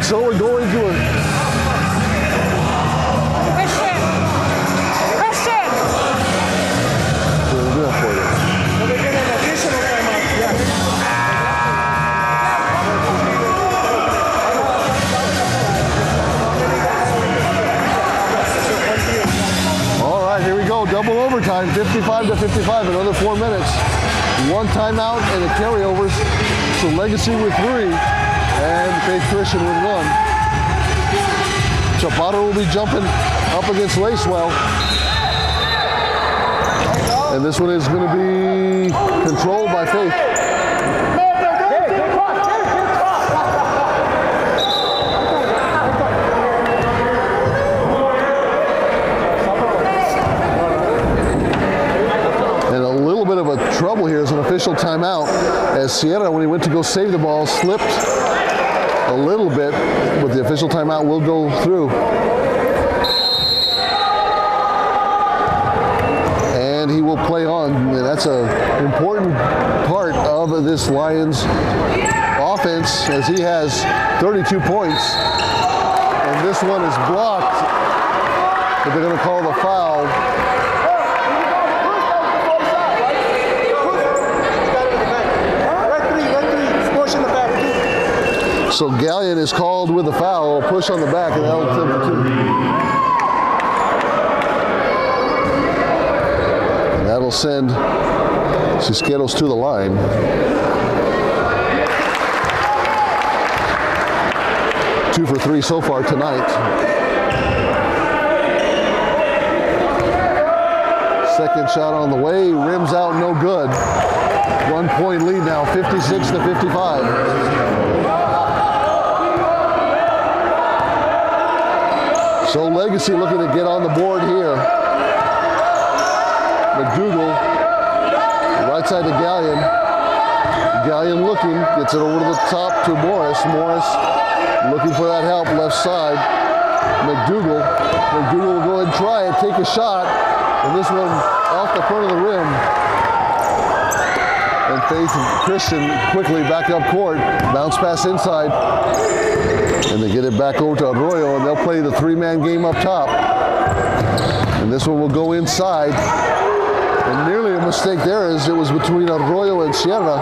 So we're going to a Christian. We'll do that for you. So they get an additional timeout. Yeah. All right, here we go. Double overtime, 55 to 55, another 4 minutes. 1 timeout and the carryovers. So Legacy with 3. And Faith Christian with 1. Chaparro will be jumping up against Lacewell. And this one is going to be controlled by Faith. And a little bit of a trouble here is an official timeout, as Sierra, when he went to go save the ball, slipped a little bit, but the official timeout will go through. And he will play on. And that's an important part of this Lions offense, as he has 32 points. And this one is blocked, but they're going to call the foul So Gallion is called with a foul, a push on the back, and that'll tip the 2. And that'll send Cisqueros to the line. Two for 3 so far tonight. Second shot on the way, rims out, no good. 1 point lead now, 56 to 55. So Legacy looking to get on the board here. McDougal, right side to Gallion. Gallion looking, gets it over to the top to Morris. Morris looking for that help, left side. McDougal will go ahead and try it, take a shot, and this one off the front of the rim. And Faith Christian quickly back up court, bounce pass inside, and they get it back over to Arroyo, and they'll play the 3-man game up top. And this one will go inside. And nearly a mistake there as it was between Arroyo and Sierra.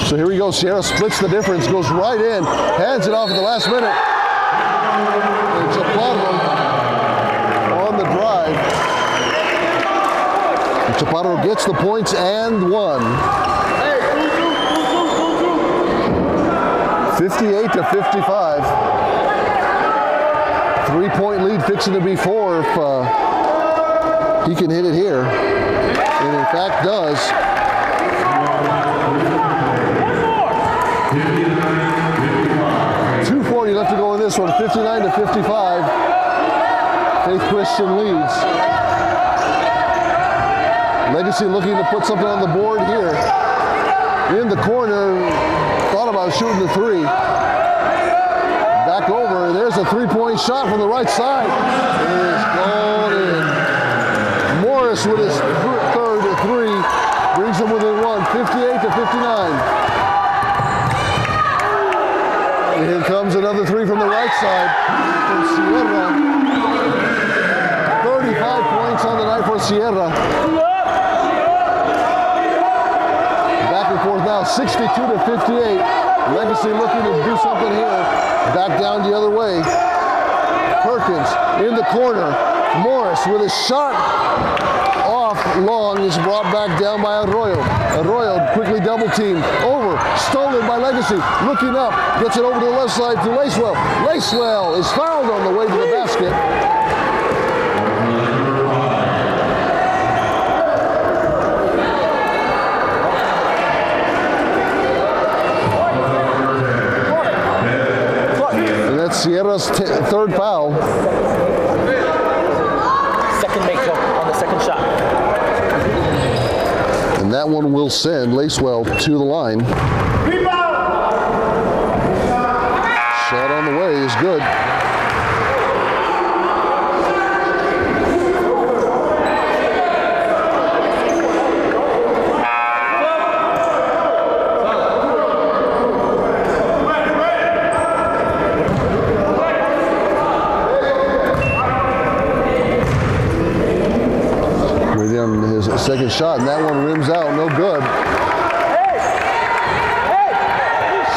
So here we go, Sierra splits the difference, goes right in, hands it off at the last minute. And Chaparro on the drive. And Chaparro gets the points and 1. 58 to 55. 3-point lead fixing to be 4 if he can hit it here. And in fact does. 2:40 left to go in this one, 59 to 55. Faith Christian leads. Legacy looking to put something on the board here. In the corner, thought about shooting the 3. Back over, there's a 3-point shot from the right side. It is gone in. Morris with his third 3 brings them within 1, 58 to 59. And here comes another 3 from the right side from Sierra. 35 points on the night for Sierra. Back and forth now, 62 to 58. Legacy looking to do something here. Back down the other way. Perkins in the corner. Morris with a shot off long is brought back down by Arroyo. Arroyo quickly double teamed. Over. Stolen by Legacy. Looking up. Gets it over to the left side to Lacewell. Lacewell is fouled on the way to the basket. Sierra's third foul. Second make on the second shot. And that one will send Lacewell to the line. Shot on the way is good. Second shot, and that one rims out, no good.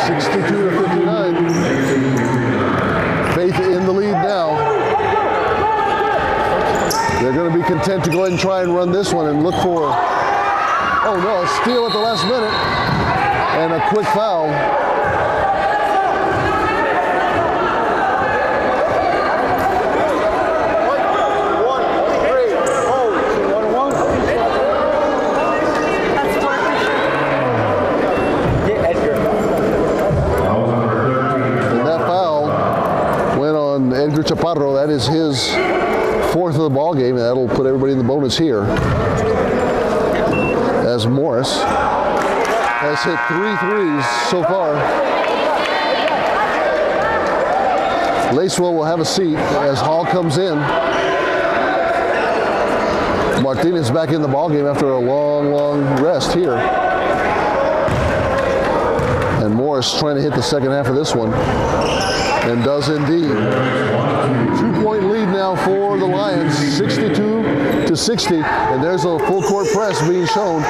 62 to 59. Faith in the lead now. They're going to be content to go ahead and try and run this one and look for, oh no, a steal at the last minute and a quick foul. Chaparro, that is his 4th of the ball game, and that'll put everybody in the bonus here. As Morris has hit 3 threes so far. Lacewell will have a seat as Hall comes in. Martinez back in the ball game after a long rest here. And Morris trying to hit the second half of this one. And does indeed. 2-point lead now for the Lions, 62 to 60. And there's a full court press being shown.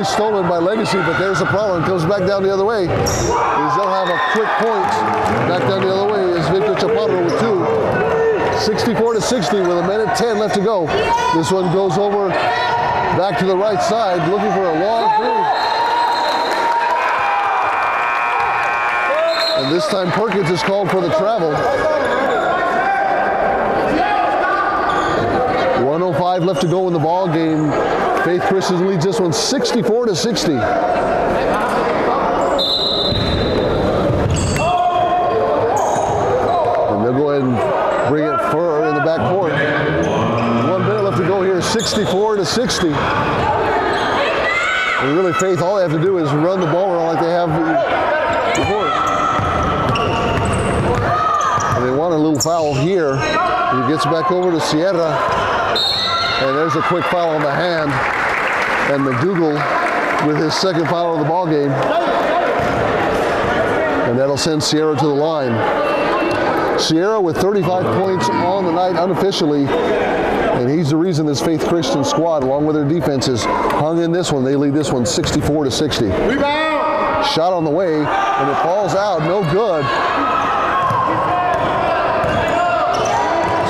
Nearly stolen by Legacy, but there's the problem. It comes back down the other way. They'll have a quick point. Back down the other way is Victor Chaparro with 2. 64-60 with 1:10 left to go. This one goes over back to the right side, looking for a long three. And this time Perkins is called for the travel. 1:05 left to go in the ball game. Faith Christian leads this one 64-60. And they'll go ahead and bring it further in the back court. 1 minute left to go here, 64-60. And really, Faith, all they have to do is run the ball around like they have before. And they want a little foul here. He gets back over to Sierra. And there's a quick foul on the hand. And McDougal with his second foul of the ball game. And that'll send Sierra to the line. Sierra with 35 points on the night unofficially. And he's the reason this Faith Christian squad, along with their defenses, hung in this one. They lead this one 64-60. Rebound! Shot on the way, and it falls out, no good.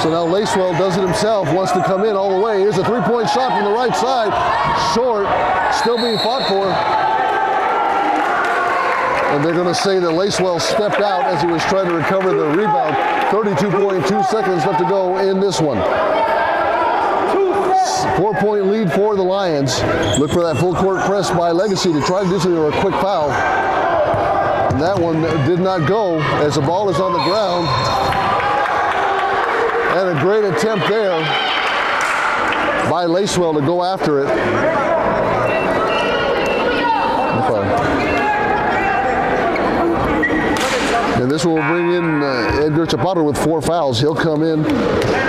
So now Lacewell does it himself, wants to come in all the way. Here's a three-point shot from the right side. Short, still being fought for. And they're going to say that Lacewell stepped out as he was trying to recover the rebound. 32.2 seconds left to go in this one. 4-point lead for the Lions. Look for that full court press by Legacy to try to do something or a quick foul. And that one did not go as the ball is on the ground. And a great attempt there by Lacewell to go after it. And this will bring in Edgar Chaparro with 4 fouls. He'll come in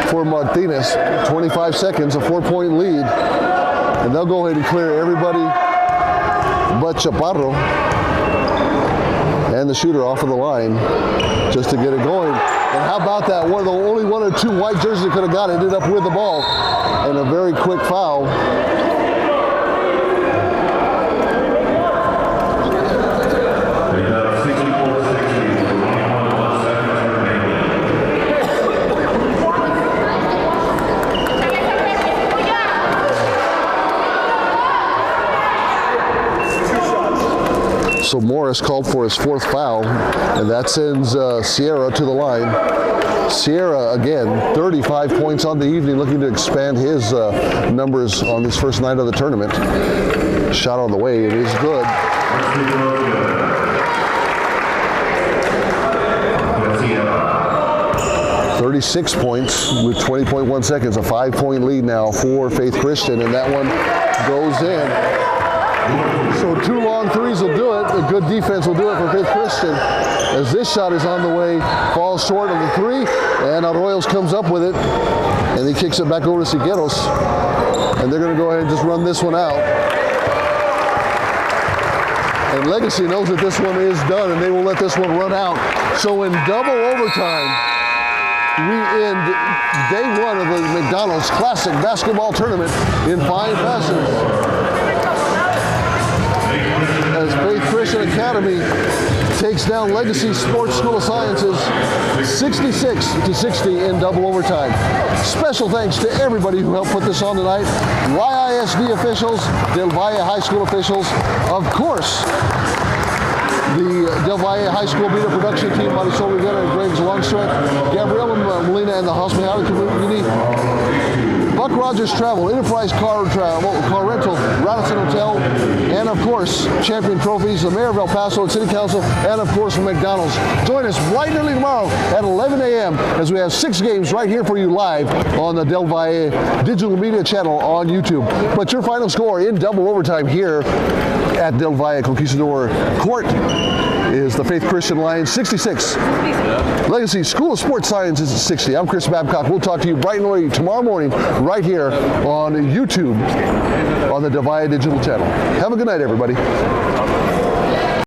for Martinez. 25 seconds, a 4-point lead. And they'll go ahead and clear everybody but Chaparro and the shooter off of the line just to get it going. And how about that? One of the only 1 or 2 white jerseys that could have got it ended up with the ball. And a very quick foul. So Morris called for his 4th foul, and that sends Sierra to the line. Sierra, again, 35 points on the evening, looking to expand his numbers on this first night of the tournament. Shot on the way, it is good. 36 points with 20.1 seconds, a 5-point lead now for Faith Christian, and that one goes in. So 2 long threes will do it. A good defense will do it for Faith Christian. As this shot is on the way, falls short of the 3, and Arroyos comes up with it, and he kicks it back over to Sigueros. And they're going to go ahead and just run this one out. And Legacy knows that this one is done, and they will let this one run out. So in double overtime, we end day 1 of the McDonald's Classic Basketball Tournament in 5 passes. As Faith Christian Academy takes down Legacy Sports School of Sciences 66-60 in double overtime. Special thanks to everybody who helped put this on tonight. YISD officials, Del Valle High School officials, of course, the Del Valle High School media production team, Marisol Rivera and Graves Longstrength, Gabriela Molina and the hospitality community, Buck Rogers Travel, Enterprise Car Travel, Car Rental, Radisson Hotel, and of course, Champion Trophies, the Mayor of El Paso and City Council, and of course, McDonald's. Join us bright and early tomorrow at 11 a.m. as we have 6 games right here for you live on the Del Valle Digital Media Channel on YouTube. But your final score in double overtime here at Del Valle Conquistador Court is the Faith Christian Lions 66. Legacy School of Sports Science is 60. I'm Chris Babcock. We'll talk to you bright and early tomorrow morning right here on YouTube on the Del Valle Digital Channel. Have a good night, everybody.